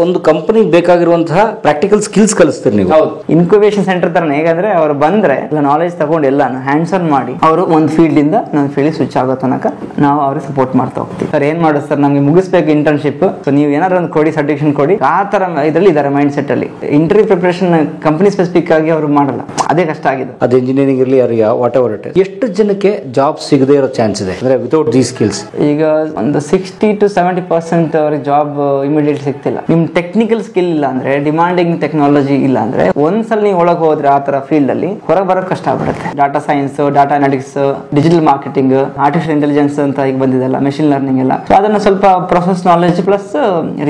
ಒಂದು ಕಂಪನಿಗೆ ಬೇಕಾಗಿರುವಂತಹ ಪ್ರಾಕ್ಟಿಕಲ್ ಸ್ಕಿಲ್ಸ್ ಕಲಿಸ್ತೀರಿ ನೀವು? ಹೌದು, ಇನ್ಕ್ಯುಬೇಷನ್ ಸೆಂಟರ್ ತರ. ಹೇಗಂದ್ರೆ ಅವ್ರು ಬಂದ್ರೆ ಎಲ್ಲ ನಾಲೆಜ್ ತಗೊಂಡು ಎಲ್ಲ ಹ್ಯಾಂಡ್ಸ್ ಆನ್ ಮಾಡಿ ಅವರು ಒಂದು ಫೀಲ್ಡ್ ಇಂದ ನನ್ನ ಫೀಲ್ಡ್ ಸ್ವಿಚ್ ಆಗೋ ತನಕ ನಾವು ಅವ್ರಿಗೆ ಸಪೋರ್ಟ್ ಮಾಡ್ತಾ ಹೋಗ್ತೀವಿ. ಸರ್ ಏನ್ ಮಾಡೋದು ಸರ್, ನಮ್ಗೆ ಮುಗಿಸ್ಬೇಕು ಇಂಟರ್ನ್ಶಿಪ್, ಸೊ ನೀವು ಏನಾದ್ರು ಒಂದು ಕೊಡಿ, ಸರ್ಟಿಫಿಕೇಶನ್ ಕೊಡಿ, ಆ ತರ ಇದ್ರಲ್ಲಿ ಇದಾರೆ ಮೈಂಡ್ ಸೆಟ್ ಅಲ್ಲಿ. ಇಂಟರ್ವ್ಯೂ ಪ್ರಿಪರೇಷನ್ ಕಂಪನಿ ಸ್ಪೆಸಿಫಿಕ್ ಆಗಿ ಅವರು ಮಾಡಲ್ಲ, ಅದೇ ಕಷ್ಟ ಆಗಿದೆ. ಅದು ಇಂಜಿನಿಯರಿಂಗ್ ಇರಲಿ ವಾಟ್ ಎವರ್ ಇಟ್. ಎಷ್ಟು ಜನಕ್ಕೆ ಜಾಬ್ ಸಿಗದೆ ಇರೋ ಚಾನ್ಸ್ ಇದೆ ಅಂದ್ರೆ ವಿತೌಟ್ ದೀಸ್ ಸ್ಕಿಲ್ಸ್? ಈಗ ಒಂದು 60 to 70% ಅವ್ರಿಗೆ ಜಾಬ್ ಇಮಿಡಿಯೇಟ್ ಸಿಗ್ತಿಲ್ಲ. ನಿಮ್ ಟೆಕ್ನಿಕಲ್ ಸ್ಕಿಲ್ ಇಲ್ಲ ಅಂದ್ರೆ, ಡಿಮಾಂಡಿಂಗ್ ಟೆಕ್ನಾಲಜಿ ಇಲ್ಲ ಅಂದ್ರೆ, ಒಂದ್ಸಲ ನೀವು ಒಳಗೆ ಹೋದ್ರೆ ಆ ತರ ಫೀಲ್ಡ್ ಅಲ್ಲಿ ಹೊರಗೆ ಬರೋಕೆ ಕಷ್ಟ ಆಗ್ಬಿಡುತ್ತೆ. Data science, data analytics, digital marketing, artificial intelligence ಅಂತ ಈಗ ಬಂದಿದೆಲ್ಲ, ಮೆಷಿನ್ ಲರ್ನಿಂಗ್ ಎಲ್ಲ. ಸೊ ಅದನ್ನ ಸ್ವಲ್ಪ process knowledge plus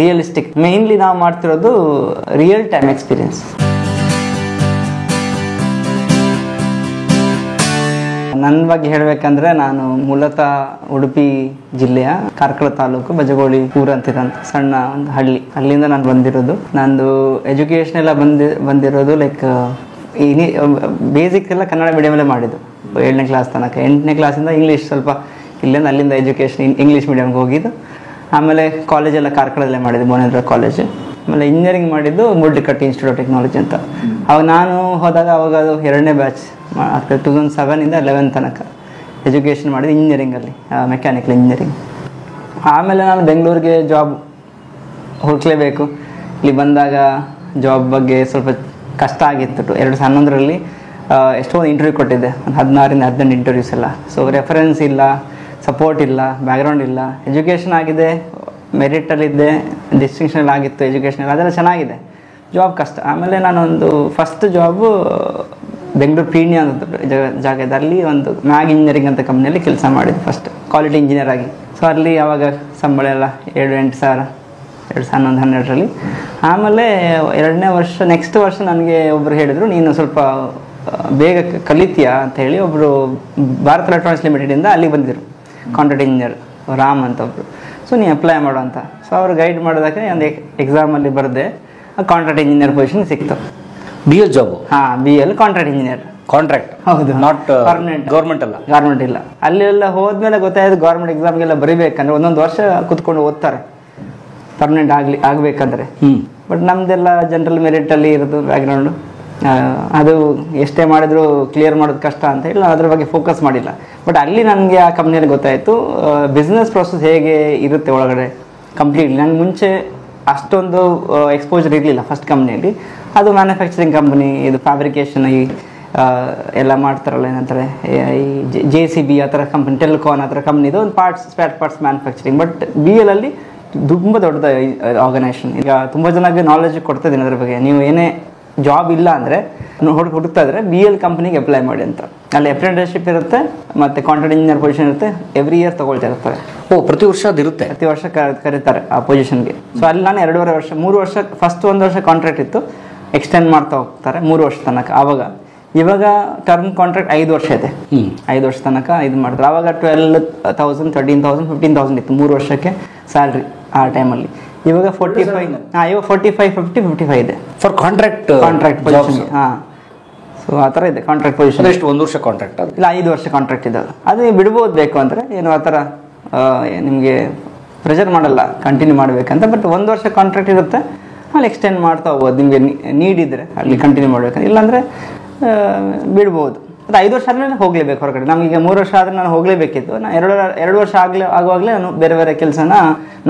realistic, mainly ನಾವು ಮಾಡ್ತಿರೋದು ರಿಯಲ್ ಟೈಮ್ ಎಕ್ಸ್ಪೀರಿಯನ್ಸ್. ನನ್ನ ಬಗ್ಗೆ ಹೇಳ್ಬೇಕಂದ್ರೆ, ನಾನು ಮೂಲತಃ ಉಡುಪಿ ಜಿಲ್ಲೆಯ ಕಾರ್ಕಳ ತಾಲೂಕು ಬಜಗೋಳಿ ಊರು ಅಂತಿರಂತ ಸಣ್ಣ ಒಂದು ಹಳ್ಳಿ, ಅಲ್ಲಿಂದ ನಾನು ಬಂದಿರೋದು. ನಂದು ಎಜುಕೇಶನ್ ಎಲ್ಲ ಬಂದಿರೋದು ಲೈಕ್ ಬೇಸಿಕ್ ಎಲ್ಲ ಕನ್ನಡ ಮೀಡಿಯಮಲ್ಲೇ ಮಾಡಿದ್ದು 7ನೇ ಕ್ಲಾಸ್ ತನಕ. 8ನೇ ಕ್ಲಾಸಿಂದ ಇಂಗ್ಲೀಷ್ ಸ್ವಲ್ಪ ಇಲ್ಲಿಂದ ಅಲ್ಲಿಂದ ಎಜುಕೇಷನ್ ಇಂಗ್ಲೀಷ್ ಮೀಡಿಯಮ್ಗೆ ಹೋಗಿದ್ದು. ಆಮೇಲೆ ಕಾಲೇಜೆಲ್ಲ ಕಾರ್ಕಳದಲ್ಲೇ ಮಾಡಿದ್ದು, ಭುವನೇಂದ್ರ ಕಾಲೇಜ್. ಆಮೇಲೆ ಇಂಜಿನಿಯರಿಂಗ್ ಮಾಡಿದ್ದು ಮೂಡ್ಲಿಕಟ್ಟಿ ಇನ್ಸ್ಟಿಟ್ಯೂಟ್ ಆಫ್ ಟೆಕ್ನಾಲಜಿ ಅಂತ. ಅವಾಗ ನಾನು ಹೋದಾಗ ಅವಾಗ ಅದು 2ನೇ ಬ್ಯಾಚ್, 2007 ಇಂದ 11 ತನಕ ಎಜುಕೇಷನ್ ಮಾಡಿದ್ದು ಇಂಜಿನಿಯರಿಂಗಲ್ಲಿ, ಮೆಕ್ಯಾನಿಕಲ್ ಇಂಜಿನಿಯರಿಂಗ್. ಆಮೇಲೆ ನಾನು ಬೆಂಗಳೂರಿಗೆ ಜಾಬ್ ಹುಡುಕ್ಲೇಬೇಕು. ಇಲ್ಲಿ ಬಂದಾಗ ಜಾಬ್ ಬಗ್ಗೆ ಸ್ವಲ್ಪ ಕಷ್ಟ ಆಗಿತ್ತು. 2011ರಲ್ಲಿ ಎಷ್ಟೊಂದು ಇಂಟರ್ವ್ಯೂ ಕೊಟ್ಟಿದ್ದೆ, ಒಂದು 16 ಇಂದ 18 ಇಂಟರ್ವ್ಯೂಸ್ ಎಲ್ಲ. ಸೊ ರೆಫರೆನ್ಸ್ ಇಲ್ಲ, ಸಪೋರ್ಟ್ ಇಲ್ಲ, ಬ್ಯಾಕ್ಗ್ರೌಂಡ್ ಇಲ್ಲ. ಎಜುಕೇಷನ್ ಆಗಿದೆ, ಮೆರಿಟಲ್ಲಿದ್ದೆ, ಡಿಸ್ಟಿಂಕ್ಷನಲ್ಲಿ ಆಗಿತ್ತು ಎಜುಕೇಷನಲ್ಲಿ, ಅದೆಲ್ಲ ಚೆನ್ನಾಗಿದೆ. ಜಾಬ್ ಕಷ್ಟ. ಆಮೇಲೆ ನಾನೊಂದು ಫಸ್ಟ್ ಜಾಬು ಬೆಂಗಳೂರು ಪೀಣ್ಯ ಅಂತ ಜಾಗದಲ್ಲಿ ಒಂದು ಮ್ಯಾಗ್ ಇಂಜಿನಿಯರಿಂಗ್ ಅಂತ ಕಂಪ್ನಿಯಲ್ಲಿ ಕೆಲಸ ಮಾಡಿದ್ದು, ಫಸ್ಟ್ ಕ್ವಾಲಿಟಿ ಇಂಜಿನಿಯರ್ ಆಗಿ. ಸೊ ಅಲ್ಲಿ ಆವಾಗ ಸಂಬಳ ಎಲ್ಲ 7-8 ಸಾವಿರ 2011-12ರಲ್ಲಿ. ಆಮೇಲೆ 2ನೇ ವರ್ಷ, ನೆಕ್ಸ್ಟ್ ವರ್ಷ ನನಗೆ ಒಬ್ಬರು ಹೇಳಿದರು, ನೀನು ಸ್ವಲ್ಪ ಬೇಗ ಕಲಿತೀಯಾ ಅಂತ ಹೇಳಿ ಒಬ್ಬರು ಭಾರತ್ ಎಲೆಕ್ಟ್ರಾನಿಕ್ಸ್ ಲಿಮಿಟೆಡಿಂದ ಅಲ್ಲಿಗೆ ಬಂದಿದ್ರು, ಕಾಂಟ್ರಾಕ್ಟ್ ಇಂಜಿನಿಯರ್ ರಾಮ್ ಅಂತ ಒಬ್ಬರು. ಸೊ ನೀನು ಅಪ್ಲೈ ಮಾಡು ಅಂತ. ಸೊ ಅವರು ಗೈಡ್ ಮಾಡೋದಕ್ಕೆ ಒಂದು ಎಕ್ಸಾಮಲ್ಲಿ ಬರೆದೆ, ಕಾಂಟ್ರಾಕ್ಟ್ ಇಂಜಿನಿಯರ್ ಪೊಸಿಷನ್ ಸಿಕ್ತು. BL job? ಹಾಂ, BL ಕಾಂಟ್ರಾಕ್ಟ್ ಇಂಜಿನಿಯರ್. ಕಾಂಟ್ರಾಕ್ಟ್? ಹೌದು, ನಾಟ್ ಪರ್ಮನೆಂಟ್. ಗೌರ್ಮೆಂಟ್ ಅಲ್ಲ? ಗೌರ್ಮೆಂಟ್ ಇಲ್ಲ. ಅಲ್ಲೆಲ್ಲ ಹೋದ್ಮೇಲೆ ಗೊತ್ತಾಯ್ತು, ಗೌರ್ಮೆಂಟ್ ಎಕ್ಸಾಮ್ಗೆಲ್ಲ ಬರೀಬೇಕಂದ್ರೆ 1 ವರ್ಷ ಕುತ್ಕೊಂಡು ಓದ್ತಾರೆ ಪರ್ಮನೆಂಟ್ ಆಗಬೇಕಂದ್ರೆ. ಬಟ್ ನಮ್ದೆಲ್ಲ ಜನರಲ್ ಮೆರಿಟಲ್ಲಿ ಇರೋದು ಬ್ಯಾಕ್ಗ್ರೌಂಡು, ಅದು ಎಷ್ಟೇ ಮಾಡಿದ್ರು ಕ್ಲಿಯರ್ ಮಾಡೋದು ಕಷ್ಟ ಅಂತ ಹೇಳಿ ನಾನು ಅದ್ರ ಬಗ್ಗೆ ಫೋಕಸ್ ಮಾಡಿಲ್ಲ. ಬಟ್ ಅಲ್ಲಿ ನನಗೆ ಆ ಕಂಪ್ನಿಯಲ್ಲಿ ಗೊತ್ತಾಯಿತು ಬಿಸ್ನೆಸ್ ಪ್ರೊಸೆಸ್ ಹೇಗೆ ಇರುತ್ತೆ ಒಳಗಡೆ ಕಂಪ್ಲೀಟ್ಲಿ. ನಂಗೆ ಮುಂಚೆ ಅಷ್ಟೊಂದು ಎಕ್ಸ್ಪೋಜರ್ ಇರಲಿಲ್ಲ ಫಸ್ಟ್ ಕಂಪ್ನಿಯಲ್ಲಿ. ಅದು ಮ್ಯಾನುಫ್ಯಾಕ್ಚರಿಂಗ್ ಕಂಪ್ನಿ, ಇದು ಫ್ಯಾಬ್ರಿಕೇಷನ್ ಎಲ್ಲ ಮಾಡ್ತಾರಲ್ಲ, ಏನಂತಾರೆ ಈ JCB ಆ ಥರ ಕಂಪ್ನಿ, ಟೆಲಿಕಾನ್ ಆ ಥರ ಕಂಪ್ನಿದು ಒಂದು spare parts manufacturing. But BL ಅಲ್ಲಿ ತುಂಬ ದೊಡ್ಡದ ಆರ್ಗನೈಸೇಷನ್. ಈಗ ತುಂಬ ಜನಕ್ಕೆ ನಾಲೆಜ್ ಕೊಡ್ತಾ ಇದ್ದೀನಿ ಅದ್ರ ಬಗ್ಗೆ. ನೀವು ಏನೇ ಜಾಬ್ ಇಲ್ಲ ಅಂದರೆ ಹುಡುಕ್ತಾ ಇದ್ರೆ BL ಕಂಪ್ನಿಗೆ ಅಪ್ಲೈ ಮಾಡಿ ಅಂತ. ಅಲ್ಲಿ ಅಪ್ರೆಂಟಿಸ್ಶಿಪ್ ಇರುತ್ತೆ, ಮತ್ತು ಕಾಂಟ್ರಾಕ್ಟ್ ಇಂಜಿನಿಯರ್ ಪೊಸಿಷನ್ ಇರುತ್ತೆ. ಎವ್ರಿ ಇಯರ್ ತೊಗೊಳ್ತಾ ಇರ್ತಾರೆ. ಪ್ರತಿ ವರ್ಷ ಅದಿರುತ್ತೆ? ಪ್ರತಿ ವರ್ಷ ಕರೀತಾರೆ ಆ ಪೊಸಿಷನ್ಗೆ. ಸೊ ಅಲ್ಲಿ ನಾನು 2.5 ವರ್ಷ, 3 ವರ್ಷ, ಫಸ್ಟ್ 1 ವರ್ಷ ಕಾಂಟ್ರಾಕ್ಟ್ ಇತ್ತು, ಎಕ್ಸ್ಟೆಂಡ್ ಮಾಡ್ತಾ ಹೋಗ್ತಾರೆ 3 ವರ್ಷ ತನಕ. ಇವಾಗ ಟರ್ಮ್ ಕಾಂಟ್ರಾಕ್ಟ್ 5 ವರ್ಷ ಇದೆ. 5 ವರ್ಷ ತನಕ ಇದು ಮಾಡ್ತಾರೆ. ಆವಾಗ 12,000, 13,000, 15,000 ಇತ್ತು 3 ವರ್ಷಕ್ಕೆ ಸ್ಯಾಲ್ರಿ ಆ ಟೈಮಲ್ಲಿ. ಇವಾಗ 45, ಇವಾಗ 45, 50, 55 ಇದೆ ಫಾರ್ ಕಾಂಟ್ರಾಕ್ಟ್ ಪೊಸಿಷನ್. ಹಾಂ, ಸೊ ಆ ಥರ ಇದೆ ಕಾಂಟ್ರಾಕ್ಟ್ ಪೊಸಿಷನ್. ಎಷ್ಟು 1 ವರ್ಷ ಕಾಂಟ್ರಾಕ್ಟ್? ಇಲ್ಲ, 5 ವರ್ಷ ಕಾಂಟ್ರಾಕ್ಟ್ ಇದ್ದಾವೆ. ಅದು ಬಿಡ್ಬೋದು ಬೇಕು ಅಂದರೆ, ಏನು ಆ ಥರ ನಿಮಗೆ ಪ್ರೆಷರ್ ಮಾಡಲ್ಲ ಕಂಟಿನ್ಯೂ ಮಾಡಬೇಕಂತ. ಬಟ್ 1 ವರ್ಷ ಕಾಂಟ್ರಾಕ್ಟ್ ಇರುತ್ತೆ, ಅಲ್ಲಿ ಎಕ್ಸ್ಟೆಂಡ್ ಮಾಡ್ತಾ ಹೋಗ್ಬೋದು ನಿಮಗೆ ನೀಡ್ ಇದ್ದರೆ ಅಲ್ಲಿ ಕಂಟಿನ್ಯೂ ಮಾಡಬೇಕಂತ. ಇಲ್ಲಾಂದರೆ ಬಿಡ್ಬೋದು. ಅದು 5 ವರ್ಷ ಆದಮೇಲೆ ಹೋಗಲೇಬೇಕು ಹೊರಗಡೆ. ನಮಗೀಗ 3 ವರ್ಷ ಆದರೆ ನಾನು ಹೋಗಲೇಬೇಕಿತ್ತು. ನಾನು 2 ವರ್ಷ ಆಗುವಾಗಲೇ ನಾನು ಬೇರೆ ಕೆಲಸನ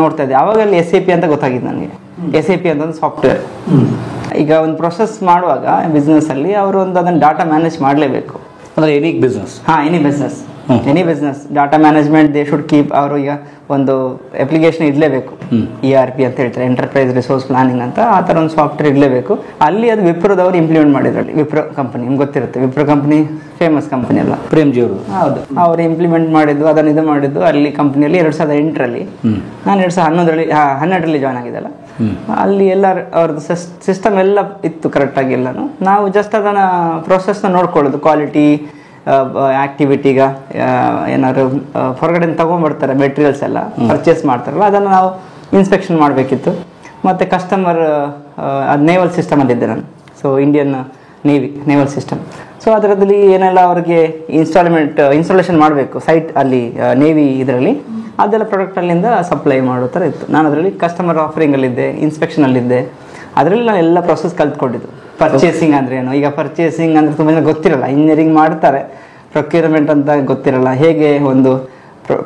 ನೋಡ್ತಾ ಇದ್ದೆ. ಆವಾಗ ಅಲ್ಲಿ SAP ಅಂತ ಗೊತ್ತಾಗಿದ್ದು ನನಗೆ. SAP ಅಂತ ಒಂದು ಸಾಫ್ಟ್ವೇರ್. ಈಗ ಒಂದು ಪ್ರೊಸೆಸ್ ಮಾಡುವಾಗ ಬಿಸ್ನೆಸ್ಸಲ್ಲಿ ಅವರು ಅದನ್ನು ಡಾಟಾ ಮ್ಯಾನೇಜ್ ಮಾಡಲೇಬೇಕು. ಅಂದರೆ ಎನಿ ಬಿಸ್ನೆಸ್? ಹಾಂ, any business data management they should keep. ಅವರು ಈಗ ಒಂದು ಅಪ್ಲಿಕೇಶನ್ ಇಡಲೇಬೇಕು, ERP ಅಂತ ಹೇಳ್ತಾರೆ, ಎಂಟರ್ಪ್ರೈಸ್ ರಿಸೋರ್ಸ್ ಪ್ಲಾನಿಂಗ್ ಅಂತ. ಆ ಥರ ಒಂದು ಸಾಫ್ಟ್ವೇರ್ ಇಡಲೇಬೇಕು. ಅಲ್ಲಿ ಅದು ವಿಪ್ರೋದವ್ರು ಇಂಪ್ಲಿಮೆಂಟ್ ಮಾಡಿದ್ರಲ್ಲಿ. ವಿಪ್ರೋ ಕಂಪನಿ ನಿಮ್ಗೆ ಗೊತ್ತಿರುತ್ತೆ, ವಿಪ್ರೋ ಕಂಪನಿ ಫೇಮಸ್ ಕಂಪನಿ ಅಲ್ಲ, ಪ್ರೇಮ್ಜಿ ಅವರು. ಹೌದು, ಅವರು ಇಂಪ್ಲಿಮೆಂಟ್ ಮಾಡಿದ್ದು, ಅದನ್ನು ಇದು ಮಾಡಿದ್ದು ಅಲ್ಲಿ ಕಂಪ್ನಿಯಲ್ಲಿ 2008ರಲ್ಲಿ. ನಾನು 2012ರಲ್ಲಿ ಜಾಯ್ನ್ ಆಗಿದ್ದಲ್ಲ. ಅಲ್ಲಿ ಎಲ್ಲ ಅವ್ರದ್ದು ಸಿಸ್ಟಮ್ ಎಲ್ಲ ಇತ್ತು ಕರೆಕ್ಟಾಗಿ ಎಲ್ಲನೂ. ನಾವು ಜಸ್ಟ್ ಅದನ್ನು ಪ್ರೊಸೆಸ್ನ ನೋಡ್ಕೊಳ್ಳೋದು, ಕ್ವಾಲಿಟಿ ಆಕ್ಟಿವಿಟಿಗ ಏನಾದ್ರು ಹೊರಗಡೆ ತೊಗೊಂಡ್ಬರ್ತಾರೆ ಮೆಟೀರಿಯಲ್ಸ್ ಎಲ್ಲ ಪರ್ಚೇಸ್ ಮಾಡ್ತಾರಲ್ಲ, ಅದನ್ನು ನಾವು ಇನ್ಸ್ಪೆಕ್ಷನ್ ಮಾಡಬೇಕಿತ್ತು. ಮತ್ತು ಕಸ್ಟಮರ್ ಅದು ನೇವಲ್ ಸಿಸ್ಟಮಲ್ಲಿದ್ದೆ ನಾನು. So Indian naval system. So ಅದರಲ್ಲಿ ಏನೆಲ್ಲ ಅವ್ರಿಗೆ ಇನ್ಸ್ಟಾಲೇಷನ್ ಮಾಡಬೇಕು ಸೈಟ್ ಅಲ್ಲಿ ನೇವಿ ಇದರಲ್ಲಿ. ಅದೆಲ್ಲ ಪ್ರಾಡಕ್ಟಲ್ಲಿಂದ ಸಪ್ಲೈ ಮಾಡೋ ಥರ ಇತ್ತು. ನಾನು ಅದರಲ್ಲಿ ಕಸ್ಟಮರ್ ಆಫರಿಂಗಲ್ಲಿದ್ದೆ, ಇನ್ಸ್ಪೆಕ್ಷನಲ್ಲಿದ್ದೆ. ಅದರಲ್ಲಿ ನಾನು ಎಲ್ಲ ಪ್ರೊಸೆಸ್ ಕಲ್ತ್ಕೊಂಡಿದ್ದು. ಪರ್ಚೇಸಿಂಗ್ ಅಂದರೆ ಏನು, ಈಗ ಪರ್ಚೇಸಿಂಗ್ ಅಂದರೆ ತುಂಬ ಜನ ಗೊತ್ತಿರಲ್ಲ, ಇಂಜಿನಿಯರಿಂಗ್ ಮಾಡ್ತಾರೆ, ಪ್ರೊಕ್ಯೂರ್ಮೆಂಟ್ ಅಂತ ಗೊತ್ತಿರಲ್ಲ. ಹೇಗೆ ಒಂದು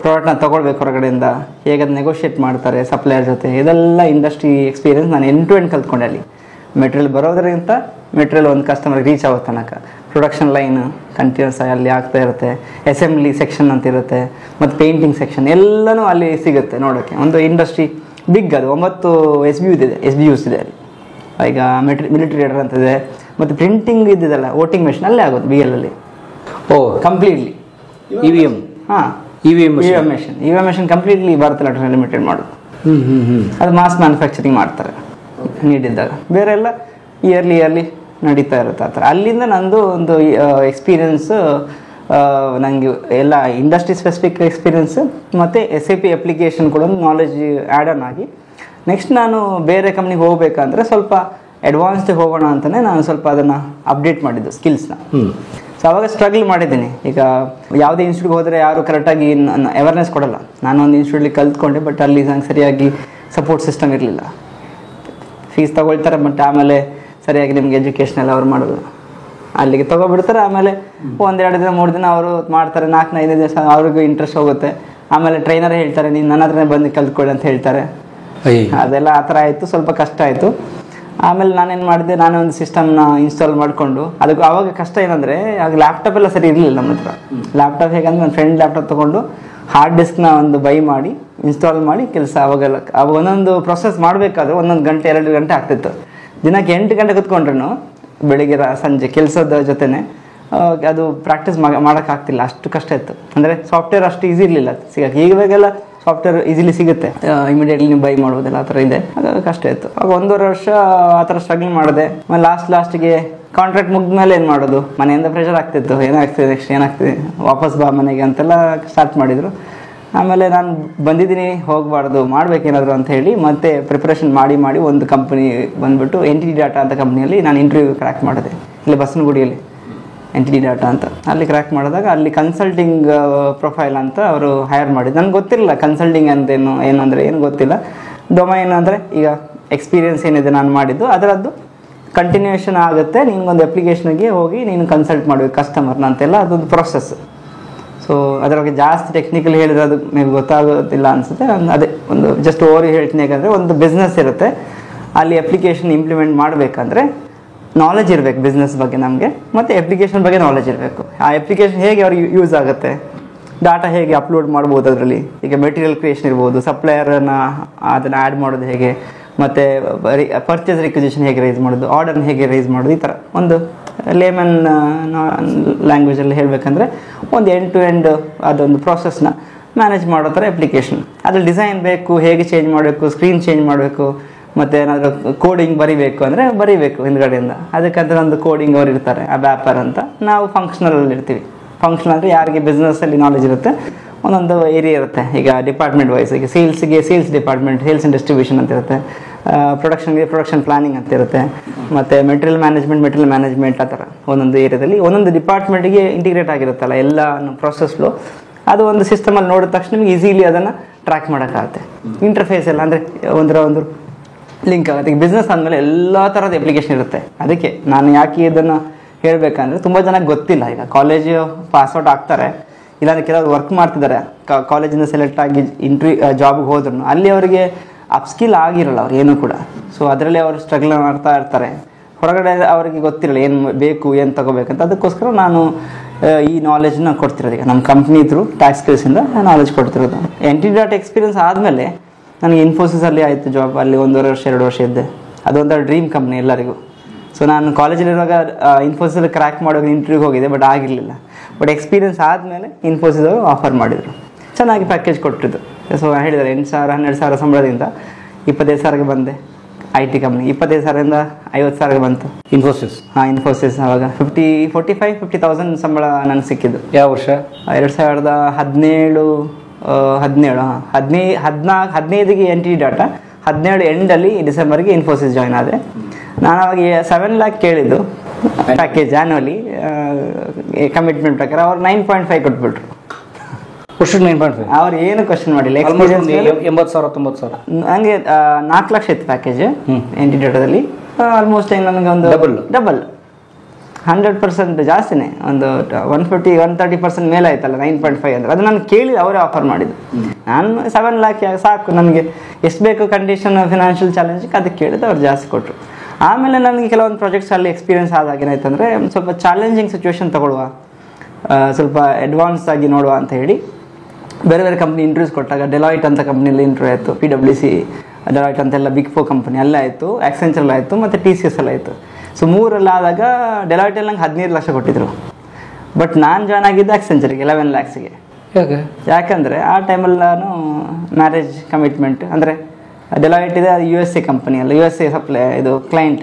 ಪ್ರಾಡಕ್ಟ್ನ ತೊಗೊಳ್ಬೇಕು ಹೊರಗಡೆಯಿಂದ, ಹೇಗೆ ಅದು ನೆಗೋಷಿಯೇಟ್ ಮಾಡ್ತಾರೆ ಸಪ್ಲೈಯರ್ ಜೊತೆ, ಇದೆಲ್ಲ ಇಂಡಸ್ಟ್ರಿ ಎಕ್ಸ್ಪೀರಿಯನ್ಸ್ ನಾನು ಎಂಡ್ ಟು ಎಂಡ್ ಕಲ್ತ್ಕೊಂಡೆ ಅಲ್ಲಿ. ಮೆಟೀರಿಯಲ್ ಬರೋದ್ರಿಂದ ಮೆಟೀರಿಯಲ್ ಒಂದು ಕಸ್ಟಮರ್ಗೆ ರೀಚ್ ಆಗೋ ತನಕ ಪ್ರೊಡಕ್ಷನ್ ಲೈನ್ ಕಂಟಿನ್ಯೂಸ್ ಅಲ್ಲಿ ಆಗ್ತಾ ಇರುತ್ತೆ, ಅಸೆಂಬ್ಲಿ ಸೆಕ್ಷನ್ ಅಂತ ಇರುತ್ತೆ, ಮತ್ತು ಪೇಂಟಿಂಗ್ ಸೆಕ್ಷನ್ ಎಲ್ಲನೂ ಅಲ್ಲಿ ಸಿಗುತ್ತೆ ನೋಡೋಕ್ಕೆ. ಒಂದು ಇಂಡಸ್ಟ್ರಿ ಬಿಗ್, ಅದು 9 SBUs ಇದೆ ಅಲ್ಲಿ. ಈಗ ಮಿಲಿಟರಿ ರೇಡರ್ ಅಂತಿದೆ, ಮತ್ತು ಪ್ರಿಂಟಿಂಗ್ ಇದ್ದಿದ್ದಲ್ಲ ವೋಟಿಂಗ್ ಮೆಷಿನ್ ಅಲ್ಲೇ ಆಗೋದು BL ಅಲ್ಲಿ. Completely EVM. ಹಾಂ, EVM machine completely Bharat electronics limited ಮಾಡೋದು. ಅದು ಮಾಸ್ ಮ್ಯಾನುಫ್ಯಾಕ್ಚರಿಂಗ್ ಮಾಡ್ತಾರೆ ನೀಡಿದ್ದಾಗ. ಬೇರೆ ಎಲ್ಲ ಇಯರ್ಲಿ ನಡೀತಾ ಇರುತ್ತೆ ಆ ಥರ. ಅಲ್ಲಿಂದ ನಂದು ಒಂದು ಎಕ್ಸ್ಪೀರಿಯನ್ಸ್, ನನಗೆ ಎಲ್ಲ ಇಂಡಸ್ಟ್ರಿ ಸ್ಪೆಸಿಫಿಕ್ ಎಕ್ಸ್ಪೀರಿಯನ್ಸ್ ಮತ್ತು SAP ಅಪ್ಲಿಕೇಶನ್ ಕೂಡ ಒಂದು ನಾಲೆಜ್ ಆ್ಯಡ್ ಆನ್ ಆಗಿ, ನೆಕ್ಸ್ಟ್ ನಾನು ಬೇರೆ ಕಂಪ್ನಿಗೆ ಹೋಗಬೇಕಂದ್ರೆ ಸ್ವಲ್ಪ ಅಡ್ವಾನ್ಸ್ಡ್ ಹೋಗೋಣ ಅಂತಲೇ ನಾನು ಸ್ವಲ್ಪ ಅದನ್ನು ಅಪ್ಡೇಟ್ ಮಾಡಿದ್ದು ಸ್ಕಿಲ್ಸ್ನ. ಸೊ ಅವಾಗ ಸ್ಟ್ರಗಲ್ ಮಾಡಿದ್ದೀನಿ. ಈಗ ಯಾವುದೇ ಇನ್ಸ್ಟಿಟ್ಯೂಟ್ಗೆ ಹೋದರೆ ಯಾರು ಕರೆಕ್ಟಾಗಿ ಅವೇರ್ನೆಸ್ ಕೊಡೋಲ್ಲ. ನಾನು ಒಂದು ಇನ್ಸ್ಟಿಟ್ಯೂಟ್ಲಿ ಕಲ್ತ್ಕೊಂಡೆ, ಬಟ್ ಅಲ್ಲಿ ನಂಗೆ ಸರಿಯಾಗಿ ಸಪೋರ್ಟ್ ಸಿಸ್ಟಮ್ ಇರಲಿಲ್ಲ. ಫೀಸ್ ತೊಗೊಳ್ತಾರೆ, ಬಟ್ ಆಮೇಲೆ ಸರಿಯಾಗಿ ನಿಮ್ಗೆ ಎಜುಕೇಷನ್ ಎಲ್ಲ ಅವ್ರು ಮಾಡೋದು, ಅಲ್ಲಿಗೆ ತೊಗೊಬಿಡ್ತಾರೆ. ಆಮೇಲೆ 1-2 ದಿನ 3 ದಿನ ಅವರು ಮಾಡ್ತಾರೆ, 4-5 ದಿವಸ ಅವ್ರಿಗೂ ಇಂಟ್ರೆಸ್ಟ್ ಹೋಗುತ್ತೆ. ಆಮೇಲೆ ಟ್ರೈನರ್ ಹೇಳ್ತಾರೆ, ನೀನು ನನ್ನ ಹತ್ರನೇ ಬಂದು ಕಲ್ತ್ಕೊಳ್ಳಿ ಅಂತ ಹೇಳ್ತಾರೆ. ಅದೆಲ್ಲ ಆ ಥರ ಆಯಿತು, ಸ್ವಲ್ಪ ಕಷ್ಟ ಆಯಿತು. ಆಮೇಲೆ ನಾನೇನು ಮಾಡಿದೆ, ನಾನೇ ಒಂದು ಸಿಸ್ಟಮ್ನ ಇನ್ಸ್ಟಾಲ್ ಮಾಡಿಕೊಂಡು, ಅದಕ್ಕೆ ಆವಾಗ ಕಷ್ಟ ಏನಂದರೆ ಆಗ ಲ್ಯಾಪ್ಟಾಪ್ ಎಲ್ಲ ಸರಿ ಇರಲಿಲ್ಲ ನಮ್ಮ ಹತ್ರ. ಲ್ಯಾಪ್ಟಾಪ್ ಹೇಗಂದ್ರೆ ನನ್ನ ಫ್ರೆಂಡ್ ಲ್ಯಾಪ್ಟಾಪ್ ತೊಗೊಂಡು ಹಾರ್ಡ್ ಡಿಸ್ಕ್ನ ಒಂದು ಬೈ ಮಾಡಿ ಇನ್ಸ್ಟಾಲ್ ಮಾಡಿ ಕೆಲಸ. ಅವಾಗ ಒಂದೊಂದು ಪ್ರೊಸೆಸ್ ಮಾಡಬೇಕಾದ್ರೆ 1 ಗಂಟೆ 2 ಗಂಟೆ ಆಗ್ತಿತ್ತು. ದಿನಕ್ಕೆ 8 ಗಂಟೆ ಕೂತ್ಕೊಂಡ್ರು ಬೆಳಿಗ್ಗೆ ಸಂಜೆ ಕೆಲಸದ ಜೊತೆನೆ ಅದು ಪ್ರಾಕ್ಟೀಸ್ ಮಾಡೋಕ್ಕಾಗ್ತಿಲ್ಲ, ಅಷ್ಟು ಕಷ್ಟ ಇತ್ತು. ಅಂದರೆ ಸಾಫ್ಟ್ವೇರ್ ಅಷ್ಟು ಈಸಿ ಇರಲಿಲ್ಲ ಸಿಗೋಕ್ಕೆ. ಈಗವಾಗೆಲ್ಲ ಸಾಫ್ಟ್ವೇರ್ ಈಸಿಲಿ ಸಿಗುತ್ತೆ, ಇಮಿಡಿಯೇಟ್ಲಿ ನೀವು ಬೈ ಮಾಡ್ಬೋದಲ್ಲ, ಆ ಥರ ಇದೆ. ಅದು ಕಷ್ಟ ಇತ್ತು. ಆಗ 1.5 ವರ್ಷ ಆ ಥರ ಸ್ಟ್ರಗಲ್ ಮಾಡಿದೆ. ಆಮೇಲೆ ಲಾಸ್ಟಿಗೆ ಕಾಂಟ್ರಾಕ್ಟ್ ಮುಗಿದ್ಮೇಲೆ ಏನು ಮಾಡೋದು, ಮನೆಯಿಂದ ಪ್ರೆಷರ್ ಆಗ್ತಿತ್ತು, ಏನಾಗ್ತಿದೆ ನೆಕ್ಸ್ಟ್ ಏನಾಗ್ತಿದೆ, ವಾಪಸ್ ಬಾ ಮನೆಗೆ ಅಂತೆಲ್ಲ ಸ್ಟಾರ್ಟ್ ಮಾಡಿದರು. ಆಮೇಲೆ ನಾನು ಬಂದಿದ್ದೀನಿ, ಹೋಗಬಾರ್ದು, ಮಾಡಬೇಕೇನಾದರೂ ಅಂತ ಹೇಳಿ ಮತ್ತೆ ಪ್ರಿಪ್ರೇಷನ್ ಮಾಡಿ ಒಂದು ಕಂಪ್ನಿ ಬಂದುಬಿಟ್ಟು NTT ಡಾಟಾ ಅಂತ ಕಂಪ್ನಿಯಲ್ಲಿ ನಾನು ಇಂಟರ್ವ್ಯೂ ಕ್ರ್ಯಾಕ್ ಮಾಡಿದೆ. ಇಲ್ಲಿ ಬಸವನಗುಡಿಯಲ್ಲಿ NTT ಡಾಟಾ ಅಂತ. ಅಲ್ಲಿ ಕ್ರ್ಯಾಕ್ ಮಾಡಿದಾಗ ಅಲ್ಲಿ ಕನ್ಸಲ್ಟಿಂಗ್ ಪ್ರೊಫೈಲ್ ಅಂತ ಅವರು ಹೈರ್ ಮಾಡಿದ್ದು. ನನಗೆ ಗೊತ್ತಿರಲಿಲ್ಲ ಕನ್ಸಲ್ಟಿಂಗ್ ಅಂತೇನು, ಏನಂದರೆ ಏನು ಗೊತ್ತಿಲ್ಲ. ಡೊಮೈನ್ ಅಂದರೆ ಈಗ ಎಕ್ಸ್ಪೀರಿಯನ್ಸ್ ಏನಿದೆ ನಾನು ಮಾಡಿದ್ದು ಅದರದ್ದು ಕಂಟಿನ್ಯೂಷನ್ ಆಗುತ್ತೆ. ನಿನಗೊಂದು ಅಪ್ಲಿಕೇಶನ್ಗೆ ಹೋಗಿ ನೀನು ಕನ್ಸಲ್ಟ್ ಮಾಡಬೇಕು ಕಸ್ಟಮರ್ನ ಅಂತೆಲ್ಲ, ಅದೊಂದು ಪ್ರೊಸೆಸ್. ಸೊ ಅದರ ಬಗ್ಗೆ ಜಾಸ್ತಿ ಟೆಕ್ನಿಕಲ್ ಹೇಳಿದ್ರೆ ಅದು ನಿಮಗೆ ಗೊತ್ತಾಗೋದಿಲ್ಲ ಅನಿಸುತ್ತೆ. ಅದೇ ಒಂದು ಜಸ್ಟ್ ಓವರ್ ಹೇಳ್ತೀನಿ. ಯಾಕಂದರೆ ಒಂದು ಬಿಸ್ನೆಸ್ ಇರುತ್ತೆ, ಅಲ್ಲಿ ಅಪ್ಲಿಕೇಶನ್ ಇಂಪ್ಲಿಮೆಂಟ್ ಮಾಡಬೇಕಂದ್ರೆ ನಾಲೆಜ್ ಇರಬೇಕು ಬಿಸ್ನೆಸ್ ಬಗ್ಗೆ ನಮಗೆ, ಮತ್ತು ಅಪ್ಲಿಕೇಶನ್ ಬಗ್ಗೆ ನಾಲೆಜ್ ಇರಬೇಕು. ಆ ಅಪ್ಲಿಕೇಶನ್ ಹೇಗೆ ಅವ್ರಿಗೆ ಯೂಸ್ ಆಗುತ್ತೆ, ಡಾಟಾ ಹೇಗೆ ಅಪ್ಲೋಡ್ ಮಾಡ್ಬೋದು ಅದರಲ್ಲಿ, ಈಗ ಮೆಟೀರಿಯಲ್ ಕ್ರಿಯೇಷನ್ ಇರ್ಬೋದು, ಸಪ್ಲೈಯರನ್ನು ಅದನ್ನು ಆ್ಯಡ್ ಮಾಡೋದು ಹೇಗೆ, ಮತ್ತು ಪರ್ಚೇಸ್ ರಿಕ್ವಿಸಿಷನ್ ಹೇಗೆ ರೈಸ್ ಮಾಡೋದು, ಆರ್ಡರ್ನ ಹೇಗೆ ರೈಸ್ ಮಾಡೋದು, ಈ ಥರ ಒಂದು ಲೇಮನ್ ಲ್ಯಾಂಗ್ವೇಜಲ್ಲಿ ಹೇಳಬೇಕಂದ್ರೆ ಒಂದು ಎಂಡ್ ಟು ಎಂಡ್ ಅದೊಂದು ಪ್ರೋಸೆಸ್ನ ಮ್ಯಾನೇಜ್ ಮಾಡೋ ಥರ ಅಪ್ಲಿಕೇಶನ್. ಅದ್ರಲ್ಲಿ ಡಿಸೈನ್ ಬೇಕು, ಹೇಗೆ ಚೇಂಜ್ ಮಾಡಬೇಕು, ಸ್ಕ್ರೀನ್ ಚೇಂಜ್ ಮಾಡಬೇಕು, ಮತ್ತು ಏನಾದರೂ ಕೋಡಿಂಗ್ ಬರಿಬೇಕು ಅಂದರೆ ಬರಿಬೇಕು ಹಿಂದ್ಗಡೆಯಿಂದ. ಅದಕ್ಕಂತ ಒಂದು ಕೋಡಿಂಗ್ ಅವ್ರು ಇರ್ತಾರೆ, ಆ ವ್ಯಾಪಾರ ಅಂತ. ನಾವು ಫಂಕ್ಷನಲಲ್ಲಿ ಇರ್ತೀವಿ. ಫಂಕ್ಷನಲ್ ಅಂದರೆ ಯಾರಿಗೆ ಬಿಸ್ನೆಸ್ಸಲ್ಲಿ ನಾಲೆಜ್ ಇರುತ್ತೆ, ಒಂದೊಂದು ಏರಿಯಾ ಇರುತ್ತೆ. ಈಗ ಡಿಪಾರ್ಟ್ಮೆಂಟ್ ವೈಸ್, ಈಗ sales department, sales and distribution ಅಂತ ಇರುತ್ತೆ. ಪ್ರೊಡಕ್ಷನ್ಗೆ ಪ್ರೊಡಕ್ಷನ್ ಪ್ಲಾನಿಂಗ್ ಅಂತ ಇರುತ್ತೆ. ಮತ್ತು ಮೆಟೀರಿಯಲ್ ಮ್ಯಾನೇಜ್ಮೆಂಟ್ ಆ ಥರ ಒಂದೊಂದು ಏರಿಯಾದಲ್ಲಿ ಒಂದೊಂದು ಡಿಪಾರ್ಟ್ಮೆಂಟ್ಗೆ ಇಂಟಿಗ್ರೇಟ್ ಆಗಿರುತ್ತಲ್ಲ ಎಲ್ಲ ಪ್ರೊಸೆಸ್ ಫ್ಲೋ. ಅದು ಒಂದು ಸಿಸ್ಟಮಲ್ಲಿ ನೋಡಿದ ತಕ್ಷಣ ನಿಮಗೆ ಈಸಿಲಿ ಅದನ್ನು ಟ್ರ್ಯಾಕ್ ಮಾಡೋಕ್ಕಾಗುತ್ತೆ. ಇಂಟರ್ಫೇಸ್ ಎಲ್ಲ ಅಂದರೆ ಒಂದು ಲಿಂಕ್ ಆಗುತ್ತೆ. ಈಗ ಬಿಸ್ನೆಸ್ ಆದಮೇಲೆ ಎಲ್ಲ ಥರದ ಅಪ್ಲಿಕೇಶನ್ ಇರುತ್ತೆ. ಅದಕ್ಕೆ ನಾನು ಯಾಕೆ ಇದನ್ನು ಹೇಳಬೇಕಂದ್ರೆ ತುಂಬ ಜನಕ್ಕೆ ಗೊತ್ತಿಲ್ಲ. ಈಗ ಕಾಲೇಜು ಪಾಸ್ಔಟ್ ಆಗ್ತಾರೆ, ಇಲ್ಲಾಂದರೆ ಕೆಲವರು ವರ್ಕ್ ಮಾಡ್ತಿದ್ದಾರೆ, ಕಾಲೇಜಿಂದ ಸೆಲೆಕ್ಟ್ ಆಗಿ ಜಾಬ್ಗೆ ಹೋದ್ರು ಅಲ್ಲಿ ಅವರಿಗೆ ಅಪ್ಸ್ಕಿಲ್ ಆಗಿರಲ್ಲ ಅವ್ರು ಏನೂ ಕೂಡ. ಸೊ ಅದರಲ್ಲಿ ಅವರು ಸ್ಟ್ರಗಲ್ ಮಾಡ್ತಾ ಇರ್ತಾರೆ. ಹೊರಗಡೆ ಅವರಿಗೆ ಗೊತ್ತಿರಲ್ಲ ಏನು ಬೇಕು, ಏನು ತೊಗೋಬೇಕಂತ. ಅದಕ್ಕೋಸ್ಕರ ನಾನು ಈ ನಾಲೆಜ್ನ ಕೊಡ್ತಿರೋದು. ಈಗ ನಮ್ಮ ಕಂಪ್ನಿ ಥ್ರೂ ಟ್ಯಾಕ್ಸ್ ಸ್ಕಿಲ್ಸಿಂದ ನಾಲೆಜ್ ಕೊಡ್ತಿರೋದು. NTT ಡಾಟಾ ಎಕ್ಸ್ಪೀರಿಯನ್ಸ್ ಆದಮೇಲೆ ನನಗೆ ಇನ್ಫೋಸಿಸಲ್ಲಿ ಆಯಿತು ಜಾಬ್. ಅಲ್ಲಿ 1.5 ವರ್ಷ 2 ವರ್ಷ ಇದ್ದೆ. ಅದೊಂಥರ ಡ್ರೀಮ್ ಕಂಪ್ನಿ ಎಲ್ಲರಿಗೂ. ಸೊ ನಾನು ಕಾಲೇಜಲ್ಲಿರುವಾಗ ಇನ್ಫೋಸಿಸಲ್ಲಿ ಕ್ರ್ಯಾಕ್ ಮಾಡೋಕೆ ಇಂಟರ್ವ್ಯೂಗೆ ಹೋಗಿದ್ದೆ, ಬಟ್ ಆಗಿರಲಿಲ್ಲ. ಬಟ್ ಎಕ್ಸ್ಪೀರಿಯನ್ಸ್ ಆದಮೇಲೆ ಇನ್ಫೋಸಿಸ್ ಅವರು ಆಫರ್ ಮಾಡಿದರು, ಚೆನ್ನಾಗಿ ಪ್ಯಾಕೇಜ್ ಕೊಟ್ಟಿದ್ದು. ಸೊ ಹೇಳಿದ್ದಾರೆ 8,000 12,000 ಸಂಬಳದಿಂದ 25,000ಗೆ ಬಂದೆ. IT ಕಂಪ್ನಿ 25,000ರಿಂದ 50,000ಗೆ ಬಂತು ಇನ್ಫೋಸಿಸ್. ಇನ್ಫೋಸಿಸ್ ಆವಾಗ 50,000 ಸಂಬಳ ನನಗೆ ಸಿಕ್ಕಿದ್ದು. ಯಾವ ವರ್ಷ? 2017 15ಗೆ NTT ಡಾಟಾ, 17 ಎಂಡಲ್ಲಿ ಡಿಸೆಂಬರ್ಗೆ ಇನ್ಫೋಸಿಸ್ ಜಾಯ್ನ್ ಆದೆ. ನಾನು ಅವಾಗ 7 lakh ಕೇಳಿದ್ದು ಪ್ಯಾಕೇಜ್ ಆ್ಯನ್ಯುವಲಿ. ಕಮಿಟ್ಮೆಂಟ್ ಪ್ರಕಾರ ಅವ್ರು 9.5 ಕೊಟ್ಬಿಟ್ರು. ವರ್ಷಕ್ಕೆ 9.5. ಅವ್ರು ಏನು ಕ್ವಶನ್ ಮಾಡಿಲ್ಲ. ಆಲ್ಮೋಸ್ಟ್ 80,000 90,000. ನನಗೆ 4 ಲಕ್ಷ ಇತ್ತು ಪ್ಯಾಕೇಜ್ ಎಂಟಿ ಡೇಟಾದಲ್ಲಿ. ಆಲ್ಮೋಸ್ಟ್ ನನಗೆ ಒಂದು ಡಬಲ್ 100% ಜಾಸ್ತಿನೇ, ಒಂದು 150-130% ಮೇಲೆ ಆಯ್ತಲ್ಲ 9.5 ಅಂದರೆ. ಅದು ನಾನು ಕೇಳಿ ಅವರೇ ಆಫರ್ ಮಾಡಿದ್ದು. ನಾನು 7 ಲ್ಯಾಕ್ ಸಾಕು ನನಗೆ, ಎಷ್ಟು ಬೇಕು ಕಂಡೀಷನ್ ಫಿನಾನ್ಷಿಯಲ್ ಚಾಲೆಂಜಿಗೆ ಅದಕ್ಕೆ ಕೇಳಿದ್ದು ಅವ್ರು ಜಾಸ್ತಿ ಕೊಟ್ಟರು. ಆಮೇಲೆ ನನಗೆ ಕೆಲವೊಂದು ಪ್ರಾಜೆಕ್ಟ್ಸಲ್ಲಿ ಎಕ್ಸ್ಪೀರಿಯನ್ಸ್ ಆದಾಗ ಏನಾಯ್ತಂದರೆ ಸ್ವಲ್ಪ ಚಾಲೆಂಜಿಂಗ್ ಸಿಚುವೇಶನ್ ತೊಗೊಳ್ಳುವ, ಸ್ವಲ್ಪ ಅಡ್ವಾನ್ಸ್ ಆಗಿ ನೋಡುವ ಅಂತ ಹೇಳಿ ಬೇರೆ ಬೇರೆ ಕಂಪ್ನಿ ಇಂಟರ್ವ್ಯೂಸ್ ಕೊಟ್ಟಾಗ ಡೆಲಾಯ್ಟ್ ಅಂತ ಕಂಪ್ನಿಯಲ್ಲಿ ಇಂಟರ್ವ್ಯೂ ಆಯಿತು, PwC ಡೆಲಾಯ್ಟ್ ಅಂತೆಲ್ಲ ಬಿಗ್ 4 ಕಂಪ್ನಿ ಅಲ್ಲೇ ಆಯಿತು, ಆಕ್ಸೆಂಚರಲ್ಲಿ ಆಯಿತು ಮತ್ತು TCS ಅಲ್ಲಿ ಆಯಿತು. ಸೊ 3 ಆದಾಗ ಡೆಲಾಯ್ಟಲ್ಲಿ ನಂಗೆ 15 ಲಕ್ಷ ಕೊಟ್ಟಿದ್ರು. ಬಟ್ ನಾನು ಜಾಯ್ನ್ ಆಗಿದ್ದು ಆಕ್ಸೆಂಚರಿಗೆ 11 ಲ್ಯಾಕ್ಸಿಗೆ. ಯಾಕಂದರೆ ಆ ಟೈಮಲ್ಲಿ ನಾನು ಮ್ಯಾರೇಜ್ ಕಮಿಟ್ಮೆಂಟ್, ಅಂದರೆ ಡೆಲಾಯ್ಟ್ ಇದೆ USA ಕಂಪನಿ ಅಲ್ಲ, USA ಸಪ್ಲೈ ಇದು client,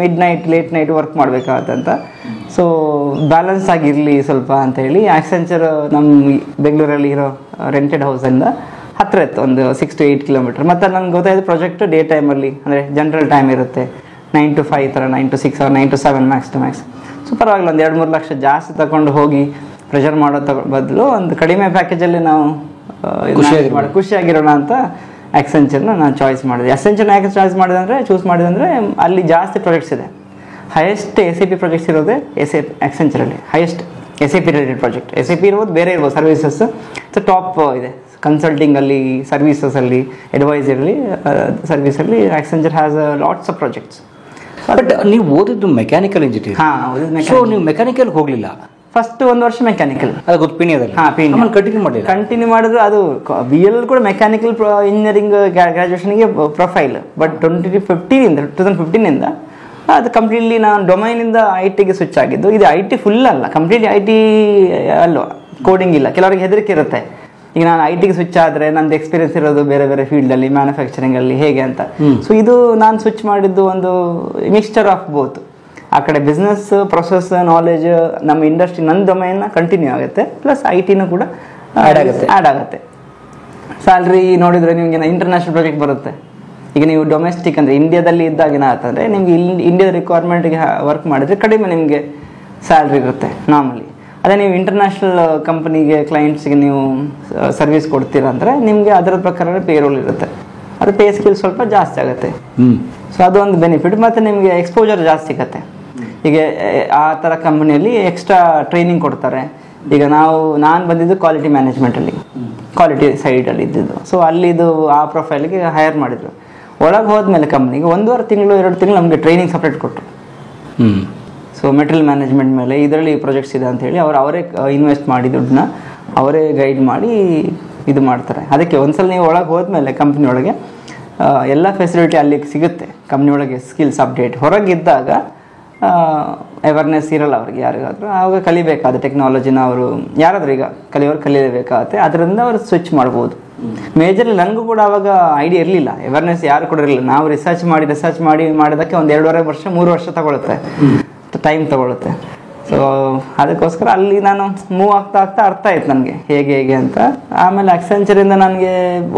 midnight late night work ಮಾಡಬೇಕಾಗತ್ತಂತ. ಸೊ ಬ್ಯಾಲೆನ್ಸ್ ಆಗಿರಲಿ ಸ್ವಲ್ಪ ಅಂತ ಹೇಳಿ ಆಕ್ಸೆಂಚರ್ ನಮ್ಮ ಬೆಂಗಳೂರಲ್ಲಿ ಇರೋ ರೆಂಟೆಡ್ ಹೌಸಿಂದ ಹತ್ತಿರ ಇತ್ತು, ಒಂದು 6 to 8 ಕಿಲೋಮೀಟರ್. ಮತ್ತು ನನಗೆ ಗೊತ್ತಾಯಿತು ಪ್ರಾಜೆಕ್ಟ್ ಡೇ ಟೈಮಲ್ಲಿ, ಅಂದರೆ ಜನರಲ್ ಟೈಮ್ ಇರುತ್ತೆ, 9 to 5 ಥರ, 9 to 6 or 9 to 7 Max. So ಪರವಾಗಿಲ್ಲ, ಒಂದು 2-3 ಲಕ್ಷ ಜಾಸ್ತಿ ತಗೊಂಡು ಹೋಗಿ ಪ್ರೆಷರ್ ಮಾಡೋ ಬದಲು ಒಂದು ಕಡಿಮೆ ಪ್ಯಾಕೇಜಲ್ಲಿ ನಾವು ಖುಷಿಯಾಗಿರೋಣ ಅಂತ ಆಕ್ಸೆಂಚರ್ನ ನಾನು ಚಾಯ್ಸ್ ಮಾಡಿದೆ. ಆಕ್ಸೆಂಚರ್ನ ಯಾಕೆ ಚೂಸ್ ಮಾಡಿದೆ ಅಂದರೆ ಅಲ್ಲಿ ಜಾಸ್ತಿ ಪ್ರಾಜೆಕ್ಟ್ಸ್ ಇದೆ. ಹೈಯೆಸ್ಟ್ SAP ಪ್ರಾಜೆಕ್ಟ್ಸ್ ಇರೋದೇ ಆಕ್ಸೆಂಚರಲ್ಲಿ, highest SAP related project. SAP ಇರ್ಬೋದು, ಬೇರೆ ಇರ್ಬೋದು, ಸರ್ವಿಸಸ್ ಟಾಪ್ ಇದೆ. ಕನ್ಸಲ್ಟಿಂಗಲ್ಲಿ, ಸರ್ವಿಸಸಲ್ಲಿ, ಅಡ್ವೈಸರಲ್ಲಿ, ಸರ್ವಿಸಲ್ಲಿ Accenture has lots of projects. But ನೀವು ಓದಿದ್ದು ಮೆಕ್ಯಾನಿಕಲ್ ಇಂಜಿನಿಯರಿಂಗ್. ಸೊ ನೀವು ಮೆಕ್ಯಾನಿಕಲ್ ಹೋಗಲಿಲ್ಲ? ಫಸ್ಟ್ 1 ವರ್ಷ ಮೆಕ್ಯಾನಿಕಲ್, ಅದು ಗೊತ್ತು, ಪಿಣಿಯದಲ್ಲಿ. ಕಂಟಿನ್ಯೂ ಮಾಡಿದ್ರು. ಅದು BL ಕೂಡ ಮೆಕ್ಯಾನಿಕಲ್ ಇಂಜಿನಿಯರಿಂಗ್ ಗ್ರಾಜುಯೇಷನ್ಗೆ ಪ್ರೊಫೈಲ್. ಬಟ್ 2015 ಅದು ಕಂಪ್ಲೀಟ್ಲಿ ನಾನು ಡೊಮೈನಿಂದ IT ಸ್ವಿಚ್ ಆಗಿದ್ದು. ಇದು IT ಫುಲ್ ಅಲ್ಲ, ಕಂಪ್ಲೀಟ್ಲಿ IT ಅಲ್ವಾ, ಕೋಡಿಂಗ್ ಇಲ್ಲ. ಕೆಲವರಿಗೆ ಹೆದರಿಕೆ ಇರುತ್ತೆ, ಈಗ ನಾನು IT ಸ್ವಿಚ್ ಆದರೆ ನಂದು ಎಕ್ಸ್ಪೀರಿಯನ್ಸ್ ಇರೋದು ಬೇರೆ ಬೇರೆ ಫೀಲ್ಡಲ್ಲಿ, ಮ್ಯಾನುಫ್ಯಾಕ್ಚರಿಂಗಲ್ಲಿ ಹೇಗೆ ಅಂತ. ಸೊ ಇದು ನಾನು ಸ್ವಿಚ್ ಮಾಡಿದ್ದು ಒಂದು ಮಿಕ್ಸ್ಚರ್ ಆಫ್ ಬೋತ್. ಆ ಕಡೆ ಬಿಸ್ನೆಸ್ ಪ್ರೊಸೆಸ್ ನಾಲೆಜ್, ನಮ್ಮ ಇಂಡಸ್ಟ್ರಿ, ನನ್ನ ಡೊಮೈನ್ನ ಕಂಟಿನ್ಯೂ ಆಗುತ್ತೆ, ಪ್ಲಸ್ IT ಕೂಡ ಆ್ಯಡ್ ಆಗುತ್ತೆ. ಸ್ಯಾಲ್ರಿ ನೋಡಿದರೆ ನಿಮಗೆ ಇಂಟರ್ನ್ಯಾಷನಲ್ ಪ್ರಾಜೆಕ್ಟ್ ಬರುತ್ತೆ. ಈಗ ನೀವು ಡೊಮೆಸ್ಟಿಕ್ ಅಂದರೆ ಇಂಡಿಯಾದಲ್ಲಿ ಇದ್ದಾಗ ಏನಾಗ್ತಂದರೆ ನಿಮಗೆ ಇಂಡಿಯಾದ ರಿಕ್ವೈರ್ಮೆಂಟ್ಗೆ ವರ್ಕ್ ಮಾಡಿದರೆ ಕಡಿಮೆ ನಿಮಗೆ ಸ್ಯಾಲ್ರಿ ಇರುತ್ತೆ ನಾರ್ಮಲಿ. ಅದೇ ನೀವು ಇಂಟರ್ನ್ಯಾಷನಲ್ ಕಂಪನಿಗೆ, ಕ್ಲೈಂಟ್ಸ್ಗೆ ನೀವು ಸರ್ವಿಸ್ ಕೊಡ್ತೀರ ಅಂದರೆ ನಿಮಗೆ ಅದರ ಪ್ರಕಾರ ಪೇರೋಲ್ ಇರುತ್ತೆ, ಅದು ಪೇ ಸ್ಕಿಲ್ ಸ್ವಲ್ಪ ಜಾಸ್ತಿ ಆಗುತ್ತೆ. ಸೊ ಅದೊಂದು ಬೆನಿಫಿಟ್. ಮತ್ತು ನಿಮಗೆ ಎಕ್ಸ್ಪೋಜರ್ ಜಾಸ್ತಿ ಸಿಗುತ್ತೆ. ಈಗ ಆ ಥರ ಕಂಪನಿಯಲ್ಲಿ ಎಕ್ಸ್ಟ್ರಾ ಟ್ರೈನಿಂಗ್ ಕೊಡ್ತಾರೆ. ಈಗ ನಾನು ಬಂದಿದ್ದು ಕ್ವಾಲಿಟಿ ಮ್ಯಾನೇಜ್ಮೆಂಟಲ್ಲಿ, ಕ್ವಾಲಿಟಿ ಸೈಡಲ್ಲಿ ಇದ್ದಿದ್ದು. ಸೊ ಅಲ್ಲಿದು ಆ ಪ್ರೊಫೈಲ್ಗೆ ಹೈರ್ ಮಾಡಿದರು. ಒಳಗೆ ಹೋದ್ಮೇಲೆ ಕಂಪ್ನಿಗೆ 1.5 ತಿಂಗಳು 2 ತಿಂಗಳು ನಮಗೆ ಟ್ರೈನಿಂಗ್ ಸಪ್ರೇಟ್ ಕೊಟ್ಟರು. ಸೊ ಮೆಟೀರಿಯಲ್ ಮ್ಯಾನೇಜ್ಮೆಂಟ್ ಮೇಲೆ ಇದರಲ್ಲಿ ಪ್ರಾಜೆಕ್ಟ್ಸ್ ಇದೆ ಅಂತ ಹೇಳಿ ಅವರೇ ಇನ್ವೆಸ್ಟ್ ಮಾಡಿ ದುಡ್ಡನ್ನ ಅವರೇ ಗೈಡ್ ಮಾಡಿ ಇದು ಮಾಡ್ತಾರೆ. ಅದಕ್ಕೆ ಒಂದ್ಸಲ ನೀವು ಒಳಗೆ ಹೋದ್ಮೇಲೆ ಕಂಪ್ನಿ ಒಳಗೆ ಎಲ್ಲ ಫೆಸಿಲಿಟಿ ಅಲ್ಲಿ ಸಿಗುತ್ತೆ. ಕಂಪ್ನಿ ಒಳಗೆ ಸ್ಕಿಲ್ಸ್ ಅಪ್ಡೇಟ್. ಹೊರಗಿದ್ದಾಗ ಅವೇರ್ನೆಸ್ ಇರಲ್ಲ ಅವ್ರಿಗೆ ಯಾರಿಗಾದರೂ. ಆವಾಗ ಕಲಿಬೇಕಾದ ಟೆಕ್ನಾಲಜಿನ ಅವರು ಯಾರಾದರೂ ಈಗ ಕಲಿಯಲೇಬೇಕಾಗತ್ತೆ. ಅದರಿಂದ ಅವರು ಸ್ವಿಚ್ ಮಾಡ್ಬೋದು. ಮೇಜರ್ಲಿ ನನಗೂ ಕೂಡ ಆವಾಗ ಐಡಿಯಾ ಇರಲಿಲ್ಲ, ಅವೇರ್ನೆಸ್ ಯಾರು ಕೂಡ ಇರಲಿಲ್ಲ. ನಾವು ರಿಸರ್ಚ್ ಮಾಡಿ ಮಾಡಿದಕ್ಕೆ ಒಂದು 2.5 ವರ್ಷ 3 ವರ್ಷ ತಗೊಳುತ್ತೆ, ಟೈಮ್ ತಗೊಳುತ್ತೆ. ಸೊ ಅದಕ್ಕೋಸ್ಕರ ಅಲ್ಲಿ ನಾನು ಮೂವ್ ಆಗ್ತಾ ಅರ್ಥ ಆಯ್ತು ನನಗೆ ಹೇಗೆ ಅಂತ. ಆಮೇಲೆ ಆಕ್ಸೆಂಚರಿಂದ ನನಗೆ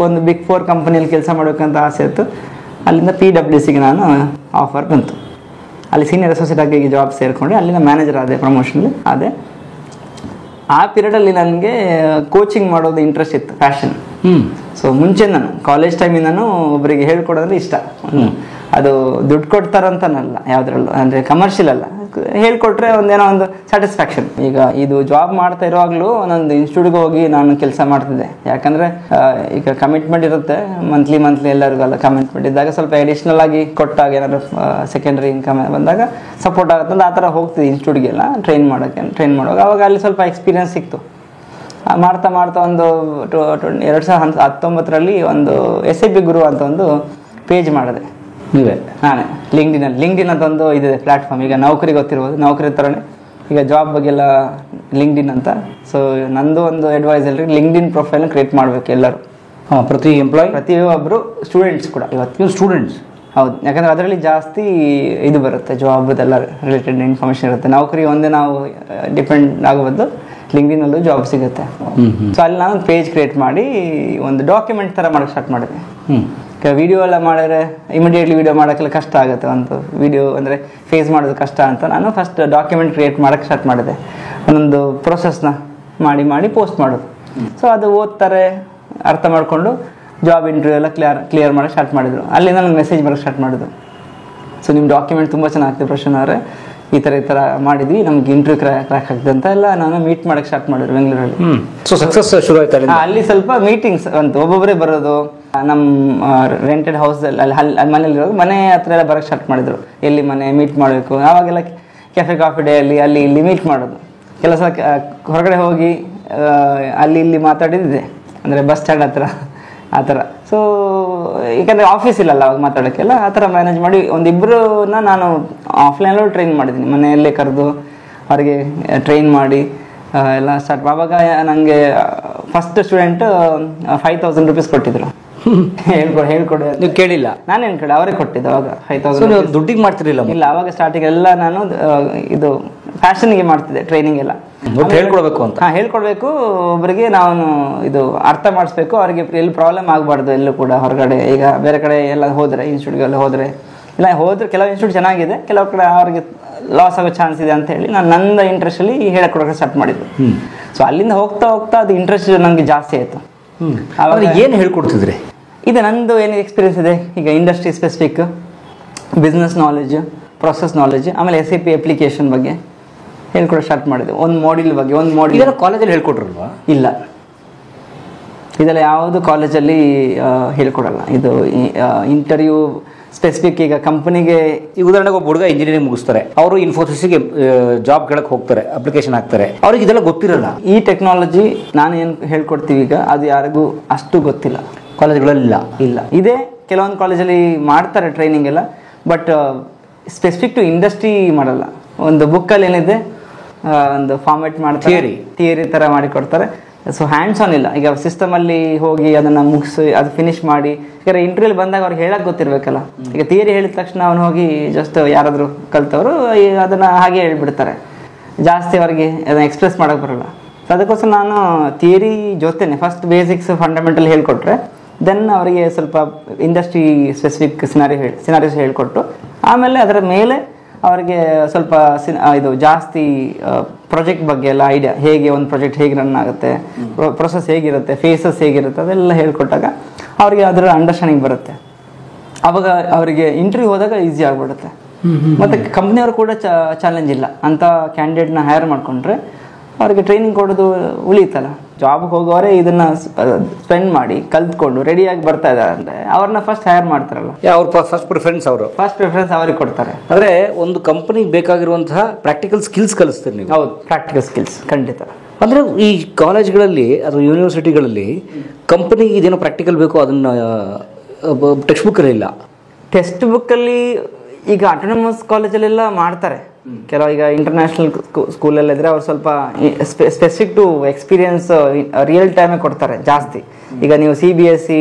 ಒಂದು ಬಿಗ್ 4 ಕಂಪನಿಯಲ್ಲಿ ಕೆಲಸ ಮಾಡಬೇಕಂತ ಆಸೆ ಇತ್ತು. ಅಲ್ಲಿಂದ PwCಗೆ ನಾನು ಆಫರ್ ಬಂತು. ಅಲ್ಲಿ ಸೀನಿಯರ್ ಅಸೋಸಿಯೇಟ್ ಆಗಿ ಜಾಬ್ ಸೇರಿಕೊಂಡೆ. ಅಲ್ಲಿಂದ ಮ್ಯಾನೇಜರ್ ಆದೆ, ಪ್ರಮೋಷನಲ್ಲಿ ಆದೆ. ಆ ಪೀರಿಯಡಲ್ಲಿ ನನಗೆ ಕೋಚಿಂಗ್ ಮಾಡೋದು ಇಂಟ್ರೆಸ್ಟ್ ಇತ್ತು, ಪ್ಯಾಷನ್. ಸೊ ಮುಂಚೆ ನಾನು ಕಾಲೇಜ್ ಟೈಮಿಂದನೂ ಒಬ್ಬರಿಗೆ ಹೇಳ್ಕೊಡೋದ್ರೆ ಇಷ್ಟ. ಅದು ದುಡ್ಡು ಕೊಡ್ತಾರಂತನಲ್ಲ, ಯಾವುದ್ರಲ್ಲೂ ಅಂದರೆ ಕಮರ್ಷಿಯಲ್ ಅಲ್ಲ, ಹೇಳ್ಕೊಟ್ರೆ ಒಂದೇನೋ ಒಂದು ಸ್ಯಾಟಿಸ್ಫ್ಯಾಕ್ಷನ್. ಈಗ ಇದು ಜಾಬ್ ಮಾಡ್ತಾ ಇರುವಾಗಲೂ ಒಂದೊಂದು ಇನ್ಸ್ಟಿಟ್ಯೂಟ್ಗೆ ಹೋಗಿ ನಾನು ಕೆಲಸ ಮಾಡ್ತಿದ್ದೆ. ಯಾಕಂದರೆ ಈಗ ಕಮಿಟ್ಮೆಂಟ್ ಇರುತ್ತೆ, ಮಂತ್ಲಿ ಎಲ್ಲರಿಗೆಲ್ಲ ಕಮಿಟ್ಮೆಂಟ್ ಇದ್ದಾಗ ಸ್ವಲ್ಪ ಅಡಿಷ್ನಲ್ ಆಗಿ ಕೊಟ್ಟಾಗ ಏನಾದ್ರು ಸೆಕೆಂಡ್ರಿ ಇನ್ಕಮ್ ಬಂದಾಗ ಸಪೋರ್ಟ್ ಆಗುತ್ತೆ ಅಂತ ಆ ಥರ ಹೋಗ್ತಿದ್ದೆ ಇನ್ಸ್ಟಿಟ್ಯೂಟ್ಗೆಲ್ಲ ಟ್ರೈನ್ ಮಾಡುವಾಗ. ಅವಾಗ ಅಲ್ಲಿ ಸ್ವಲ್ಪ ಎಕ್ಸ್ಪೀರಿಯನ್ಸ್ ಸಿಕ್ತು. ಮಾಡ್ತಾ ಒಂದು 2019ರಲ್ಲಿ ಒಂದು SAP ಗುರು ಅಂತ ಒಂದು ಪೇಜ್ ಮಾಡಿದೆ ನಾನೇ ಲಿಂಕ್ಡಿನ್ ಅಂತ ಒಂದು ಇದಿದೆ ಪ್ಲಾಟ್ಫಾರ್ಮ್. ಈಗ ನೌಕರಿ ಗೊತ್ತಿರ್ಬೋದು, ನೌಕರಿ ಥರನೇ ಈಗ ಜಾಬ್ ಬಗ್ಗೆಲ್ಲ ಲಿಂಕ್ಡಿನ್ ಅಂತ. ಸೊ ನಂದು ಒಂದು ಅಡ್ವೈಸ್ ಎಲ್ರಿ ಲಿಂಕ್ಡಿನ್ ಪ್ರೊಫೈಲ್ನ ಕ್ರಿಯೇಟ್ ಮಾಡಬೇಕು ಎಲ್ಲರೂ. ಪ್ರತಿಯೊಬ್ಬರು ಸ್ಟೂಡೆಂಟ್ಸ್ ಕೂಡ. ಇವತ್ತು ಸ್ಟೂಡೆಂಟ್ಸ್ ಹೌದು, ಯಾಕಂದರೆ ಅದರಲ್ಲಿ ಜಾಸ್ತಿ ಇದು ಬರುತ್ತೆ, ಜಾಬ್ದೆಲ್ಲ ರಿಲೇಟೆಡ್ ಇನ್ಫಾರ್ಮೇಷನ್ ಇರುತ್ತೆ. ನೌಕರಿ ಒಂದೇ ನಾವು ಡಿಪೆಂಡ್ ಆಗೋದು, ಲಿಂಕ್ಡಿನಲ್ಲೂ ಜಾಬ್ ಸಿಗುತ್ತೆ. ಸೊ ಅಲ್ಲಿ ನಾನು ಒಂದು ಪೇಜ್ ಕ್ರಿಯೇಟ್ ಮಾಡಿ ಒಂದು ಡಾಕ್ಯುಮೆಂಟ್ ಥರ ಮಾಡೋಕ್ಕೆ ಸ್ಟಾರ್ಟ್ ಮಾಡಿದೆ. ವಿಡಿಯೋ ಎಲ್ಲ ಮಾಡಿದ್ರೆ ಇಮಿಡಿಯೇಟ್ಲಿ ವಿಡಿಯೋ ಮಾಡೋಕ್ಕೆಲ್ಲ ಕಷ್ಟ ಆಗುತ್ತೆ. ಒಂದು ವಿಡಿಯೋ ಅಂದರೆ ಫೇಸ್ ಮಾಡೋದು ಕಷ್ಟ ಅಂತ ನಾನು ಫಸ್ಟ್ ಡಾಕ್ಯುಮೆಂಟ್ ಕ್ರಿಯೇಟ್ ಮಾಡೋಕ್ಕೆ ಸ್ಟಾರ್ಟ್ ಮಾಡಿದೆ. ಒಂದೊಂದು ಪ್ರೊಸೆಸ್ನ ಮಾಡಿ ಪೋಸ್ಟ್ ಮಾಡೋದು. ಸೊ ಅದು ಓದ್ತಾರೆ, ಅರ್ಥ ಮಾಡಿಕೊಂಡು ಜಾಬ್ ಇಂಟರ್ವ್ಯೂ ಎಲ್ಲ ಕ್ಲಿಯರ್ ಮಾಡಿ ಸ್ಟಾರ್ಟ್ ಮಾಡಿದ್ರು. ಅಲ್ಲಿಂದ ನನಗೆ ಮೆಸೇಜ್ ಬರೋಕ್ಕೆ ಸ್ಟಾರ್ಟ್ ಮಾಡಿದ್ರು. ಸೊ ನಿಮ್ಮ ಡಾಕ್ಯುಮೆಂಟ್ ತುಂಬ ಚೆನ್ನಾಗ್ತದೆ ಪ್ರಶ್ನೆ ಅವರೇ, ಈ ಥರ ಮಾಡಿದ್ವಿ, ನಮ್ಗೆ ಇಂಟರ್ವ್ಯೂ ಕ್ರ್ಯಾಕ್ ಆಗ್ತದೆ ಅಂತ ಎಲ್ಲ ನಾನು ಮೀಟ್ ಮಾಡೋಕ್ಕೆ ಸ್ಟಾರ್ಟ್ ಮಾಡಿದ್ರು ಬೆಂಗಳೂರಲ್ಲಿ. ಸೊ ಸಕ್ಸಸ್ ಶುರು ಆಯ್ತು ಅಲ್ಲಿ ಸ್ವಲ್ಪ ಮೀಟಿಂಗ್ಸ್ ಅಂತ ಒಬ್ಬೊಬ್ಬರೇ ಬರೋದು, ನಮ್ಮ ರೆಂಟೆಡ್ ಹೌಸ್ ಅಲ್ಲಿ ಮನೇಲಿರೋದು, ಮನೆ ಹತ್ರ ಎಲ್ಲ ಬರೋಕ್ಕೆ ಸ್ಟಾರ್ಟ್ ಮಾಡಿದ್ರು. ಎಲ್ಲಿ ಮನೆ ಮೀಟ್ ಮಾಡಬೇಕು, ಆವಾಗೆಲ್ಲ ಕೆಫೆ ಕಾಫಿ ಡೇ ಅಲ್ಲಿ ಇಲ್ಲಿ ಮೀಟ್ ಮಾಡೋದು. ಕೆಲಸ ಹೊರಗಡೆ ಹೋಗಿ ಅಲ್ಲಿ ಇಲ್ಲಿ ಮಾತಾಡಿದ್ದೆ, ಅಂದರೆ ಬಸ್ ಸ್ಟ್ಯಾಂಡ್ ಹತ್ರ ಆ ಥರ. ಸೊ ಯಾಕಂದರೆ ಆಫೀಸ್ ಇಲ್ಲಲ್ಲ ಅವಾಗ ಮಾತಾಡೋಕ್ಕೆಲ್ಲ, ಆ ಥರ ಮ್ಯಾನೇಜ್ ಮಾಡಿ ಒಂದಿಬ್ಬರನ್ನ ನಾನು ಆಫ್ಲೈನಲ್ಲೂ ಟ್ರೈನ್ ಮಾಡಿದ್ದೀನಿ, ಮನೆಯಲ್ಲೇ ಕರೆದು ಅವರಿಗೆ ಟ್ರೈನ್ ಮಾಡಿ ಎಲ್ಲ ಸ್ಟಾರ್ಟ್. ಆವಾಗ ನನಗೆ ಫಸ್ಟ್ ಸ್ಟೂಡೆಂಟ್ 5,000 ರೂಪೀಸ್ ಕೊಟ್ಟಿದ್ರು. ಹೇಳ್ಕೊಡಿ ನೀವು ಕೇಳಿಲ್ಲ? ನಾನು ಏನು ಕೇಳಿ, ಅವರೇ ಕೊಟ್ಟಿದ್ದು ಅವಾಗ 5,000. ದುಡ್ಡಿಗೆ ಮಾಡ್ತಿರಲಿಲ್ಲ? ಇಲ್ಲ, ಅವಾಗ ಸ್ಟಾರ್ಟಿಂಗ್ ಎಲ್ಲ ನಾನು ಇದು ಫ್ಯಾಷನ್ಗೆ ಮಾಡ್ತಿದ್ದೆ ಟ್ರೈನಿಂಗ್ ಎಲ್ಲ. ಹೇಳ್ಕೊಡ್ಬೇಕು ಅಂತ. ಹೇಳ್ಕೊಡ್ಬೇಕು ಒಬ್ಬರಿಗೆ, ನಾನು ಇದು ಅರ್ಥ ಮಾಡಿಸ್ಬೇಕು ಅವ್ರಿಗೆ, ಎಲ್ಲಿ ಪ್ರಾಬ್ಲಮ್ ಆಗಬಾರ್ದು ಎಲ್ಲೂ ಕೂಡ. ಹೊರಗಡೆ ಈಗ ಬೇರೆ ಕಡೆ ಎಲ್ಲ ಹೋದರೆ, ಇನ್ಸ್ಟಿಟ್ಯೂಟ್ಗೆಲ್ಲ ಹೋದರೆ ಕೆಲವು ಇನ್ಸ್ಟಿಟ್ಯೂಟ್ ಚೆನ್ನಾಗಿದೆ, ಕೆಲವು ಕಡೆ ಅವ್ರಿಗೆ ಲಾಸ್ ಆಗೋ ಚಾನ್ಸ್ ಇದೆ ಅಂತ ಹೇಳಿ ನಾನು ನನ್ನ ಇಂಟ್ರೆಸ್ಟಲ್ಲಿ ಹೇಳ್ಕೊಡೋಕೆ ಸ್ಟಾರ್ಟ್ ಮಾಡಿದ್ದು. ಸೊ ಅಲ್ಲಿಂದ ಹೋಗ್ತಾ ಹೋಗ್ತಾ ಅದು ಇಂಟ್ರೆಸ್ಟ್ ನನಗೆ ಜಾಸ್ತಿ ಆಯಿತು. ಅವಾಗ ಏನು ಹೇಳ್ಕೊಡ್ತಿದ್ರಿ? ಇದು ನಂದು ಏನು ಎಕ್ಸ್ಪೀರಿಯನ್ಸ್ ಇದೆ, ಈಗ industry specific, business knowledge, process knowledge, ಆಮೇಲೆ SAP ಅಪ್ಲಿಕೇಶನ್ ಬಗ್ಗೆ ಹೇಳ್ಕೊಡೋ ಸ್ಟಾರ್ಟ್ ಮಾಡಿದೆ. ಒಂದು ಮಾಡ್ಯೂಲ್ ಬಗ್ಗೆ, ಒಂದು ಮಾಡ್ಯೂಲ್. ಇದೆಲ್ಲ ಕಾಲೇಜಲ್ಲಿ ಹೇಳ್ಕೊಟ್ರಲ್ವಾ? ಇಲ್ಲ, ಇದೆಲ್ಲ ಯಾವುದು ಕಾಲೇಜಲ್ಲಿ ಹೇಳ್ಕೊಡಲ್ಲ. ಇದು ಇಂಟರ್ವ್ಯೂ ಸ್ಪೆಸಿಫಿಕ್. ಈಗ ಕಂಪನಿಗೆ ಈ ಉದಾಹರಣೆಗೆ ಒಬ್ಬ ಹುಡುಗ ಇಂಜಿನಿಯರಿಂಗ್ ಮುಗಿಸ್ತಾರೆ, ಅವರು ಇನ್ಫೋಸಿಸ್ಗೆ ಜಾಬ್ ಕೇಳಕ್ಕೆ ಹೋಗ್ತಾರೆ, ಅಪ್ಲಿಕೇಶನ್ ಹಾಕ್ತಾರೆ, ಅವ್ರಿಗೆ ಇದೆಲ್ಲ ಗೊತ್ತಿರಲ್ಲ. ಈ ಟೆಕ್ನಾಲಜಿ ನಾನು ಏನು ಹೇಳ್ಕೊಡ್ತೀವಿ ಈಗ ಅದು ಯಾರಿಗೂ ಅಷ್ಟು ಗೊತ್ತಿಲ್ಲ ಕಾಲೇಜ್ಗಳಲ್ಲಿಲ್ಲ. ಇಲ್ಲ, ಇದೇ ಕೆಲವೊಂದು ಕಾಲೇಜಲ್ಲಿ ಮಾಡ್ತಾರೆ ಟ್ರೈನಿಂಗ್ ಎಲ್ಲ, ಬಟ್ ಸ್ಪೆಸಿಫಿಕ್ ಟು ಇಂಡಸ್ಟ್ರಿ ಮಾಡಲ್ಲ. ಒಂದು ಬುಕ್ಕಲ್ಲಿ ಏನಿದೆ ಒಂದು ಫಾರ್ಮೆಟ್ ಮಾಡ್ತಾರೆ, ಥಿಯರಿ ಥರ ಮಾಡಿ ಕೊಡ್ತಾರೆ. ಸೊ ಹ್ಯಾಂಡ್ಸ್ ಆನ್ ಇಲ್ಲ. ಈಗ ಸಿಸ್ಟಮಲ್ಲಿ ಹೋಗಿ ಅದನ್ನು ಮುಗಿಸಿ ಅದು ಫಿನಿಶ್ ಮಾಡಿ, ಈಗ ಇಂಟರ್ವ್ಯೂಲಿ ಬಂದಾಗ ಅವ್ರಿಗೆ ಹೇಳಕ್ಕೆ ಗೊತ್ತಿರಬೇಕಲ್ಲ. ಈಗ ಥಿಯರಿ ಹೇಳಿದ ತಕ್ಷಣ ಅವನು ಹೋಗಿ ಜಸ್ಟ್ ಯಾರಾದರೂ ಕಲ್ತವರು ಅದನ್ನು ಹಾಗೆ ಹೇಳ್ಬಿಡ್ತಾರೆ, ಜಾಸ್ತಿ ಅವರಿಗೆ ಅದನ್ನು ಎಕ್ಸ್ಪ್ರೆಸ್ ಮಾಡೋಕ್ಕೆ ಬರೋಲ್ಲ. ಸೊ ಅದಕ್ಕೋಸ್ಕರ ನಾನು ಥಿಯರಿ ಜೊತೆನೆ ಫಸ್ಟ್ ಬೇಸಿಕ್ಸ್ ಫಂಡಮೆಂಟಲ್ ಹೇಳ್ಕೊಟ್ರೆ, ದೆನ್ ಅವರಿಗೆ ಸ್ವಲ್ಪ ಇಂಡಸ್ಟ್ರಿ ಸ್ಪೆಸಿಫಿಕ್ ಸಿನಾರಿಯೋಸ್ ಹೇಳ್ಕೊಟ್ಟು, ಆಮೇಲೆ ಅದರ ಮೇಲೆ ಅವರಿಗೆ ಸ್ವಲ್ಪ ಇದು ಜಾಸ್ತಿ ಪ್ರಾಜೆಕ್ಟ್ ಬಗ್ಗೆ ಎಲ್ಲ ಐಡಿಯಾ, ಹೇಗೆ ಒಂದು ಪ್ರಾಜೆಕ್ಟ್ ಹೇಗೆ ರನ್ ಆಗುತ್ತೆ, ಪ್ರೊಸೆಸ್ ಹೇಗಿರುತ್ತೆ, ಫೇಸಸ್ ಹೇಗಿರುತ್ತೆ, ಅದೆಲ್ಲ ಹೇಳ್ಕೊಟ್ಟಾಗ ಅವರಿಗೆ ಅದರ ಅಂಡರ್ಸ್ಟ್ಯಾಂಡಿಂಗ್ ಬರುತ್ತೆ. ಆವಾಗ ಅವರಿಗೆ ಇಂಟರ್ವ್ಯೂ ಹೋದಾಗ ಈಸಿ ಆಗಿಬಿಡುತ್ತೆ. ಮತ್ತು ಕಂಪ್ನಿಯವರು ಕೂಡ ಚಾಲೆಂಜ್ ಇಲ್ಲ ಅಂತ ಕ್ಯಾಂಡಿಡೇಟ್ನ ಹೈರ್ ಮಾಡಿಕೊಂಡ್ರೆ ಅವರಿಗೆ ಟ್ರೈನಿಂಗ್ ಕೊಡೋದು ಉಳಿಯುತ್ತಲ್ಲ. ಜಾಬ್ಗೆ ಹೋಗೋವರೇ ಇದನ್ನು ಸ್ಪೆಂಡ್ ಮಾಡಿ ಕಲ್ತ್ಕೊಂಡು ರೆಡಿಯಾಗಿ ಬರ್ತಾ ಇದ್ದಾರೆ ಅಂದರೆ ಅವ್ರನ್ನ ಫಸ್ಟ್ ಹೈರ್ ಮಾಡ್ತಾರಲ್ಲ, ಅವ್ರ ಫಸ್ಟ್ ಪ್ರಿಫರೆನ್ಸ್ ಅವ್ರಿಗೆ ಕೊಡ್ತಾರೆ. ಅಂದರೆ ಒಂದು ಕಂಪನಿಗೆ ಬೇಕಾಗಿರುವಂತಹ ಪ್ರಾಕ್ಟಿಕಲ್ ಸ್ಕಿಲ್ಸ್ ಕಲಿಸ್ತೀರಿ ನೀವು? ಹೌದು, ಪ್ರಾಕ್ಟಿಕಲ್ ಸ್ಕಿಲ್ಸ್ ಖಂಡಿತ. ಅಂದರೆ ಈ ಕಾಲೇಜ್ಗಳಲ್ಲಿ ಅಥವಾ ಯೂನಿವರ್ಸಿಟಿಗಳಲ್ಲಿ ಕಂಪನಿಗೆ ಇದೇನೋ ಪ್ರಾಕ್ಟಿಕಲ್ ಬೇಕು, ಅದನ್ನು ಟೆಕ್ಸ್ಟ್ ಬುಕ್ಕಲ್ಲಿ ಇಲ್ಲ. ಟೆಕ್ಸ್ಟ್ ಬುಕ್ಕಲ್ಲಿ ಈಗ ಆಟೋನಮಸ್ ಕಾಲೇಜಲ್ಲೆಲ್ಲ ಮಾಡ್ತಾರೆ ಕೆಲವು. ಈಗ ಇಂಟರ್ನ್ಯಾಷನಲ್ ಸ್ಕೂಲಲ್ಲಿದ್ದರೆ ಅವ್ರು ಸ್ವಲ್ಪ ಸ್ಪೆಸಿಫಿಕ್ ಟು ಎಕ್ಸ್ಪೀರಿಯನ್ಸ್ ರಿಯಲ್ ಟೈಮೇ ಕೊಡ್ತಾರೆ ಜಾಸ್ತಿ. ಈಗ ನೀವು CBSE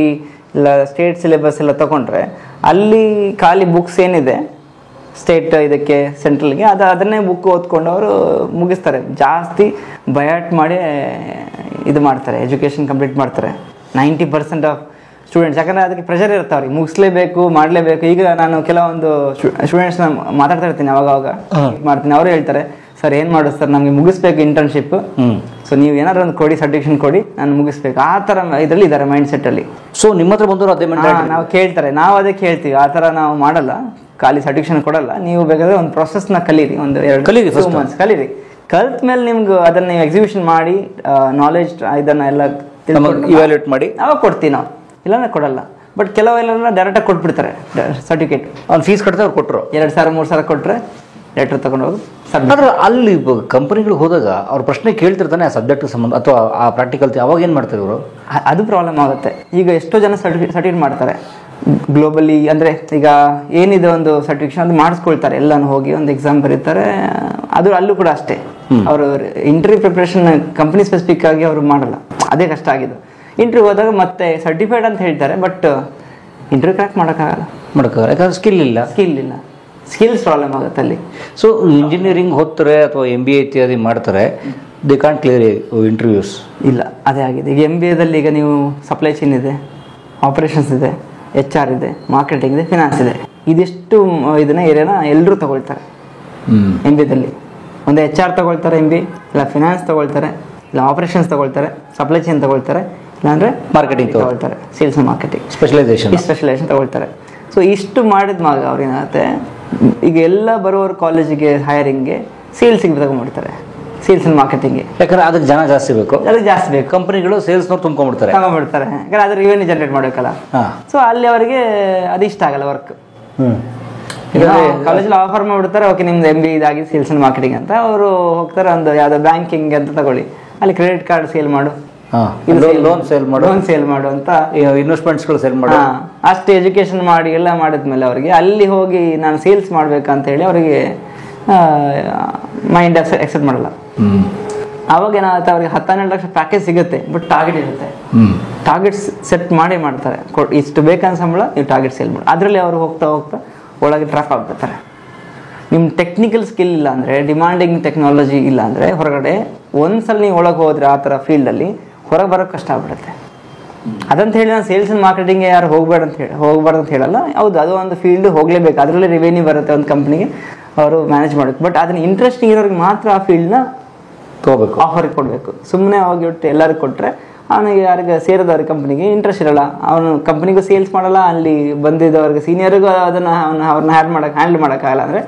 ಇಲ್ಲ ಸ್ಟೇಟ್ ಸಿಲೆಬಸ್ ಎಲ್ಲ ತೊಗೊಂಡ್ರೆ ಅಲ್ಲಿ ಖಾಲಿ ಬುಕ್ಸ್ ಏನಿದೆ ಸ್ಟೇಟ್ ಇದಕ್ಕೆ ಸೆಂಟ್ರಲ್ಗೆ ಅದನ್ನೇ ಬುಕ್ ಓದ್ಕೊಂಡು ಅವರು ಮುಗಿಸ್ತಾರೆ. ಜಾಸ್ತಿ ಬಯಾಟ್ ಮಾಡಿ ಇದು ಮಾಡ್ತಾರೆ, ಎಜುಕೇಷನ್ ಕಂಪ್ಲೀಟ್ ಮಾಡ್ತಾರೆ 90% ಆಫ್ ಸ್ಟೂಡೆಂಟ್ಸ್. ಯಾಕಂದರೆ ಅದಕ್ಕೆ ಪ್ರೆಷರ್ ಇರುತ್ತೆ ಅವ್ರಿಗೆ, ಮುಗಿಸ್ಲೇಬೇಕು, ಮಾಡಲೇಬೇಕು. ಈಗ ನಾನು ಕೆಲವೊಂದು ಸ್ಟೂಡೆಂಟ್ಸ್ನ ಮಾತಾಡ್ತಾ ಇರ್ತೀನಿ, ಅವಾಗ ಮಾಡ್ತೀನಿ. ಅವರು ಹೇಳ್ತಾರೆ, ಸರ್ ಏನು ಮಾಡೋದು ಸರ್, ನಮಗೆ ಮುಗಿಸ್ಬೇಕು ಇಂಟರ್ನ್ಶಿಪ್, ಸೊ ನೀವು ಏನಾದ್ರು ಒಂದು ಕೊಡಿ, ಸರ್ಟಿಫಿಕೇಶನ್ ಕೊಡಿ, ನಾನು ಮುಗಿಸ್ಬೇಕು. ಆ ಥರ ಇದರಲ್ಲಿ ಇದ್ದಾರೆ ಮೈಂಡ್ ಸೆಟ್ಟಲ್ಲಿ. ಸೊ ನಿಮ್ಮ ಹತ್ರ ಬಂದವರು ಅದೇ ನಾವು ಕೇಳ್ತಾರೆ, ನಾವು ಅದೇ ಕೇಳ್ತೀವಿ. ಆ ಥರ ನಾವು ಮಾಡಲ್ಲ, ಖಾಲಿ ಸರ್ಟಿಫಿಕೇಶನ್ ಕೊಡಲ್ಲ. ನೀವು ಬೇಕಾದ್ರೆ ಒಂದು ಪ್ರೊಸೆಸ್ನ ಕಲೀರಿ, ಒಂದು 2 months ಕಲೀರಿ. ಕಲ್ತ ಮೇಲೆ ನಿಮ್ಗೆ ಅದನ್ನು ನೀವು ಎಕ್ಸಿಬಿಷನ್ ಮಾಡಿ ನಾಲೆಜ್ ಇದನ್ನು ಎಲ್ಲ ಇವ್ಯಾಲ್ಯೂಯೇಟ್ ಮಾಡಿ ಅವಾಗ ಕೊಡ್ತೀವಿ ನಾವು, ಇಲ್ಲಾಂದ್ರೆ ಕೊಡಲ್ಲ. ಬಟ್ ಕೆಲವೆಲ್ಲ ಡೈರೆಕ್ಟಾಗಿ ಕೊಟ್ಬಿಡ್ತಾರೆ ಸರ್ಟಿಫಿಕೇಟ್. ಅವ್ನು ಫೀಸ್ ಕಟ್ತಾ ಅವ್ರು ಕೊಟ್ಟರು 2,000-3,000 ಕೊಟ್ಟರೆ ಲೆಟ್ರ್ ತೊಗೊಂಡೋಗಿ. ಆದರೆ ಅಲ್ಲಿ ಕಂಪನಿಗಳು ಹೋದಾಗ ಅವ್ರ ಪ್ರಶ್ನೆ ಕೇಳ್ತಿರ್ತಾನೆ, ಆ ಸಬ್ಜೆಕ್ಟ್ಗೆ ಸಂಬಂಧ ಅಥವಾ ಆ ಪ್ರಾಕ್ಟಿಕಲ್, ಅವಾಗ ಏನು ಮಾಡ್ತಾರೆ ಇವರು? ಅದು ಪ್ರಾಬ್ಲಮ್ ಆಗುತ್ತೆ. ಈಗ ಎಷ್ಟೋ ಜನ ಸರ್ಟಿಫಿಕೇಟ್ ಮಾಡ್ತಾರೆ ಗ್ಲೋಬಲಿ, ಅಂದರೆ ಈಗ ಏನಿದೆ ಒಂದು ಸರ್ಟಿಫಿಕೇಶನ್ ಅದು ಮಾಡಿಸ್ಕೊಳ್ತಾರೆ, ಎಲ್ಲನೂ ಹೋಗಿ ಒಂದು ಎಕ್ಸಾಮ್ ಬರೀತಾರೆ. ಅದು ಅಲ್ಲೂ ಕೂಡ ಅಷ್ಟೇ, ಅವರು ಇಂಟರ್ವ್ಯೂ ಪ್ರಿಪ್ರೇಷನ್ ಕಂಪ್ನಿ ಸ್ಪೆಸಿಫಿಕ್ ಆಗಿ ಅವರು ಮಾಡಲ್ಲ. ಅದೇ ಕಷ್ಟ ಆಗಿದ್ದು. ಇಂಟರ್ವ್ಯೂ ಹೋದಾಗ ಮತ್ತೆ ಸರ್ಟಿಫೈಡ್ ಅಂತ ಹೇಳ್ತಾರೆ, ಬಟ್ ಇಂಟರ್ವ್ಯೂ ಕ್ರ್ಯಾಕ್ ಮಾಡೋಕ್ಕಾಗಲ್ಲ. ಯಾಕಂದ್ರೆ ಸ್ಕಿಲ್ ಇಲ್ಲ, ಸ್ಕಿಲ್ಸ್ ಪ್ರಾಬ್ಲಮ್ ಆಗುತ್ತೆ ಅಲ್ಲಿ. ಸೊ ಇಂಜಿನಿಯರಿಂಗ್ ಹೋಗ್ತಾರೆ ಅಥವಾ MBA ಇತ್ಯಾದಿ ಮಾಡ್ತಾರೆ, ದೇ ಕಾಂಟ್ ಕ್ಲಿಯರ್ ಇಂಟರ್ವ್ಯೂಸ್. ಇಲ್ಲ, ಅದೇ ಆಗಿದೆ. ಈಗ MBAದಲ್ಲಿ ಈಗ ನೀವು ಸಪ್ಲೈ ಚೈನ್ ಇದೆ, ಆಪರೇಷನ್ಸ್ ಇದೆ, HR ಇದೆ, ಮಾರ್ಕೆಟಿಂಗ್ ಇದೆ, ಫಿನಾನ್ಸ್ ಇದೆ. ಇದಿಷ್ಟು ಏರಿಯಾನ ಎಲ್ಲರೂ ತಗೊಳ್ತಾರೆ MBAದಲ್ಲಿ. ಒಂದು HR ತಗೊಳ್ತಾರೆ MBA, ಇಲ್ಲ ಫಿನಾನ್ಸ್ ತಗೊಳ್ತಾರೆ, ಇಲ್ಲ ಆಪರೇಷನ್ಸ್ ತಗೊಳ್ತಾರೆ, ಸಪ್ಲೈ ಚೈನ್ ತಗೊಳ್ತಾರೆ, ಇಲ್ಲಾಂದರೆ ಮಾರ್ಕೆಟಿಂಗ್ ತಗೊಳ್ತಾರೆ, ಸೇಲ್ಸ್ ಆ್ಯಂಡ್ ಮಾರ್ಕೆಟಿಂಗ್ ಸ್ಪೆಷಲೈಸೇಷನ್ ತಗೊಳ್ತಾರೆ. ಸೊ ಇಷ್ಟು ಮಾಡಿದ ಮ್ಯಾಗ ಅವ್ರೇನಾಗುತ್ತೆ, ಈಗ ಎಲ್ಲ ಬರೋರು ಕಾಲೇಜಿಗೆ ಹೈರಿಂಗ್ಗೆ ಸೇಲ್ಸಿಗೆ ತಗೊಂಡ್ಬಿಡ್ತಾರೆ, ಸೇಲ್ಸ್ ಆ್ಯಂಡ್ ಮಾರ್ಕೆಟಿಂಗ್ಗೆ. ಯಾಕಂದ್ರೆ ಅದಕ್ಕೆ ಜನ ಜಾಸ್ತಿ ಬೇಕು, ಅದಕ್ಕೆ ಜಾಸ್ತಿ ಬೇಕು, ಕಂಪನಿಗಳು ಸೇಲ್ಸ್ನವ್ರು ತುಂಬ್ಕೊಂಡ್ಬಿಡ್ತಾರೆ. ಯಾಕಂದ್ರೆ ಅದ್ರ ರಿವೆನ್ಯೂ ಜನರೇಟ್ ಮಾಡಬೇಕಲ್ಲ. ಸೊ ಅಲ್ಲಿ ಅವರಿಗೆ ಅದು ಇಷ್ಟ ಆಗಲ್ಲ ವರ್ಕ್. ಕಾಲೇಜಲ್ಲಿ ಆಫರ್ ಮಾಡಿಬಿಡ್ತಾರೆ, ಓಕೆ ನಿಮ್ದು MBA ಇದಾಗಿ ಸೇಲ್ಸ್ ಆ್ಯಂಡ್ ಮಾರ್ಕೆಟಿಂಗ್ ಅಂತ. ಅವರು ಹೋಗ್ತಾರೆ, ಒಂದು ಯಾವುದೋ ಬ್ಯಾಂಕಿಂಗ್ ಅಂತ ತಗೊಳ್ಳಿ, ಅಲ್ಲಿ ಕ್ರೆಡಿಟ್ ಕಾರ್ಡ್ ಸೇಲ್ ಮಾಡು, ಲೋನ್ ಸೇಲ್ ಮಾಡು ಅಂತ, ಇನ್ವೆಸ್ಟ್ಮೆಂಟ್ಸ್ಗಳು ಸೇಲ್ ಮಾಡು, ಅಷ್ಟು ಎಜುಕೇಶನ್ ಮಾಡಿ ಎಲ್ಲ ಮಾಡಿದ್ಮೇಲೆ ಅವರಿಗೆ ಅಲ್ಲಿ ಹೋಗಿ ನಾನು ಸೇಲ್ಸ್ ಮಾಡ್ಬೇಕಂತ ಹೇಳಿ ಅವರಿಗೆ ಮೈಂಡ್ ಎಕ್ಸೆಪ್ಟ್ ಮಾಡಲ್ಲ. ಅವಾಗ ಏನಾಗುತ್ತೆ, ಅವ್ರಿಗೆ 10-12 ಲಕ್ಷ ಪ್ಯಾಕೇಜ್ ಸಿಗುತ್ತೆ, ಬಟ್ ಟಾರ್ಗೆಟ್ ಇರುತ್ತೆ. ಟಾರ್ಗೆಟ್ಸ್ ಸೆಟ್ ಮಾಡ್ತಾರೆ, ಇಷ್ಟು ಬೇಕಂತ ಸಂಬಳ, ನೀವು ಟಾರ್ಗೆಟ್ ಸೇಲ್ ಮಾಡಿ. ಅದರಲ್ಲಿ ಅವರು ಹೋಗ್ತಾ ಹೋಗ್ತಾ ಒಳಗೆ ಟ್ರಾಪ್ ಆಗ್ಬಿಡ್ತಾರೆ. ನಿಮ್ಮ ಟೆಕ್ನಿಕಲ್ ಸ್ಕಿಲ್ ಇಲ್ಲ ಅಂದರೆ, ಡಿಮಾಂಡಿಂಗ್ ಟೆಕ್ನಾಲಜಿ ಇಲ್ಲ ಅಂದರೆ, ಹೊರಗಡೆ ಒಂದ್ಸಲ ನೀವು ಒಳಗೆ ಹೋದರೆ ಆ ಥರ ಫೀಲ್ಡಲ್ಲಿ ಹೊರಗೆ ಬರೋಕ್ಕೆ ಕಷ್ಟ ಆಗ್ಬಿಡುತ್ತೆ. ಅದಂತ ಹೇಳಿ ನಾನು ಸೇಲ್ಸ್ ಆ್ಯಂಡ್ ಮಾರ್ಕೆಟಿಂಗ್ಗೆ ಯಾರು ಹೋಗಬಾರ್ದು ಅಂತ ಹೇಳಲ್ಲ. ಹೌದು, ಅದು ಒಂದು ಫೀಲ್ಡ್ ಹೋಗಲೇಬೇಕು, ಅದರಲ್ಲೇ ರೆವೆನ್ಯೂ ಬರುತ್ತೆ ಒಂದು ಕಂಪ್ನಿಗೆ, ಅವರು ಮ್ಯಾನೇಜ್ ಮಾಡಬೇಕು. ಬಟ್ ಅದನ್ನ ಇಂಟ್ರೆಸ್ಟಿಂಗ್ ಇರೋರಿಗೆ ಮಾತ್ರ ಆ ಫೀಲ್ಡ್ನ ತಗೋಬೇಕು, ಆಫರ್ಗೆ ಕೊಡಬೇಕು. ಸುಮ್ಮನೆ ಹೋಗಿ ಒಟ್ಟು ಎಲ್ಲರಿಗೂ ಕೊಟ್ಟರೆ ಅವನಿಗೆ ಯಾರಿಗೆ ಸೇರಿದವ್ರಿಗೆ ಕಂಪ್ನಿಗೆ ಇಂಟ್ರೆಸ್ಟ್ ಇರಲ್ಲ, ಅವನು ಕಂಪ್ನಿಗೂ ಸೇಲ್ಸ್ ಮಾಡಲ್ಲ, ಅಲ್ಲಿ ಬಂದಿದ್ದವ್ರಿಗೆ ಸೀನಿಯರ್ಗೂ ಅವ್ರನ್ನ ಹ್ಯಾಂಡಲ್ ಮಾಡೋಕ್ಕಾಗಲ್ಲ ಅಂದರೆ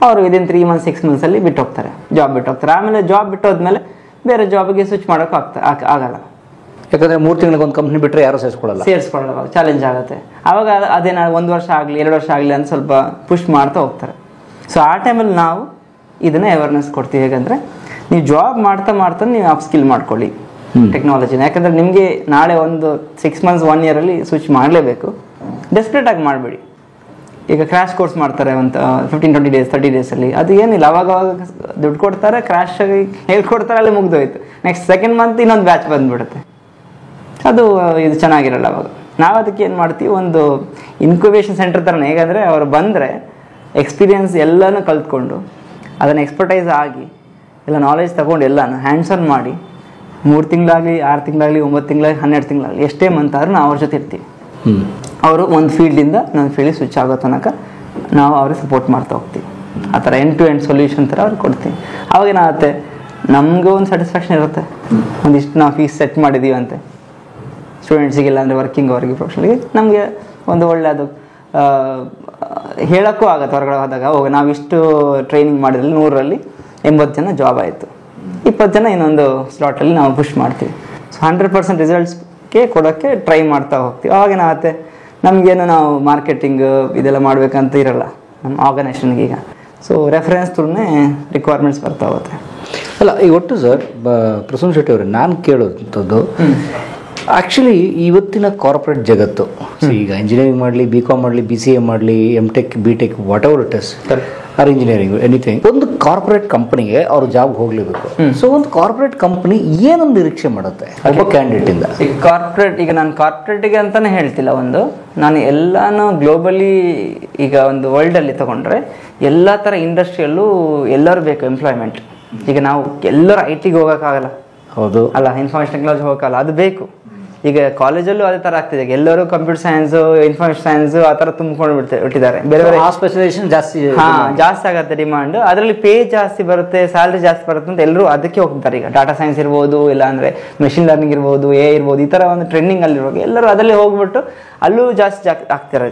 ಅವರು ವಿದಿನ್ 3 months 6 months ಬಿಟ್ಟು ಹೋಗ್ತಾರೆ, ಜಾಬ್ ಬಿಟ್ಟು ಹೋಗ್ತಾರೆ. ಆಮೇಲೆ ಜಾಬ್ ಬಿಟ್ಟು ಹೋದ್ಮೇಲೆ ಬೇರೆ ಜಾಬಿಗೆ ಸ್ವಿಚ್ ಮಾಡೋಕೆ ಆಗಲ್ಲ. ಯಾಕಂದರೆ 3 ತಿಂಗಳಿಗೆ ಒಂದು ಕಂಪ್ನಿ ಬಿಟ್ಟರೆ ಯಾರು ಸೇರಿಸ್ಕೊಳ್ಳಲ್ಲ, ಚಾಲೆಂಜ್ ಆಗುತ್ತೆ. ಆವಾಗ ಅದೇನ 1 ವರ್ಷ ಆಗಲಿ 2 ವರ್ಷ ಆಗಲಿ ಅಂತ ಸ್ವಲ್ಪ ಪುಷ್ ಮಾಡ್ತಾ ಹೋಗ್ತಾರೆ. ಸೊ ಆ ಟೈಮಲ್ಲಿ ನಾವು ಇದನ್ನು ಅವೇರ್ನೆಸ್ ಕೊಡ್ತೀವಿ. ಹೇಗೆಂದರೆ, ನೀವು ಜಾಬ್ ಮಾಡ್ತಾ ನೀವು ಅಪ್ ಸ್ಕಿಲ್ ಮಾಡ್ಕೊಳ್ಳಿ ಟೆಕ್ನಾಲಜಿನ. ಯಾಕಂದರೆ ನಿಮಗೆ ನಾಳೆ ಒಂದು 6 months 1 year ಸ್ವಿಚ್ ಮಾಡಲೇಬೇಕು. ಡೆಸ್ಪ್ರೇಟಾಗಿ ಮಾಡಬೇಡಿ. ಈಗ ಕ್ರ್ಯಾಶ್ ಕೋರ್ಸ್ ಮಾಡ್ತಾರೆ ಒಂದು 15-20 days 30 days ಅದು ಏನಿಲ್ಲ, ಅವಾಗ ದುಡ್ಡು ಕೊಡ್ತಾರೆ, ಕ್ರ್ಯಾಶ್ ಆಗಿ ಹೇಳ್ಕೊಡ್ತಾರೆ, ಅಲ್ಲಿ ಮುಗ್ದೋಯ್ತು. ನೆಕ್ಸ್ಟ್ 2nd month ಇನ್ನೊಂದು ಬ್ಯಾಚ್ ಬಂದುಬಿಡುತ್ತೆ. ಅದು ಇದು ಚೆನ್ನಾಗಿರಲ್ಲ. ಅವಾಗ ನಾವು ಅದಕ್ಕೆ ಏನು ಮಾಡ್ತೀವಿ, ಒಂದು ಇನ್ಕ್ಯುಬೇಷನ್ ಸೆಂಟರ್ ಥರನೇ. ಹೇಗೆಂದರೆ ಅವರು ಬಂದರೆ ಎಕ್ಸ್ಪೀರಿಯನ್ಸ್ ಎಲ್ಲನೂ ಕಲ್ತ್ಕೊಂಡು ಅದನ್ನು ಎಕ್ಸ್ಪರ್ಟೈಸ್ ಆಗಿ ಎಲ್ಲ ನಾಲೆಜ್ ತೊಗೊಂಡು ಎಲ್ಲನೂ ಹ್ಯಾಂಡ್ಸ್ ಆನ್ ಮಾಡಿ 3 ತಿಂಗಳಾಗಲಿ 6 ತಿಂಗಳಾಗಲಿ 9 ತಿಂಗಳಾಗಲಿ 12 ತಿಂಗಳಾಗಲಿ ಎಷ್ಟೇ ಮಂತ್ ಆದ್ರೂ ನಾವು ಅವ್ರ ಜೊತೆ ಇರ್ತೀವಿ. ಅವರು ಒಂದು ಫೀಲ್ಡಿಂದ ನನ್ನ ಫೀಲ್ಡಿಗೆ ಸ್ವಿಚ್ ಆಗೋ ತನಕ ನಾವು ಅವ್ರಿಗೆ ಸಪೋರ್ಟ್ ಮಾಡ್ತಾ ಹೋಗ್ತೀವಿ. ಆ ಥರ ಎಂಡ್ ಟು ಎಂಡ್ ಸೊಲ್ಯೂಷನ್ ಥರ ಅವ್ರಿಗೆ ಕೊಡ್ತೀವಿ. ಅವಾಗ ಏನಾಗುತ್ತೆ, ನಮಗೂ ಒಂದು ಸ್ಯಾಟಿಸ್ಫ್ಯಾಕ್ಷನ್ ಇರುತ್ತೆ, ಒಂದಿಷ್ಟು ನಾವು ಫೀಸ್ ಸೆಟ್ ಮಾಡಿದ್ದೀವಿ ಅಂತೆ ಸ್ಟೂಡೆಂಟ್ಸಿಗೆಲ್ಲ, ಅಂದರೆ ವರ್ಕಿಂಗ್ ಅವರಿಗೆ ಪ್ರೊಫೆಷನಲ್ಗೆ. ನಮಗೆ ಒಂದು ಒಳ್ಳೆಯದು ಹೇಳೋಕ್ಕೂ ಆಗುತ್ತೆ ಹೊರಗಡೆ ಹೋದಾಗ. ನಾವಿಷ್ಟು ಟ್ರೈನಿಂಗ್ ಮಾಡಿದ್ರಲ್ಲಿ 100ರಲ್ಲಿ 80 ಜನ ಜಾಬ್ ಆಯಿತು, 20 ಜನ ಇನ್ನೊಂದು ಸ್ಲಾಟಲ್ಲಿ ನಾವು ಪುಷ್ ಮಾಡ್ತೀವಿ. ಸೊ 100% ರಿಸಲ್ಟ್ಸ್ಗೆ ಕೊಡೋಕ್ಕೆ ಟ್ರೈ ಮಾಡ್ತಾ ಹೋಗ್ತೀವಿ. ಅವಾಗೇನಾಗುತ್ತೆ, ನಮಗೇನು ನಾವು ಮಾರ್ಕೆಟಿಂಗ್ ಇದೆಲ್ಲ ಮಾಡಬೇಕಂತ ಇರಲ್ಲ ನಮ್ಮ ಆರ್ಗನೈಸೇಷನ್ಗೆ. ಈಗ ಸೊ ರೆಫರೆನ್ಸ್ ಥ್ರೂನೇ ರಿಕ್ವೈರ್ಮೆಂಟ್ಸ್ ಬರ್ತಾ ಹೋಗುತ್ತೆ. ಅಲ್ಲ, ಈ ಒಟ್ಟು ಸರ್ ಪ್ರಸನ್ನ ಶೆಟ್ಟಿ ಅವರೇ, ನಾನು ಕೇಳೋಂಥದ್ದು ಆ್ಯಕ್ಚುಲಿ ಇವತ್ತಿನ ಕಾರ್ಪೊರೇಟ್ ಜಗತ್ತು, ಈಗ ಇಂಜಿನಿಯರಿಂಗ್ ಮಾಡಲಿ, BCom ಮಾಡಲಿ, BCA ಮಾಡಲಿ, MTech BTech whatever it is, or engineering anything, ಒಂದು ಕಾರ್ಪೊರೇಟ್ ಕಂಪ್ನಿಗೆ ಅವರು ಜಾಬ್ ಹೋಗಲೇಬೇಕು. ಸೊ ಒಂದು ಕಾರ್ಪೊರೇಟ್ ಕಂಪ್ನಿ ಏನೊಂದು ನಿರೀಕ್ಷೆ ಮಾಡುತ್ತೆ ಒಬ್ಬ ಕ್ಯಾಂಡಿಡೇಟಿಂದ? ಈಗ ನಾನು ಕಾರ್ಪೊರೇಟಿಗೆ ಅಂತಲೇ ಹೇಳ್ತಿಲ್ಲ, ನಾನು ಎಲ್ಲಾನು ಗ್ಲೋಬಲಿ ಈಗ ಒಂದು ವರ್ಲ್ಡಲ್ಲಿ ತೊಗೊಂಡ್ರೆ ಎಲ್ಲ ಥರ ಇಂಡಸ್ಟ್ರಿಯಲ್ಲೂ ಎಲ್ಲರೂ ಬೇಕು ಎಂಪ್ಲಾಯ್ಮೆಂಟ್. ಈಗ ನಾವು ಎಲ್ಲರೂ IT ಹೋಗೋಕ್ಕಾಗಲ್ಲ, ಹೌದು ಅಲ್ಲ, ಇನ್ಫಾರ್ಮೇಷನ್ ಟೆಕ್ನಾಲಜಿ ಹೋಗೋಕ್ಕಲ್ಲ, ಅದು ಬೇಕು. ಈಗ ಕಾಲೇಜಲ್ಲೂ ಅದೇ ಥರ ಆಗ್ತಿದೆ, ಎಲ್ಲರೂ ಕಂಪ್ಯೂಟರ್ ಸೈನ್ಸು, ಇನ್ಫಾರ್ಮೇಷನ್ ಸೈನ್ಸು ಆ ಥರ ತುಂಬಿಕೊಂಡು ಬಿಟ್ಟಿದ್ದಾರೆ. ಬೇರೆ ಬೇರೆ ಸ್ಪೆಷಲೈಸೇಷನ್ ಜಾಸ್ತಿ ಆಗುತ್ತೆ ಡಿಮಾಂಡ್. ಅದರಲ್ಲಿ ಪೇ ಜಾಸ್ತಿ ಬರುತ್ತೆ, ಸ್ಯಾಲ್ರಿ ಜಾಸ್ತಿ ಬರುತ್ತೆ ಅಂತ ಎಲ್ಲರೂ ಅದಕ್ಕೆ ಹೋಗ್ತಾರೆ. ಈಗ ಡಾಟಾ ಸೈನ್ಸ್ ಇರ್ಬೋದು, ಇಲ್ಲಾಂದರೆ ಮೆಷಿನ್ ಲರ್ನಿಂಗ್ ಇರ್ಬೋದು, AI ಇರ್ಬೋದು, ಈ ಥರ ಒಂದು ಟ್ರೆಂಡಿಂಗ್ ಅಲ್ಲಿರುವಾಗ ಎಲ್ಲರೂ ಅದರಲ್ಲಿ ಹೋಗ್ಬಿಟ್ಟು ಅಲ್ಲೂ ಜಾಸ್ತಿ ಆಗ್ತಾರೆ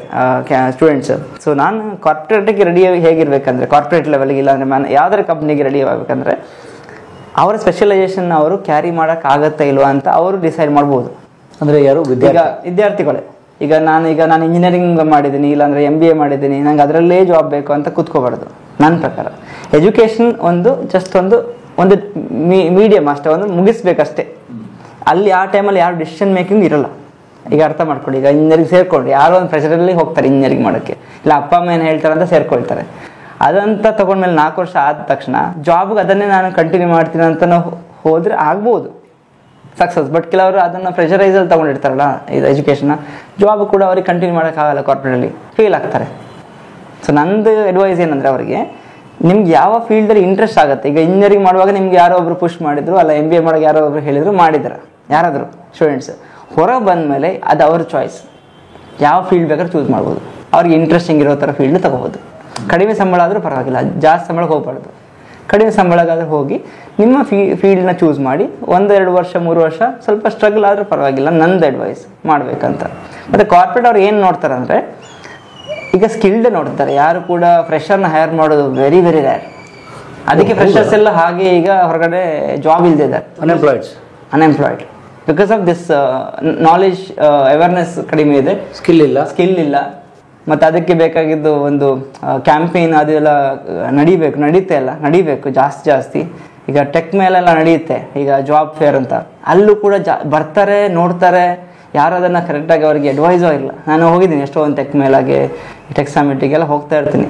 ಸ್ಟೂಡೆಂಟ್ಸ್. ಸೊ ನಾನು ಕಾರ್ಪೊರೇಟಿಗೆ ರೆಡಿ ಹೇಗಿರ್ಬೇಕಂದ್ರೆ, ಕಾರ್ಪೊರೇಟ್ ಲೆವೆಲ್ಗೆ ಇಲ್ಲಾಂದರೆ ಯಾವ್ದಾರ ಕಂಪ್ನಿಗೆ ರೆಡಿ ಆಗಬೇಕಂದ್ರೆ ಅವರ ಸ್ಪೆಷಲೈಸೇಷನ್ ಅವರು ಕ್ಯಾರಿ ಮಾಡೋಕ್ಕಾಗತ್ತಾ ಇಲ್ವಾ ಅಂತ ಅವರು ಡಿಸೈಡ್ ಮಾಡ್ಬೋದು. ಅಂದರೆ ಯಾರು ವಿದ್ಯಾರ್ಥಿಗಳೇ. ಈಗ ನಾನು ಇಂಜಿನಿಯರಿಂಗ್ ಮಾಡಿದ್ದೀನಿ, ಇಲ್ಲಾಂದರೆ MBA ಮಾಡಿದ್ದೀನಿ, ನಂಗೆ ಅದರಲ್ಲೇ ಜಾಬ್ ಬೇಕು ಅಂತ ಕೂತ್ಕೋಬಾರ್ದು. ನನ್ನ ಪ್ರಕಾರ ಎಜುಕೇಷನ್ ಜಸ್ಟ್ ಒಂದು ಮೀಡಿಯಮ್ ಅಷ್ಟೇ, ಮುಗಿಸ್ಬೇಕಷ್ಟೇ. ಅಲ್ಲಿ ಆ ಟೈಮಲ್ಲಿ ಯಾರು ಡಿಸಿಷನ್ ಮೇಕಿಂಗ್ ಇರಲ್ಲ. ಈಗ ಅರ್ಥ ಮಾಡ್ಕೊಳ್ಳಿ, ಈಗ ಇಂಜಿನಿಯರಿಂಗ್ ಸೇರ್ಕೊಂಡು ಯಾರೋ ಒಂದು ಪ್ರೆಷರಲ್ಲಿ ಹೋಗ್ತಾರೆ ಇಂಜಿನಿಯರಿಂಗ್ ಮಾಡೋಕ್ಕೆ, ಇಲ್ಲ ಅಪ್ಪ ಅಮ್ಮ ಏನು ಹೇಳ್ತಾರೆ ಅಂತ ಸೇರ್ಕೊಳ್ತಾರೆ. ಅದಂತ ತೊಗೊಂಡ್ಮೇಲೆ 4 ವರ್ಷ ಆದ ತಕ್ಷಣ ಜಾಬ್ಗೆ ಅದನ್ನೇ ನಾನು ಕಂಟಿನ್ಯೂ ಮಾಡ್ತೀನಿ ಅಂತ ಹೋದರೆ ಆಗ್ಬೋದು ಸಕ್ಸಸ್. ಬಟ್ ಕೆಲವರು ಅದನ್ನು ಪ್ರೆಷರೈಸಲ್ಲಿ ತೊಗೊಂಡಿರ್ತಾರಲ್ಲ ಇದು ಎಜುಕೇಷನ್ನ, ಜಾಬ್ ಕೂಡ ಅವ್ರಿಗೆ ಕಂಟಿನ್ಯೂ ಮಾಡೋಕ್ಕಾಗಲ್ಲ, ಕಾರ್ಪೊರೇಟಲ್ಲಿ ಫೇಲ್ ಆಗ್ತಾರೆ. ಸೊ ನಂದು ಅಡ್ವೈಸ್ ಏನಂದರೆ, ಅವರಿಗೆ ನಿಮ್ಗೆ ಯಾವ ಫೀಲ್ಡಲ್ಲಿ ಇಂಟ್ರೆಸ್ಟ್ ಆಗುತ್ತೆ. ಈಗ ಇಂಜಿನಿಯರಿಂಗ್ ಮಾಡುವಾಗ ನಿಮ್ಗೆ ಯಾರೋ ಒಬ್ರು ಪುಷ್ ಮಾಡಿದ್ರು, ಅಲ್ಲ MBA ಮಾಡೋಕೆ ಯಾರೋ ಒಬ್ರು ಹೇಳಿದ್ರು, ಮಾಡಿದ್ರು ಯಾರಾದರೂ ಸ್ಟೂಡೆಂಟ್ಸ್. ಹೊರಗೆ ಬಂದಮೇಲೆ ಅದು ಅವ್ರ ಚಾಯ್ಸ್, ಯಾವ ಫೀಲ್ಡ್ ಬೇಕಾದ್ರೂ ಚೂಸ್ ಮಾಡ್ಬೋದು. ಅವ್ರಿಗೆ ಇಂಟ್ರೆಸ್ಟಿಂಗ್ ಇರೋ ಥರ ಫೀಲ್ಡ್ ತೊಗೋಬೋದು. ಕಡಿಮೆ ಸಂಬಳ ಆದರೂ ಪರವಾಗಿಲ್ಲ, ಜಾಸ್ತಿ ಸಂಬಳಕ್ಕೆ ಹೋಗ್ಬಾರ್ದು. ಕಡಿಮೆ ಸಂಬಳಗಾದ್ರೆ ಹೋಗಿ ನಿಮ್ಮ ಫೀಲ್ಡ್ನ ಚೂಸ್ ಮಾಡಿ 1-2 ವರ್ಷ 3 ವರ್ಷ ಸ್ವಲ್ಪ ಸ್ಟ್ರಗಲ್ ಆದರೂ ಪರವಾಗಿಲ್ಲ, ನಂದು ಅಡ್ವೈಸ್ ಮಾಡಬೇಕಂತ. ಮತ್ತು ಕಾರ್ಪೊರೇಟ್ ಅವ್ರು ಏನು ನೋಡ್ತಾರೆ ಅಂದರೆ ಈಗ ಸ್ಕಿಲ್ಡ್ ನೋಡ್ತಾರೆ, ಯಾರು ಕೂಡ ಫ್ರೆಷರ್ನ ಹೈರ್ ಮಾಡೋದು ವೆರಿ ವೆರಿ ರೇರ್. ಅದಕ್ಕೆ ಫ್ರೆಷರ್ಸ್ ಎಲ್ಲ ಹಾಗೆ ಈಗ ಹೊರಗಡೆ ಜಾಬ್ ಇಲ್ದಿದ್ದಾರೆ, unemployed because of this knowledge awareness ಕಡಿಮೆ ಇದೆ, ಸ್ಕಿಲ್ ಇಲ್ಲ. ಮತ್ತು ಅದಕ್ಕೆ ಬೇಕಾಗಿದ್ದು ಒಂದು ಕ್ಯಾಂಪೇನ್ ಅದೆಲ್ಲ ನಡೀಬೇಕು ಜಾಸ್ತಿ. ಈಗ ಟೆಕ್ ಮೇಲೆಲ್ಲ ನಡೆಯುತ್ತೆ, ಈಗ ಜಾಬ್ ಫೇರ್ ಅಂತ, ಅಲ್ಲೂ ಕೂಡ ಬರ್ತಾರೆ, ನೋಡ್ತಾರೆ, ಯಾರು ಅದನ್ನು ಕರೆಕ್ಟಾಗಿ ಅವರಿಗೆ ಅಡ್ವೈಸೋ ಇಲ್ಲ. ನಾನು ಹೋಗಿದ್ದೀನಿ ಎಷ್ಟೋ ಒಂದು ಟೆಕ್ ಮೇಲಾಗೆ, ಟೆಕ್ ಸಮಿಟಿಗೆಲ್ಲ ಹೋಗ್ತಾ ಇರ್ತೀನಿ.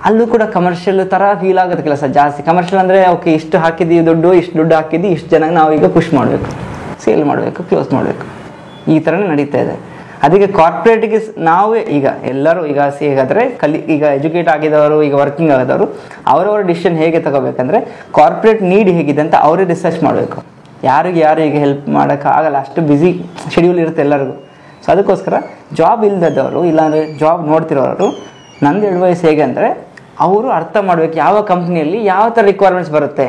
ಅಲ್ಲೂ ಕೂಡ ಕಮರ್ಷಿಯಲ್ ಥರ ಫೀಲ್ ಆಗುತ್ತೆ ಕೆಲಸ ಜಾಸ್ತಿ. ಕಮರ್ಷಿಯಲ್ ಅಂದರೆ ಓಕೆ, ಇಷ್ಟು ಹಾಕಿದ್ದೀವಿ ದುಡ್ಡು, ಇಷ್ಟು ದುಡ್ಡು ಹಾಕಿದ್ದು, ಇಷ್ಟು ಜನಕ್ಕೆ ನಾವು ಈಗ ಪುಷ್ ಮಾಡಬೇಕು, ಸೇಲ್ ಮಾಡಬೇಕು, ಕ್ಲೋಸ್ ಮಾಡಬೇಕು, ಈ ಥರನೇ ನಡೀತಾ ಇದೆ. ಅದಕ್ಕೆ ಕಾರ್ಪೊರೇಟಿಗೆ ನಾವೇ ಈಗ ಎಲ್ಲರೂ ಈಗ ಹೇಗಾದರೆ ಈಗ ಎಜುಕೇಟ್ ಆಗಿದವರು, ಈಗ ವರ್ಕಿಂಗ್ ಆಗಿದವರು, ಅವರವರ ಡಿಸಿಷನ್ ಹೇಗೆ ತಗೋಬೇಕಂದ್ರೆ ಕಾರ್ಪೊರೇಟ್ ನೀಡ್ ಹೇಗಿದೆ ಅಂತ ಅವರೇ ರಿಸರ್ಚ್ ಮಾಡಬೇಕು. ಯಾರು ಈಗ ಹೆಲ್ಪ್ ಮಾಡೋಕ್ಕಾಗಲ್ಲ, ಅಷ್ಟು ಬ್ಯುಸಿ ಶೆಡ್ಯೂಲ್ ಇರುತ್ತೆ ಎಲ್ಲರಿಗೂ. ಸೊ ಅದಕ್ಕೋಸ್ಕರ ಜಾಬ್ ಇಲ್ಲದವರು ಇಲ್ಲಾಂದರೆ ಜಾಬ್ ನೋಡ್ತಿರೋರು ನಂದು ಅಡ್ವೈಸ್ ಹೇಗೆ ಅಂದರೆ ಅವರು ಅರ್ಥ ಮಾಡಬೇಕು ಯಾವ ಕಂಪ್ನಿಯಲ್ಲಿ ಯಾವ ಥರ ರಿಕ್ವೈರ್ಮೆಂಟ್ಸ್ ಬರುತ್ತೆ.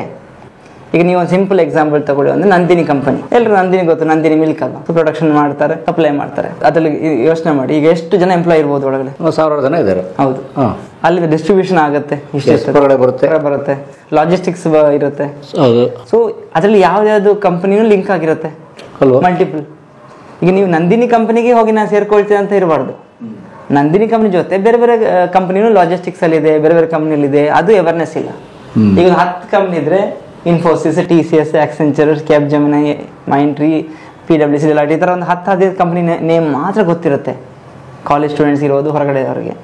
ಈಗ ನೀವು ಒಂದು ಸಿಂಪಲ್ ಎಕ್ಸಾಂಪಲ್ ತಗೊಳ್ಳಿ, ಅಂದರೆ ನಂದಿನಿ ಕಂಪನಿ, ಎಲ್ಲರೂ ನಂದಿನಿ ಗೊತ್ತು, ನಂದಿನಿ ಮಿಲ್ಕ್ ಅಲ್ಲ, ಪ್ರೊಡಕ್ಷನ್ ಮಾಡ್ತಾರೆ, ಸಪ್ಲೈ ಮಾಡ್ತಾರೆ. ಅದರಲ್ಲಿ ಯೋಚನೆ ಮಾಡಿ, ಈಗ ಎಷ್ಟು ಜನ ಎಂಪ್ಲಾಯ್ ಇರ್ಬೋದು ಒಳಗಡೆ? 1000 ಜನ ಇದ್ದಾರೆ. ಹೌದು. ಅಲ್ಲಿ ಡಿಸ್ಟ್ರಿಬ್ಯೂಷನ್ ಆಗುತ್ತೆ, ಬರುತ್ತೆ, ಲಾಜಿಸ್ಟಿಕ್ಸ್ ಇರುತ್ತೆ. ಸೊ ಅದರಲ್ಲಿ ಯಾವ್ದಾದ್ರು ಕಂಪನಿನೂ ಲಿಂಕ್ ಆಗಿರುತ್ತೆ, ಮಲ್ಟಿಪಲ್. ಈಗ ನೀವು ನಂದಿನಿ ಕಂಪನಿಗೆ ಹೋಗಿ ನಾನು ಸೇರ್ಕೊಳ್ತೀನಿ ಅಂತ ಇರಬಾರ್ದು. ನಂದಿನಿ ಕಂಪನಿ ಜೊತೆ ಬೇರೆ ಬೇರೆ ಕಂಪನಿನೂ ಲಾಜಿಸ್ಟಿಕ್ಸ್ ಅಲ್ಲಿ ಇದೆ, ಬೇರೆ ಬೇರೆ ಕಂಪನಿಯಲ್ಲಿ ಇದೆ, ಅದು ಅವೇರ್ನೆಸ್ ಇಲ್ಲ. ಈಗ 10 ಕಂಪ್ನಿ ಇದ್ರೆ Infosys, TCS, Accenture, Capgemini, Mindtree, PwC, Deloitte, ಈ ಥರ ಒಂದು 10-15 ಕಂಪ್ನಿ ನೇಮ್ ಮಾತ್ರ ಗೊತ್ತಿರುತ್ತೆ ಕಾಲೇಜ್ ಸ್ಟೂಡೆಂಟ್ಸ್ ಇರೋದು, ಹೊರಗಡೆ ಅವರಿಗೆ.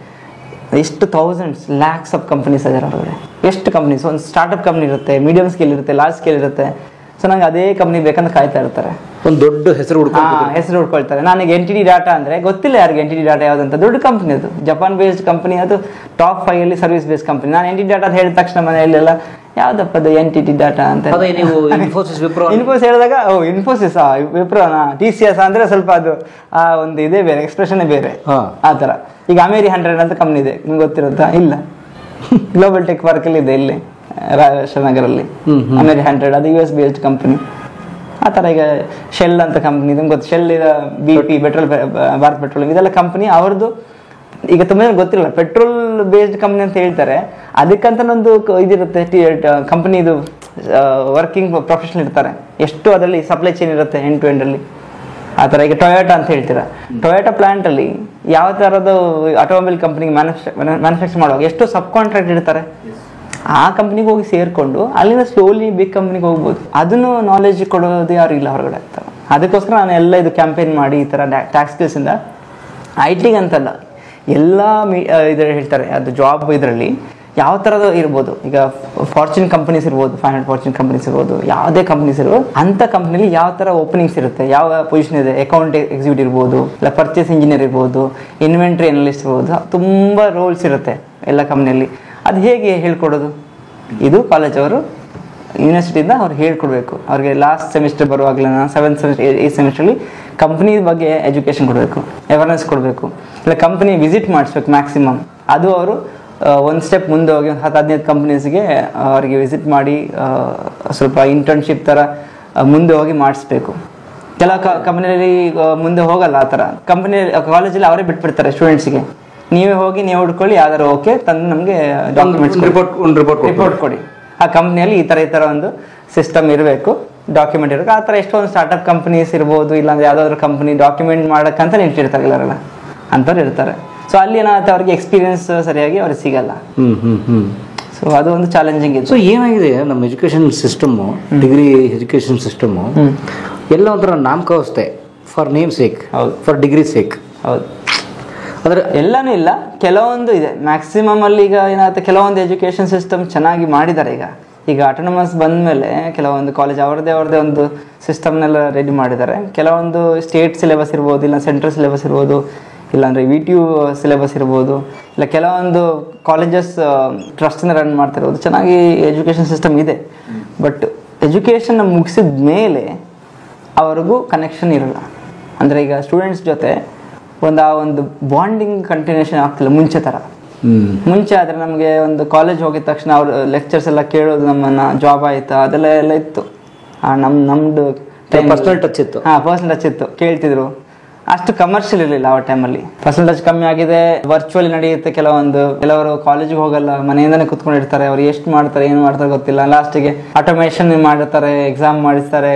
ಎಷ್ಟು ಥೌಸಂಡ್ಸ್ ಲ್ಯಾಕ್ಸ್ ಆಫ್ ಕಂಪ್ನೀಸ್ ಇದ್ದಾರೆ ಹೊರಗಡೆ. ಎಷ್ಟು ಕಂಪ್ನೀಸ್, ಒಂದು ಸ್ಟಾರ್ಟಪ್ ಕಂಪ್ನಿ ಇರುತ್ತೆ, ಮೀಡಿಯಂ ಸ್ಕೇಲ್ ಇರುತ್ತೆ, ಲಾರ್ಜ್ ಸ್ಕೇಲ್ ಇರುತ್ತೆ. ಸೊ ನಂಗೆ ಅದೇ ಕಂಪ್ನಿ ಬೇಕಂತ ಕಾಯ್ತಾ ಇರ್ತಾರೆ, ಒಂದು ದೊಡ್ಡ ಹೆಸರು ಹುಡ್ಕೊಳ್ತಾರೆ. ನನಗೆ NTT ಡಾಟಾ ಅಂದರೆ ಗೊತ್ತಿಲ್ಲ ಯಾರಿಗೆ NTT ಡಾಟಾ ಯಾವುದಂತ. ದೊಡ್ಡ ಕಂಪ್ನಿ ಅದು, ಜಪಾನ್ ಬೇಸ್ಡ್ ಕಂಪ್ನಿ, ಅದು ಟಾಪ್ 5 ಅಲ್ಲಿ ಸರ್ವಿಸ್ ಬೇಸ್ಡ್ ಕಂಪ್ನಿ. ನಾನು NTT ಡಾಟಾ ಅಂತ ಹೇಳಿದ ತಕ್ಷಣ ಮನೆಯಲ್ಲೆಲ್ಲ ಯಾವುದಪ್ಪ ಅದು NTT ಡಾಟಾ ಅಂತ. ಇನ್ಫೋಸಿಸ್ ಹೇಳಿದಾಗ ಇನ್ಫೋಸಿಸ್, ವಿಪ್ರೋನಾ, TCS ಅಂದರೆ ಸ್ವಲ್ಪ ಅದು ಒಂದು ಇದೇ ಬೇರೆ, ಎಕ್ಸ್ಪ್ರೆಷನ್ನೇ ಬೇರೆ ಆ ಥರ. ಈಗ ಅಮೇರಿ 100 ಅಂತ ಕಂಪ್ನಿ ಇದೆ, ನಿಮ್ಗೆ ಗೊತ್ತಿರುತ್ತಾ? ಇಲ್ಲ, ಗ್ಲೋಬಲ್ ಟೆಕ್ ಪಾರ್ಕಲ್ಲಿ ಇದೆ, ಇಲ್ಲಿ ರಾಜನಗರಲ್ಲಿ ಅಮೇರಿ 100, ಅದು US ಬೇಸ್ಡ್ ಕಂಪ್ನಿ. ಆ ಥರ ಈಗ ಶೆಲ್ ಅಂತ ಕಂಪ್ನಿ, ನಿಮ್ಗೆ ಗೊತ್ತು, shell, BP, petrol, Bharat petrol, ಇದೆಲ್ಲ ಕಂಪ್ನಿ ಅವ್ರದ್ದು. ಈಗ ತುಂಬ ಗೊತ್ತಿಲ್ಲ, ಪೆಟ್ರೋಲ್ ಬೇಸ್ಡ್ ಕಂಪ್ನಿ ಅಂತ ಹೇಳ್ತಾರೆ, ಅದಕ್ಕಂತ ಒಂದು ಇದಿರುತ್ತೆ, ಕಂಪ್ನಿದು ವರ್ಕಿಂಗ್ ಪ್ರೊಫೆಷನಲ್ ಇರ್ತಾರೆ, ಎಷ್ಟು ಅದರಲ್ಲಿ ಸಪ್ಲೈ ಚೈನ್ ಇರುತ್ತೆ ಎಂಡ್ ಟು ಎಂಡ್ ಅಲ್ಲಿ. ಆ ಥರ ಈಗ ಟೊಯೋಟಾ ಅಂತ ಹೇಳ್ತೀರಾ, ಟೊಯೋಟಾ ಪ್ಲಾಂಟಲ್ಲಿ ಯಾವ ಥರದ ಆಟೋಮೊಬೈಲ್ ಕಂಪ್ನಿಗೆ ಮ್ಯಾನುಫ್ಯಾಕ್ಚರ್ ಮಾಡುವಾಗ ಎಷ್ಟು ಸಬ್ ಕಾಂಟ್ರಾಕ್ಟ್ ಇರ್ತಾರೆ, ಆ ಕಂಪ್ನಿಗೆ ಹೋಗಿ ಸೇರಿಕೊಂಡು ಅಲ್ಲಿಂದ ಸ್ಲೋಲಿ ಬಿಗ್ ಕಂಪ್ನಿಗೆ ಹೋಗ್ಬೋದು. ಅದನ್ನು ನಾಲೆಜ್ ಕೊಡೋದು ಯಾರು ಇಲ್ಲ ಹೊರಗಡೆ ಆಗ್ತಾರೆ. ಅದಕ್ಕೋಸ್ಕರ ನಾನು ಎಲ್ಲ ಇದು ಕ್ಯಾಂಪೇನ್ ಮಾಡಿ ಈ ಥರ ಟ್ಯಾಕ್ಸ್ ಸ್ಕಿಲ್ಸಿಂದ IT ಅಂತಲ್ಲ, ಎಲ್ಲ ಇದರಲ್ಲಿ ಹೇಳ್ತಾರೆ, ಅದು ಜಾಬ್ ಇದರಲ್ಲಿ ಯಾವ ಥರದ ಇರ್ಬೋದು. ಈಗ ಫಾರ್ಚೂನ್ ಕಂಪನೀಸ್ ಇರ್ಬೋದು, 500 ಫಾರ್ಚೂನ್ ಕಂಪನೀಸ್ ಇರ್ಬೋದು, ಯಾವುದೇ ಕಂಪನೀಸ್ ಇರ್ಬೋದು, ಅಂಥ ಕಂಪ್ನಿಲಿ ಯಾವ ಥರ ಓಪನಿಂಗ್ಸ್ ಇರುತ್ತೆ, ಯಾವ ಪೊಸಿಷನ್ ಇದೆ, ಅಕೌಂಟ್ ಎಕ್ಸಿಕ್ಯೂಟಿವ್ ಇರ್ಬೋದು, ಇಲ್ಲ ಪರ್ಚೇಸ್ ಇಂಜಿನಿಯರ್ ಇರ್ಬೋದು, ಇನ್ವೆಂಟ್ರಿ ಅನಲಿಸ್ಟ್ ಇರ್ಬೋದು, ತುಂಬ ರೋಲ್ಸ್ ಇರುತ್ತೆ ಎಲ್ಲ ಕಂಪ್ನಿಯಲ್ಲಿ. ಅದು ಹೇಗೆ ಹೇಳ್ಕೊಡೋದು? ಇದು ಕಾಲೇಜ್ ಅವರು, ಯೂನಿವರ್ಸಿಟಿಯಿಂದ ಅವ್ರು ಹೇಳ್ಕೊಡ್ಬೇಕು. ಅವ್ರಿಗೆ ಲಾಸ್ಟ್ ಸೆಮಿಸ್ಟರ್ ಬರುವಾಗಲೇ 7th ಸೆಮಿಸ್ಟರ್ 8th ಸೆಮಿಸ್ಟ್ರಲ್ಲಿ ಕಂಪ್ನಿ ಬಗ್ಗೆ ಎಜುಕೇಷನ್ ಕೊಡಬೇಕು, ಅವೇರ್ನೆಸ್ ಕೊಡಬೇಕು, ಇಲ್ಲ ಕಂಪ್ನಿ ವಿಸಿಟ್ ಮಾಡಿಸ್ಬೇಕು ಮ್ಯಾಕ್ಸಿಮಮ್. ಅದು ಅವರು ಒಂದು ಸ್ಟೆಪ್ ಮುಂದೆ ಹೋಗಿ 10-15 ಕಂಪ್ನೀಸ್ಗೆ ಅವರಿಗೆ ವಿಸಿಟ್ ಮಾಡಿ ಸ್ವಲ್ಪ ಇಂಟರ್ನ್ಶಿಪ್ ಥರ ಮುಂದೆ ಹೋಗಿ ಮಾಡಿಸ್ಬೇಕು. ಕೆಲವು ಕಂಪ್ನಿಯಲ್ಲಿ ಮುಂದೆ ಹೋಗಲ್ಲ ಆ ಥರ. ಕಾಲೇಜಲ್ಲಿ ಅವರೇ ಬಿಟ್ಬಿಡ್ತಾರೆ ಸ್ಟೂಡೆಂಟ್ಸಿಗೆ, ನೀವೇ ಹೋಗಿ ನೀವು ಹುಡ್ಕೊಳ್ಳಿ, ಯಾವ್ದಾರು ಓಕೆ ತಂದು ನಮಗೆ ಡಾಕ್ಯುಮೆಂಟ್ಸ್ ರಿಪೋರ್ಟ್ ಕೊಡಿ. ಆ ಕಂಪ್ನಿಯಲ್ಲಿ ಈ ಥರ ಒಂದು ಸಿಸ್ಟಮ್ ಇರಬೇಕು, ಡಾಕ್ಯುಮೆಂಟ್ ಇರಬೇಕು. ಆ ಥರ ಎಷ್ಟೊಂದು ಸ್ಟಾರ್ಟಪ್ ಕಂಪ್ನೀಸ್ ಇರ್ಬೋದು, ಇಲ್ಲಾಂದ್ರೆ ಯಾವುದಾದ್ರು ಕಂಪ್ನಿ ಡಾಕ್ಯುಮೆಂಟ್ ಮಾಡೋಕ್ಕಂತ ನಿಂತಿರ್ತಾರೆ ಎಲ್ಲರೆಲ್ಲ, ಅಂಥವ್ರು ಇರ್ತಾರೆ. ಸೊ ಅಲ್ಲಿ ಏನಾಗುತ್ತೆ, ಅವ್ರಿಗೆ ಎಕ್ಸ್ಪೀರಿಯನ್ಸ್ ಸರಿಯಾಗಿ ಅವ್ರಿಗೆ ಸಿಗಲ್ಲ. ಸೊ ಅದು ಒಂದು ಚಾಲೆಂಜಿಂಗ್ ಇದೆ. ಸೊ ಏನಾಗಿದೆ ನಮ್ಮ education system, degree education system ಎಲ್ಲ ಒಂಥರ ನಾಮಕಾವಸ್ಥೆ, for name sake, for degree sake. ಹೌದು, ಅಂದರೆ ಎಲ್ಲನೂ ಇಲ್ಲ, ಕೆಲವೊಂದು ಇದೆ. ಮ್ಯಾಕ್ಸಿಮಮ್ ಅಲ್ಲಿ ಈಗ ಏನಾಗುತ್ತೆ, ಕೆಲವೊಂದು ಎಜುಕೇಷನ್ ಸಿಸ್ಟಮ್ ಚೆನ್ನಾಗಿ ಮಾಡಿದ್ದಾರೆ. ಈಗ ಆಟೋನಮಸ್ ಬಂದ ಮೇಲೆ ಕೆಲವೊಂದು ಕಾಲೇಜ್ ಅವ್ರದ್ದೇ ಒಂದು ಸಿಸ್ಟಮ್ನೆಲ್ಲ ರೆಡಿ ಮಾಡಿದ್ದಾರೆ. ಕೆಲವೊಂದು ಸ್ಟೇಟ್ ಸಿಲೆಬಸ್ ಇರ್ಬೋದು, ಇಲ್ಲ ಸೆಂಟ್ರಲ್ ಸಿಲೆಬಸ್ ಇರ್ಬೋದು, ಇಲ್ಲಾಂದರೆ VTU ಸಿಲೆಬಸ್ ಇರ್ಬೋದು, ಇಲ್ಲ ಕೆಲವೊಂದು ಕಾಲೇಜಸ್ ಟ್ರಸ್ಟ್ನ ರನ್ ಮಾಡ್ತಿರ್ಬೋದು. ಚೆನ್ನಾಗಿ ಎಜುಕೇಷನ್ ಸಿಸ್ಟಮ್ ಇದೆ. ಬಟ್ ಎಜುಕೇಷನ್ ಮುಗಿಸಿದ ಮೇಲೆ ಅವ್ರಿಗೂ ಕನೆಕ್ಷನ್ ಇರಲ್ಲ. ಅಂದರೆ ಈಗ ಸ್ಟೂಡೆಂಟ್ಸ್ ಜೊತೆ ಒಂದು ಬಾಂಡಿಂಗ್ ಕಂಟಿನ್ಯೂಷನ್ ಆಗ್ತಿಲ್ಲ ಮುಂಚೆ ಥರ. ಮುಂಚೆ ಆದರೆ ನಮಗೆ ಒಂದು ಕಾಲೇಜ್ ಹೋಗಿದ ತಕ್ಷಣ ಅವ್ರು ಲೆಕ್ಚರ್ಸ್ ಎಲ್ಲ ಕೇಳೋದು ನಮ್ಮನ್ನು ಜಾಬ್ ಆಯಿತಾ ಅದೆಲ್ಲ ಎಲ್ಲ ಇತ್ತು. ನಮ್ಮದು ಪರ್ಸನಲ್ ಟಚ್ ಇತ್ತು. ಪರ್ಸನಲ್ ಟಚ್ ಇತ್ತು, ಕೇಳ್ತಿದ್ರು. ಅಷ್ಟು ಕಮರ್ಷಿಯಲ್ ಇರಲಿಲ್ಲ ಆ ಟೈಮಲ್ಲಿ. ಪರ್ಸನಲ್ ಟಚ್ ಕಮ್ಮಿ ಆಗಿದೆ, ವರ್ಚುವಲಿ ನಡೆಯುತ್ತೆ. ಕೆಲವರು ಕಾಲೇಜಿಗೆ ಹೋಗಲ್ಲ, ಮನೆಯಿಂದನೇ ಕುತ್ಕೊಂಡಿರ್ತಾರೆ. ಅವ್ರು ಎಷ್ಟು ಮಾಡ್ತಾರೆ ಏನು ಮಾಡ್ತಾರೆ ಗೊತ್ತಿಲ್ಲ. ಲಾಸ್ಟಿಗೆ ಆಟೋಮೇಷನ್ ಮಾಡಿರ್ತಾರೆ, ಎಕ್ಸಾಮ್ ಮಾಡಿಸ್ತಾರೆ.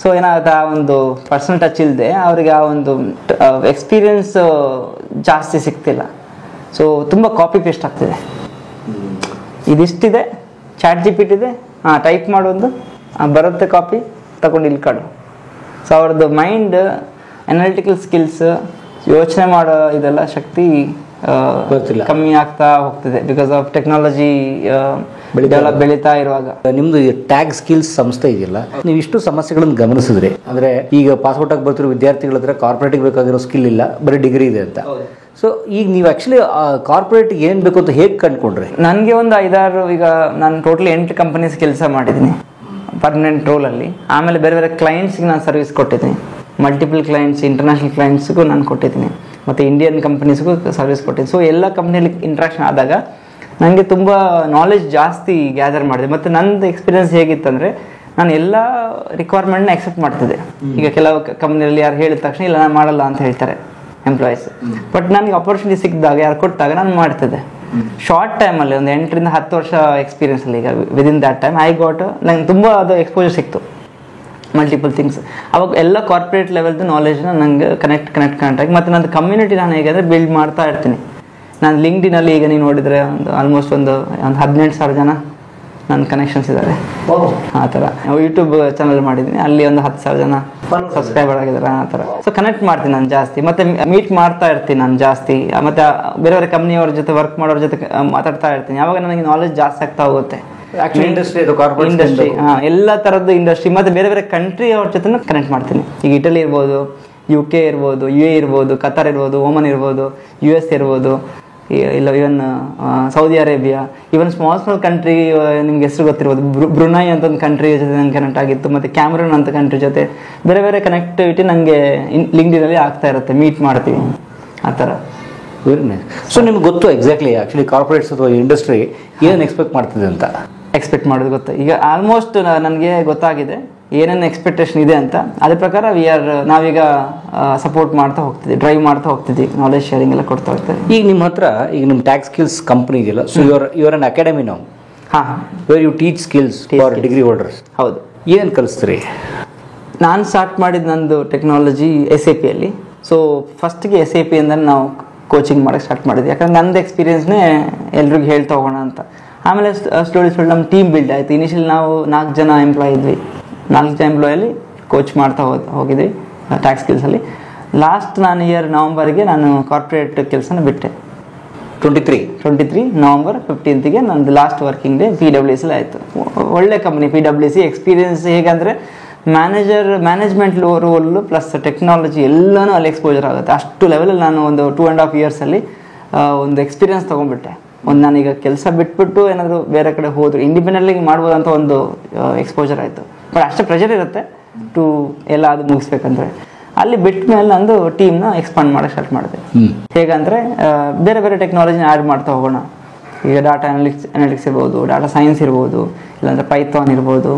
ಸೊ ಏನಾಗುತ್ತೆ, ಆ ಒಂದು ಪರ್ಸನಲ್ ಟಚ್ ಇಲ್ಲದೆ ಅವರಿಗೆ ಆ ಒಂದು ಎಕ್ಸ್ಪೀರಿಯನ್ಸ್ ಜಾಸ್ತಿ ಸಿಗ್ತಿಲ್ಲ. ಸೊ ತುಂಬ ಕಾಪಿ ಪೇಸ್ಟ್ ಆಗ್ತಿದೆ. ಇದಿಷ್ಟಿದೆ, ಚಾಟ್ GPT ಇದೆ, ಟೈಪ್ ಮಾಡೋದು ಬರುತ್ತೆ, ಕಾಪಿ ತಗೊಂಡು ಇಲ್ಲಿ ಕಾಡು. ಸೊ ಅವ್ರದ್ದು ಮೈಂಡ್ ಅನಾಲಿಟಿಕಲ್ ಸ್ಕಿಲ್ಸ್, ಯೋಚನೆ ಮಾಡೋ ಇದೆಲ್ಲ ಶಕ್ತಿ ಕಮ್ಮಿ ಆಗ್ತಾ ಹೋಗ್ತಿದೆ ಬಿಕಾಸ್ ಆಫ್ ಟೆಕ್ನಾಲಜಿ ಬೆಳೀತಾ ಇರುವಾಗ. ನಿಮ್ದು ಟ್ಯಾಗ್ ಸ್ಕಿಲ್ಸ್ ಸಂಸ್ಥೆ ಇದೆಯಲ್ಲ, ನೀವು ಇಷ್ಟು ಸಮಸ್ಯೆಗಳನ್ನು ಗಮನಿಸಿದ್ರಿ. ಅಂದ್ರೆ ಈಗ ಪಾಸ್ಔಟ್ ಆಗಿ ಬರ್ತಿರೋ ವಿದ್ಯಾರ್ಥಿಗಳ ಹತ್ರ ಕಾರ್ಪೊರೇಟಿಗೆ ಬೇಕಾಗಿರೋ ಸ್ಕಿಲ್ ಇಲ್ಲ, ಬರೀ ಡಿಗ್ರಿ ಇದೆ ಅಂತ. ಸೊ ಈಗ ನೀವು ಆಕ್ಚುಲಿ ಕಾರ್ಪೊರೇಟ್ ಏನು ಬೇಕು ಅಂತ ಹೇಗೆ ಕಂಡುಕೊಂಡ್ರಿ? ನನಗೆ ಒಂದು 5-6 ಈಗ ನಾನು ಟೋಟಲಿ 8 ಕಂಪನೀಸ್ ಕೆಲಸ ಮಾಡಿದ್ದೀನಿ ಪರ್ಮನೆಂಟ್ ರೋಲಲ್ಲಿ. ಆಮೇಲೆ ಬೇರೆ ಬೇರೆ ಕ್ಲೈಂಟ್ಸ್ಗೆ ನಾನು ಸರ್ವಿಸ್ ಕೊಟ್ಟಿದ್ದೀನಿ. ಮಲ್ಟಿಪಲ್ ಕ್ಲೈಂಟ್ಸ್, ಇಂಟರ್ನ್ಯಾಷನಲ್ ಕ್ಲೈಂಟ್ಸ್ಗೂ ನಾನು ಕೊಟ್ಟಿದ್ದೀನಿ, ಮತ್ತು ಇಂಡಿಯನ್ ಕಂಪನೀಸ್ಗೂ ಸರ್ವಿಸ್ ಕೊಟ್ಟಿದ್ದೀನಿ. ಸೊ ಎಲ್ಲ ಕಂಪ್ನಿಯಲ್ಲಿ ಇಂಟ್ರಾಕ್ಷನ್ ಆದಾಗ ನನಗೆ ತುಂಬ ನಾಲೆಜ್ ಜಾಸ್ತಿ ಗ್ಯಾದರ್ ಮಾಡಿದೆ. ಮತ್ತು ನನ್ನದು ಎಕ್ಸ್ಪೀರಿಯನ್ಸ್ ಹೇಗಿತ್ತಂದರೆ, ನಾನು ಎಲ್ಲ ರಿಕ್ವೈರ್ಮೆಂಟ್ನ ಎಕ್ಸೆಪ್ಟ್ ಮಾಡ್ತಿದ್ದೆ. ಈಗ ಕೆಲವು ಕಂಪ್ನಿಯಲ್ಲಿ ಯಾರು ಹೇಳಿದ ತಕ್ಷಣ ಇಲ್ಲ ನಾನು ಮಾಡಲ್ಲ ಅಂತ ಹೇಳ್ತಾರೆ ಎಂಪ್ಲಾಯೀಸ್. ಬಟ್ ನನಗೆ ಆಪರ್ಚುನಿಟಿ ಸಿಕ್ಕಿದಾಗ, ಯಾರು ಕೊಟ್ಟಾಗ ನಾನು ಮಾಡ್ತಿದ್ದೆ. ಶಾರ್ಟ್ ಟೈಮಲ್ಲಿ ಒಂದು 8ರಿಂದ 10 ವರ್ಷ ಎಕ್ಸ್ಪೀರಿಯನ್ಸಲ್ಲಿ ಈಗ within that time I got, ನಂಗೆ ತುಂಬ ಅದು ಎಕ್ಸ್ಪೋಜರ್ ಸಿಕ್ತು, ಮಲ್ಟಿಪಲ್ ಥಿಂಗ್ಸ್. ಅವಾಗ ಎಲ್ಲ ಕಾರ್ಪೊರೇಟ್ ಲೆವೆಲ್ದು ನಾಲೆಜ್ನ ನಂಗೆ ಕನೆಕ್ಟ್ ಆಗಿ, ಮತ್ತು ನನ್ನ ಕಮ್ಯುನಿಟಿ ನಾನು ಹೇಗೆ ಅಂದರೆ ಬಿಲ್ಡ್ ಮಾಡ್ತಾ ಇರ್ತೀನಿ. ನಾನು ಲಿಂಕ್ಡ್ಇನಲ್ಲಿ ಈಗ ನೀವು ನೋಡಿದರೆ ಆಲ್ಮೋಸ್ಟ್ ಒಂದು 18,000 ಜನ ನನ್ನ ಕನೆಕ್ಷನ್ಸ್ ಇದ್ದಾರೆ. ಆ ಥರ ಯೂಟ್ಯೂಬ್ ಚಾನಲ್ ಮಾಡಿದ್ದೀನಿ, ಅಲ್ಲಿ ಒಂದು 10,000 ಜನ ಸಬ್ಸ್ಕ್ರೈಬರ್ ಆಗಿದ್ದಾರೆ. ಆ ಥರ ಸೊ ಕನೆಕ್ಟ್ ಮಾಡ್ತೀನಿ ನಾನು ಜಾಸ್ತಿ, ಮತ್ತು ಮೀಟ್ ಮಾಡ್ತಾ ಇರ್ತೀನಿ ನಾನು ಜಾಸ್ತಿ, ಮತ್ತು ಬೇರೆ ಬೇರೆ ಕಂಪ್ನಿಯವ್ರ ಜೊತೆ ವರ್ಕ್ ಮಾಡೋರ ಜೊತೆ ಮಾತಾಡ್ತಾ ಇರ್ತೀನಿ. ಆವಾಗ ನನಗೆ ನಾಲೆಜ್ ಜಾಸ್ತಿ ಆಗ್ತಾ ಹೋಗುತ್ತೆ. ಇಂಡಸ್ಟ್ರಿ, ಎಲ್ಲ ಥರದ್ದು ಇಂಡಸ್ಟ್ರಿ, ಮತ್ತು ಬೇರೆ ಬೇರೆ ಕಂಟ್ರಿ ಅವ್ರ ಜೊತೆ ಕನೆಕ್ಟ್ ಮಾಡ್ತೀನಿ. ಈಗ ಇಟಲಿ ಇರ್ಬೋದು, UK ಇರ್ಬೋದು, UAE ಇರ್ಬೋದು, ಕತಾರ್ ಇರ್ಬೋದು, ಓಮನ್ ಇರ್ಬೋದು, US ಇರ್ಬೋದು, ಇಲ್ಲ ಇವನ್ ಸೌದಿ ಅರೇಬಿಯಾ, ಇವನ್ ಸ್ಮಾಲ್ ಕಂಟ್ರಿ ನಿಮ್ಗೆ ಹೆಸರು ಗೊತ್ತಿರ್ಬೋದು, ಬ್ರುನೈ ಅಂತ ಒಂದು ಕಂಟ್ರಿ ಜೊತೆ ನಂಗೆ ಕನೆಕ್ಟ್ ಆಗಿತ್ತು, ಮತ್ತು ಕ್ಯಾಮ್ರೂನ್ ಅಂತ ಕಂಟ್ರಿ ಜೊತೆ ಬೇರೆ ಬೇರೆ ಕನೆಕ್ಟಿವಿಟಿ ನನಗೆ ಲಿಂಕ್ಡ್ಇನಲ್ಲಿ ಆಗ್ತಾ ಇರುತ್ತೆ, ಮೀಟ್ ಮಾಡ್ತೀವಿ ಆ ಥರ. Very nice. ಸೊ ನಿಮ್ಗೆ ಗೊತ್ತು ಎಕ್ಸಾಕ್ಟ್ಲಿ ಆ್ಯಕ್ಚುಲಿ ಕಾರ್ಪೊರೇಟ್ಸ್ ಅಥವಾ ಇಂಡಸ್ಟ್ರಿ ಏನು ಎಕ್ಸ್ಪೆಕ್ಟ್ ಮಾಡ್ತಿದೆ ಅಂತ? ಎಕ್ಸ್ಪೆಕ್ಟ್ ಮಾಡೋದು ಗೊತ್ತು. ಈಗ ಆಲ್ಮೋಸ್ಟ್ ನನಗೆ ಗೊತ್ತಾಗಿದೆ ಏನೇನು ಎಕ್ಸ್ಪೆಕ್ಟೇಷನ್ ಇದೆ ಅಂತ. ಅದ್ರ ಪ್ರಕಾರ ನಾವೀಗ ಸಪೋರ್ಟ್ ಮಾಡ್ತಾ ಹೋಗ್ತಿದ್ವಿ, ಡ್ರೈವ್ ಮಾಡ್ತಾ ಹೋಗ್ತಿದ್ವಿ, ನಾಲೆಜ್ ಶೇರಿಂಗ್ ಎಲ್ಲ ಕೊಡ್ತಾ ಹೋಗ್ತೀವಿ. ಈಗ ನಿಮ್ಮ ಹತ್ರ ಈಗ ನಿಮ್ಮ ಟ್ಯಾಗ್ ಸ್ಕಿಲ್ಸ್ ಕಂಪ್ನಿ ಇದೆಯಲ್ಲ, ಸೊ ಯುವರ್ ಅನ್ ಅಕಾಡೆಮಿ ನಾವು, where you teach skills for degree holders. ಹೌದು. ಏನು ಕಲಿಸ್ತೀರಿ? ನಾನು ಸ್ಟಾರ್ಟ್ ಮಾಡಿದ್ದು ನಂದು ಟೆಕ್ನಾಲಜಿ SAPಯಲ್ಲಿ. ಸೊ ಫಸ್ಟ್ಗೆ SAPಯಿಂದ ನಾವು ಕೋಚಿಂಗ್ ಮಾಡೋಕ್ಕೆ ಸ್ಟಾರ್ಟ್ ಮಾಡಿದ್ವಿ, ಯಾಕಂದ್ರೆ ನಂದು ಎಕ್ಸ್ಪೀರಿಯನ್ಸ್ನೇ ಎಲ್ರಿಗೂ ಹೇಳ್ತಾ ಹೋಗೋಣ ಅಂತ. ಆಮೇಲೆ ಸ್ಲೋಲಿ ನಮ್ಮ ಟೀಮ್ ಬಿಲ್ಡ್ ಆಯಿತು. ಇನಿಷಿಯಲ್ ನಾವು 4 ಜನ ಎಂಪ್ಲಾಯ್ ಇದ್ವಿ. 4 ಜನ ಎಂಪ್ಲಾಯಲ್ಲಿ ಕೋಚ್ ಮಾಡ್ತಾ ಹೋಗಿದ್ವಿ ಟ್ಯಾಕ್ಸ್ ಸ್ಕಿಲ್ಸಲ್ಲಿ. ಲಾಸ್ಟ್ ನವಂಬರ್ಗೆ ನಾನು ಕಾರ್ಪೊರೇಟ್ ಕೆಲಸನ ಬಿಟ್ಟೆ. 23 ನವಂಬರ್ 15ಗೆ ನಂದು ಲಾಸ್ಟ್ ವರ್ಕಿಂಗ್ ಡೇ PwC ಆಯಿತು. ಒಳ್ಳೆ ಕಂಪ್ನಿ PwC. ಎಕ್ಸ್ಪೀರಿಯನ್ಸ್ ಹೇಗಂದರೆ ಮ್ಯಾನೇಜ್ಮೆಂಟ್ ರೋಲು ಪ್ಲಸ್ ಟೆಕ್ನಾಲಜಿ ಎಲ್ಲನೂ ಅಲ್ಲಿ ಎಕ್ಸ್ಪೋಜರ್ ಆಗುತ್ತೆ. ಅಷ್ಟು ಲೆವೆಲಲ್ಲಿ ನಾನು ಒಂದು 2.5 ಇಯರ್ಸಲ್ಲಿ ಒಂದು ಎಕ್ಸ್ಪೀರಿಯನ್ಸ್ ತೊಗೊಂಡ್ಬಿಟ್ಟೆ. ನಾನೀಗ ಕೆಲಸ ಬಿಟ್ಬಿಟ್ಟು ಏನಾದರೂ ಬೇರೆ ಕಡೆ ಹೋದ್ರು ಇಂಡಿಪೆಂಡೆಂಟ್ಲಿ ಮಾಡ್ಬೋದಂತ ಒಂದು ಎಕ್ಸ್ಪೋಜರ್ ಆಯಿತು. ಬಟ್ ಅಷ್ಟೇ ಪ್ರೆಷರ್ ಇರುತ್ತೆ ಟು ಎಲ್ಲ ಅದು ಮುಗಿಸ್ಬೇಕಂದ್ರೆ. ಅಲ್ಲಿ ಬಿಟ್ಟ ಮೇಲೆ ನಂದು ಟೀಮ್ನ ಎಕ್ಸ್ಪಾಂಡ್ ಮಾಡೋಕ್ಕೆ ಸ್ಟಾರ್ಟ್ ಮಾಡಿದೆ. ಹೇಗಂದರೆ ಬೇರೆ ಬೇರೆ ಟೆಕ್ನಾಲಜಿನ ಆ್ಯಡ್ ಮಾಡ್ತಾ ಹೋಗೋಣ. ಈಗ ಡಾಟಾ ಅನಾಲಿಟಿಕ್ಸ್ ಇರ್ಬೋದು, ಡಾಟಾ ಸೈನ್ಸ್ ಇರ್ಬೋದು, ಇಲ್ಲಾಂದರೆ ಪೈಥಾನ್ ಇರ್ಬೋದು,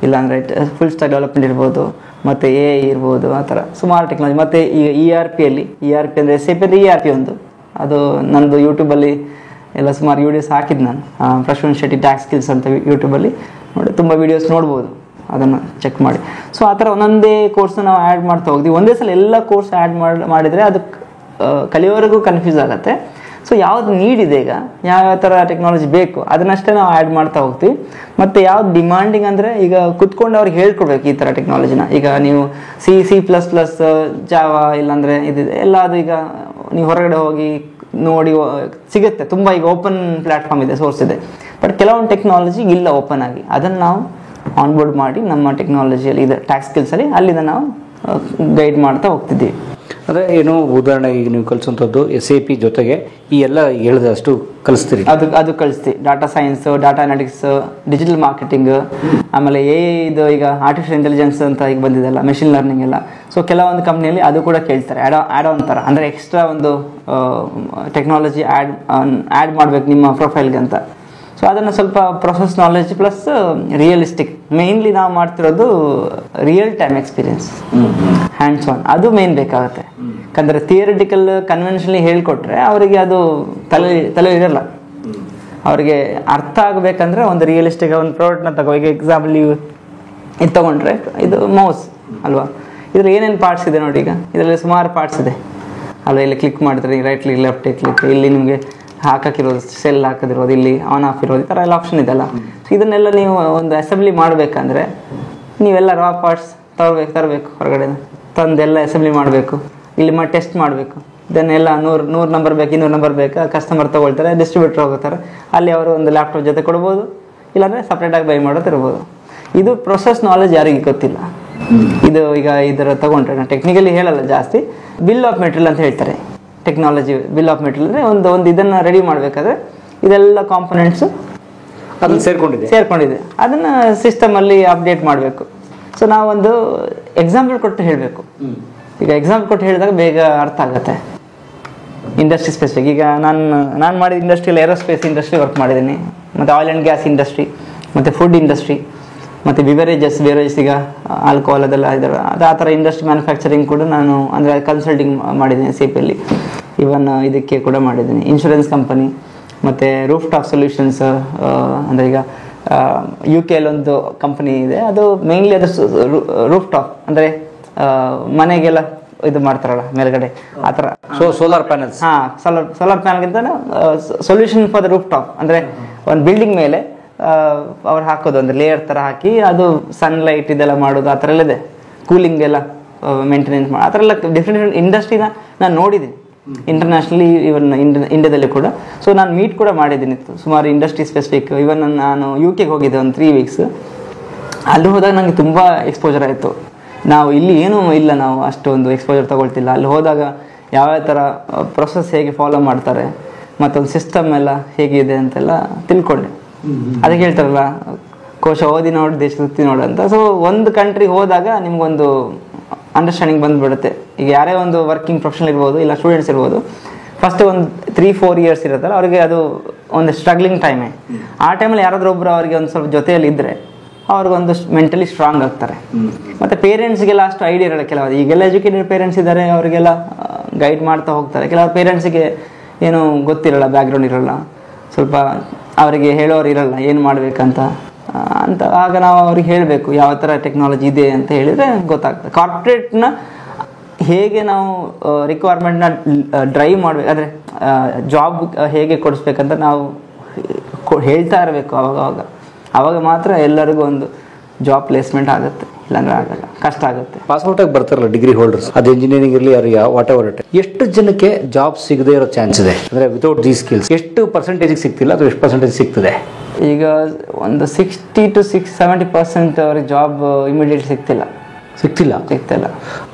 ಇಲ್ಲಾಂದರೆ ಫುಲ್ ಸ್ಟಾಕ್ ಡೆವಲಪ್ಮೆಂಟ್ ಇರ್ಬೋದು, ಮತ್ತು AI ಇರ್ಬೋದು. ಆ ಥರ ಸುಮಾರು ಟೆಕ್ನಾಲಜಿ. ಮತ್ತು ಈಗ ERP ಅಂದರೆ SAP ಅಂದರೆ ERP ಒಂದು, ಅದು ನಂದು ಯೂಟ್ಯೂಬಲ್ಲಿ ಎಲ್ಲ ಸುಮಾರು ವೀಡಿಯೋಸ್ ಹಾಕಿದ್ದು ನಾನು. ಪ್ರಶಾಂತ್ ಶೆಟ್ಟಿ ಟ್ಯಾಕ್ಸ್ ಸ್ಕಿಲ್ಸ್ ಅಂತ ಯೂಟ್ಯೂಬಲ್ಲಿ ನೋಡಿ ತುಂಬ ವೀಡಿಯೋಸ್ ನೋಡ್ಬೋದು, ಅದನ್ನು ಚೆಕ್ ಮಾಡಿ. ಸೊ ಆ ಥರ ಒಂದೊಂದೇ ಕೋರ್ಸ್ನ ನಾವು ಆ್ಯಡ್ ಮಾಡ್ತಾ ಹೋಗ್ತೀವಿ. ಒಂದೇ ಸಲ ಎಲ್ಲ ಕೋರ್ಸ್ ಆ್ಯಡ್ ಮಾಡಿದರೆ ಅದು ಕಲಿಯೋವರೆಗೂ ಕನ್ಫ್ಯೂಸ್ ಆಗುತ್ತೆ. ಸೊ ಯಾವ್ದು ನೀಡ್ ಇದೆ, ಈಗ ಯಾವ ಥರ ಟೆಕ್ನಾಲಜಿ ಬೇಕು ಅದನ್ನಷ್ಟೇ ನಾವು ಆ್ಯಡ್ ಮಾಡ್ತಾ ಹೋಗ್ತೀವಿ. ಮತ್ತು ಯಾವ್ದು ಡಿಮಾಂಡಿಂಗ್ ಅಂದರೆ ಈಗ ಕುತ್ಕೊಂಡು ಅವ್ರಿಗೆ ಹೇಳ್ಕೊಡ್ಬೇಕು ಈ ಥರ ಟೆಕ್ನಾಲಜಿನ. ಈಗ ನೀವು C++, ಜಾವಾ, ಇಲ್ಲಾಂದರೆ ಇದಿದೆ ಎಲ್ಲ, ಅದು ಈಗ ನೀವು ಹೊರಗಡೆ ಹೋಗಿ ನೋಡಿ ಸಿಗುತ್ತೆ. ತುಂಬ ಈಗ ಓಪನ್ ಪ್ಲ್ಯಾಟ್ಫಾರ್ಮ್ ಇದೆ, ಸೋರ್ಸ್ ಇದೆ. ಬಟ್ ಕೆಲವೊಂದು ಟೆಕ್ನಾಲಜಿ ಇಲ್ಲ ಓಪನ್ ಆಗಿ, ಅದನ್ನು ನಾವು ಆನ್ಬೋರ್ಡ್ ಮಾಡಿ ನಮ್ಮ ಟೆಕ್ನಾಲಜಿಯಲ್ಲಿ ಇದೆ ಟ್ಯಾಕ್ಸ್ ಸ್ಕಿಲ್ಸಲ್ಲಿ ಅಲ್ಲಿಂದ ನಾವು ಗೈಡ್ ಮಾಡ್ತಾ ಹೋಗ್ತಿದ್ದೀವಿ. ಅಂದರೆ ಏನು ಉದಾಹರಣೆಗೆ ಈಗ ನೀವು ಕಲಿಸುವಂಥದ್ದು SAP ಜೊತೆಗೆ ಈ ಎಲ್ಲ ಹೇಳಿದಷ್ಟು ಕಲಿಸ್ತೀರಿ? ಅದು ಕಳಿಸ್ತೀವಿ. Data science, data analytics, digital marketing, ಆಮೇಲೆ ಇದು ಈಗ ಆರ್ಟಿಫಿಷಿಯಲ್ ಇಂಟೆಲಿಜೆನ್ಸ್ ಅಂತ ಈಗ ಬಂದಿದೆಲ್ಲ, ಮೆಷಿನ್ ಲರ್ನಿಂಗ್ ಎಲ್ಲ. ಸೊ ಕೆಲವೊಂದು ಕಂಪ್ನಿಯಲ್ಲಿ ಅದು ಕೂಡ ಕೇಳ್ತಾರೆ, ಆ್ಯಡ್ ಆನ್ ಥರ, ಅಂದರೆ ಎಕ್ಸ್ಟ್ರಾ ಒಂದು ಟೆಕ್ನಾಲಜಿ ಆ್ಯಡ್ ಮಾಡಬೇಕು ನಿಮ್ಮ ಪ್ರೊಫೈಲ್ಗೆ ಅಂತ. ಸೊ ಅದನ್ನು ಸ್ವಲ್ಪ process knowledge plus realistic, mainly ನಾವು ಮಾಡ್ತಿರೋದು real time experience, hands on, ಅದು ಮೇನ್ ಬೇಕಾಗುತ್ತೆ. ಯಾಕಂದರೆ ಥಿಯರಿಟಿಕಲ್ ಕನ್ವೆನ್ಷನಲಿ ಹೇಳ್ಕೊಟ್ರೆ ಅವರಿಗೆ ಅದು ತಲೆ ಇರಲ್ಲ. ಅವರಿಗೆ ಅರ್ಥ ಆಗಬೇಕಂದ್ರೆ ಒಂದು ರಿಯಲಿಸ್ಟಿಕ್ ಒಂದು ಪ್ರಾಡಕ್ಟ್ನ ತಗೋ. ಈಗ ಎಕ್ಸಾಂಪಲ್ ನೀವು ಇದು ತೊಗೊಂಡ್ರೆ, ಇದು ಮೌಸ್ ಅಲ್ವಾ, ಇದ್ರಲ್ಲಿ ಏನೇನು ಪಾರ್ಟ್ಸ್ ಇದೆ ನೋಡಿ. ಈಗ ಇದರಲ್ಲಿ ಸುಮಾರು ಪಾರ್ಟ್ಸ್ ಇದೆ ಅಲ್ವಾ. ಇಲ್ಲಿ ಕ್ಲಿಕ್ ಮಾಡಿದ್ರೆ ರೈಟ್ ಕ್ಲಿಕ್, ಲೆಫ್ಟ್ ಕ್ಲಿಕ್, ಇಲ್ಲಿ ನಿಮಗೆ ಹಾಕಿರೋದು, ಸೆಲ್ ಹಾಕಿದಿರೋದು, ಇಲ್ಲಿ ಆನ್ ಆಫ್ ಇರೋದು, ಈ ಥರ ಎಲ್ಲ ಆಪ್ಷನ್ ಇದೆಲ್ಲ. ಸೊ ಇದನ್ನೆಲ್ಲ ನೀವು ಒಂದು ಅಸೆಂಬ್ಲಿ ಮಾಡಬೇಕಂದ್ರೆ ನೀವೆಲ್ಲ ರಾ ಪಾರ್ಟ್ಸ್ ತರಬೇಕು ಹೊರಗಡೆ, ತಂದೆಲ್ಲ ಅಸೆಂಬ್ಲಿ ಮಾಡಬೇಕು, ಇಲ್ಲಿ ಟೆಸ್ಟ್ ಮಾಡಬೇಕು. ದೆನ್ ಎಲ್ಲ 100 ನಂಬರ್ ಬೇಕು, 200 ನಂಬರ್ ಬೇಕು, ಕಸ್ಟಮರ್ ತೊಗೊಳ್ತಾರೆ, ಡಿಸ್ಟ್ರಿಬ್ಯೂಟರ್ ಹೋಗ್ತಾರೆ, ಅಲ್ಲಿ ಅವರು ಒಂದು ಲ್ಯಾಪ್ಟಾಪ್ ಜೊತೆ ಕೊಡ್ಬೋದು, ಇಲ್ಲಾಂದರೆ ಸಪ್ರೇಟಾಗಿ ಬೈ ಮಾಡೋದು ಇರ್ಬೋದು. ಇದು ಪ್ರೊಸೆಸ್ ನಾಲೆಜ್ ಯಾರಿಗೆ ಗೊತ್ತಿಲ್ಲ. ಇದು ಈಗ ಇದರ ತೊಗೊಂಡ್ರೆ ನಾನು ಟೆಕ್ನಿಕಲಿ ಹೇಳಲ್ಲ ಜಾಸ್ತಿ, ಬಿಲ್ ಆಫ್ ಮೆಟೀರಿಯಲ್ ಅಂತ ಹೇಳ್ತಾರೆ. ಟೆಕ್ನಾಲಜಿ ಬಿಲ್ ಆಫ್ ಮೆಟೀರಿಯಲ್ ಅಂದರೆ ಒಂದು ಇದನ್ನು ರೆಡಿ ಮಾಡಬೇಕಾದ್ರೆ ಇದೆಲ್ಲ ಕಾಂಪೊನೆಂಟ್ಸು ಅದನ್ನು ಸೇರ್ಕೊಂಡಿದೆ, ಅದನ್ನು ಸಿಸ್ಟಮಲ್ಲಿ ಅಪ್ಡೇಟ್ ಮಾಡಬೇಕು. ಸೊ ನಾವೊಂದು ಎಕ್ಸಾಂಪಲ್ ಕೊಟ್ಟು ಹೇಳಬೇಕು. ಈಗ ಎಕ್ಸಾಂಪಲ್ ಕೊಟ್ಟು ಹೇಳಿದಾಗ ಬೇಗ ಅರ್ಥ ಆಗುತ್ತೆ. ಇಂಡಸ್ಟ್ರಿ ಸ್ಪೆಸಿಫಿಕ್, ಈಗ ನಾನು ಮಾಡಿದ ಇಂಡಸ್ಟ್ರಿಯಲ್ಲಿ ಏರೋಸ್ಪೇಸ್ ಇಂಡಸ್ಟ್ರಿ ವರ್ಕ್ ಮಾಡಿದ್ದೀನಿ, ಮತ್ತು ಆಯಿಲ್ ಆ್ಯಂಡ್ ಗ್ಯಾಸ್ ಇಂಡಸ್ಟ್ರಿ, ಮತ್ತು ಫುಡ್ ಇಂಡಸ್ಟ್ರಿ, ಮತ್ತು ಬಿವರೇಜಸ್ ಈಗ ಆಲ್ಕೋಹಾಲ್ ಅದೆಲ್ಲ ಇದ್ದಾರೆ, ಆ ಥರ ಇಂಡಸ್ಟ್ರಿ ಮ್ಯಾನುಫ್ಯಾಕ್ಚರಿಂಗ್ ಕೂಡ ನಾನು ಅಂದರೆ ಕನ್ಸಲ್ಟಿಂಗ್ ಮಾಡಿದ್ದೀನಿ SAP-ಅಲ್ಲಿ. ಇವನ್ ಇದಕ್ಕೆ ಕೂಡ ಮಾಡಿದ್ದೀನಿ, ಇನ್ಶೂರೆನ್ಸ್ ಕಂಪನಿ, ಮತ್ತು ರೂಫ್ ಟಾಪ್ ಸೊಲ್ಯೂಷನ್ಸ್. ಅಂದರೆ ಈಗ UK-ಯಲ್ಲಿ ಒಂದು ಕಂಪನಿ ಇದೆ, ಅದು ಮೇನ್ಲಿ ಅದು ರೂಫ್ ಟಾಪ್ ಅಂದರೆ ಮನೆಗೆಲ್ಲ ಇದು ಮಾಡ್ತಾರಲ್ಲ ಮೇಲ್ಗಡೆ, ಆ ಥರ. Solar panels. ಸೋಲಾರ್ ಪ್ಯಾನಲ್ಗಿಂತ solution for the rooftop, ಅಂದರೆ ಒಂದು ಬಿಲ್ಡಿಂಗ್ ಮೇಲೆ ಅವ್ರು ಹಾಕೋದು, ಅಂದರೆ ಲೇಯರ್ ಥರ ಹಾಕಿ ಅದು ಸನ್ಲೈಟ್ ಇದೆಲ್ಲ ಮಾಡೋದು, ಆ ಥರ ಎಲ್ಲ ಇದೆ. ಕೂಲಿಂಗ್ ಎಲ್ಲ ಮೇಂಟೆನೆನ್ಸ್ ಮಾಡಿ, ಆ ಥರ ಎಲ್ಲ ಡಿಫ್ರೆಂಟ್ ಇಂಡಸ್ಟ್ರಿನ ನಾನು ನೋಡಿದ್ದೀನಿ ಇಂಟರ್ನ್ಯಾಷನಲಿ, ಇವನ್ ಇಂಡಿಯಾದಲ್ಲಿ ಕೂಡ. ಸೊ ನಾನು ಮೀಟ್ ಕೂಡ ಮಾಡಿದ್ದೀನಿ ಸುಮಾರು ಇಂಡಸ್ಟ್ರಿ ಸ್ಪೆಸಿಫಿಕ್. ಇವನ್ ನಾನು UK-ಗೆ ಹೋಗಿದ್ದೆ ಒಂದು 3 ವೀಕ್ಸ್. ಅಲ್ಲಿ ಹೋದಾಗ ನನಗೆ ತುಂಬ ಎಕ್ಸ್ಪೋಜರ್ ಆಯಿತು. ನಾವು ಇಲ್ಲಿ ಏನೂ ಇಲ್ಲ, ನಾವು ಅಷ್ಟೊಂದು ಎಕ್ಸ್ಪೋಜರ್ ತೊಗೊಳ್ತಿಲ್ಲ. ಅಲ್ಲಿ ಹೋದಾಗ ಯಾವ ಥರ ಪ್ರೊಸೆಸ್ ಹೇಗೆ ಫಾಲೋ ಮಾಡ್ತಾರೆ, ಮತ್ತೊಂದು ಸಿಸ್ಟಮ್ ಎಲ್ಲ ಹೇಗಿದೆ ಅಂತೆಲ್ಲ ತಿಳ್ಕೊಂಡೆ. ಅದಕ್ಕೆ ಹೇಳ್ತಾರಲ್ಲ, ಕೋಶ ಓದಿ ನೋಡಿ ದೇಶ ಸುತ್ತಿ ನೋಡು ಅಂತ. ಸೊ ಒಂದು ಕಂಟ್ರಿಗೆ ಹೋದಾಗ ನಿಮ್ಗೊಂದು ಅಂಡರ್ಸ್ಟ್ಯಾಂಡಿಂಗ್ ಬಂದುಬಿಡುತ್ತೆ. ಈಗ ಯಾರೇ ಒಂದು ವರ್ಕಿಂಗ್ ಪ್ರೊಫೆಷನಲ್ ಇರ್ಬೋದು, ಇಲ್ಲ ಸ್ಟೂಡೆಂಟ್ಸ್ ಇರ್ಬೋದು, ಫಸ್ಟ್ ಒಂದು 3-4 ಇಯರ್ಸ್ ಇರುತ್ತಲ್ಲ, ಅವ್ರಿಗೆ ಅದು ಒಂದು ಸ್ಟ್ರಗ್ಲಿಂಗ್ ಟೈಮೇ. ಆ ಟೈಮಲ್ಲಿ ಯಾರಾದರೂ ಒಬ್ಬರು ಅವರಿಗೆ ಒಂದು ಸ್ವಲ್ಪ ಜೊತೆಯಲ್ಲಿ ಇದ್ದರೆ ಅವ್ರಿಗೊಂದು ಮೆಂಟಲಿ ಸ್ಟ್ರಾಂಗ್ ಆಗ್ತಾರೆ. ಮತ್ತು ಪೇರೆಂಟ್ಸ್ಗೆಲ್ಲ ಅಷ್ಟು ಐಡಿಯಾ ಇರಲ್ಲ. ಕೆಲವರು ಈಗೆಲ್ಲ ಎಜುಕೇಟೆಡ್ ಪೇರೆಂಟ್ಸ್ ಇದ್ದಾರೆ, ಅವರಿಗೆಲ್ಲ ಗೈಡ್ ಮಾಡ್ತಾ ಹೋಗ್ತಾರೆ. ಕೆಲವರು ಪೇರೆಂಟ್ಸಿಗೆ ಏನೂ ಗೊತ್ತಿರಲ್ಲ, ಬ್ಯಾಕ್ಗ್ರೌಂಡ್ ಇರಲ್ಲ, ಸ್ವಲ್ಪ ಅವರಿಗೆ ಹೇಳೋರು ಇರಲ್ಲ ಏನು ಮಾಡಬೇಕಂತ ಅಂತ. ಆಗ ನಾವು ಅವ್ರಿಗೆ ಹೇಳಬೇಕು ಯಾವ ಥರ ಟೆಕ್ನಾಲಜಿ ಇದೆ ಅಂತ ಹೇಳಿದರೆ ಗೊತ್ತಾಗ್ತದೆ. ಕಾರ್ಪೊರೇಟ್ನ ಹೇಗೆ ನಾವು ರಿಕ್ವೈರ್ಮೆಂಟ್ನ ಡ್ರೈವ್ ಮಾಡಬೇಕು, ಅಂದರೆ ಜಾಬ್ ಹೇಗೆ ಕೊಡಿಸ್ಬೇಕಂತ ನಾವು ಹೇಳ್ತಾ ಇರಬೇಕು ಆವಾಗ ಮಾತ್ರ ಎಲ್ಲರಿಗೂ ಒಂದು ಜಾಬ್ ಪ್ಲೇಸ್ಮೆಂಟ್ ಆಗುತ್ತೆ, ಇಲ್ಲಾಂದ್ರೆ ಆಗಲ್ಲ, ಕಷ್ಟ ಆಗುತ್ತೆ. ಪಾಸ್ಔಟಾಗಿ ಬರ್ತಾರಲ್ಲ ಡಿಗ್ರಿ ಹೋಲ್ಡರ್ಸ್, ಅದು ಇಂಜಿನಿಯರಿಂಗ್ ಇರಲಿ ಯಾರು ವಾಟ್ ಎವರ್ ಇಟ್, ಎಷ್ಟು ಜನಕ್ಕೆ ಜಾಬ್ ಸಿಗದೆ ಇರೋ ಚಾನ್ಸ್ ಇದೆ? ಅಂದರೆ ವಿತೌಟ್ ದೀಸ್ ಸ್ಕಿಲ್ಸ್ ಎಷ್ಟು ಪರ್ಸೆಂಟೇಜಿಗೆ ಸಿಗ್ತಿಲ್ಲ ಅಥವಾ ಎಷ್ಟು ಪರ್ಸೆಂಟೇಜ್ ಸಿಗ್ತದೆ? ಈಗ ಒಂದು 60 to 70% ಅವ್ರಿಗೆ ಜಾಬ್ ಇಮಿಡಿಯೇಟ್ ಸಿಗ್ತಿಲ್ಲ.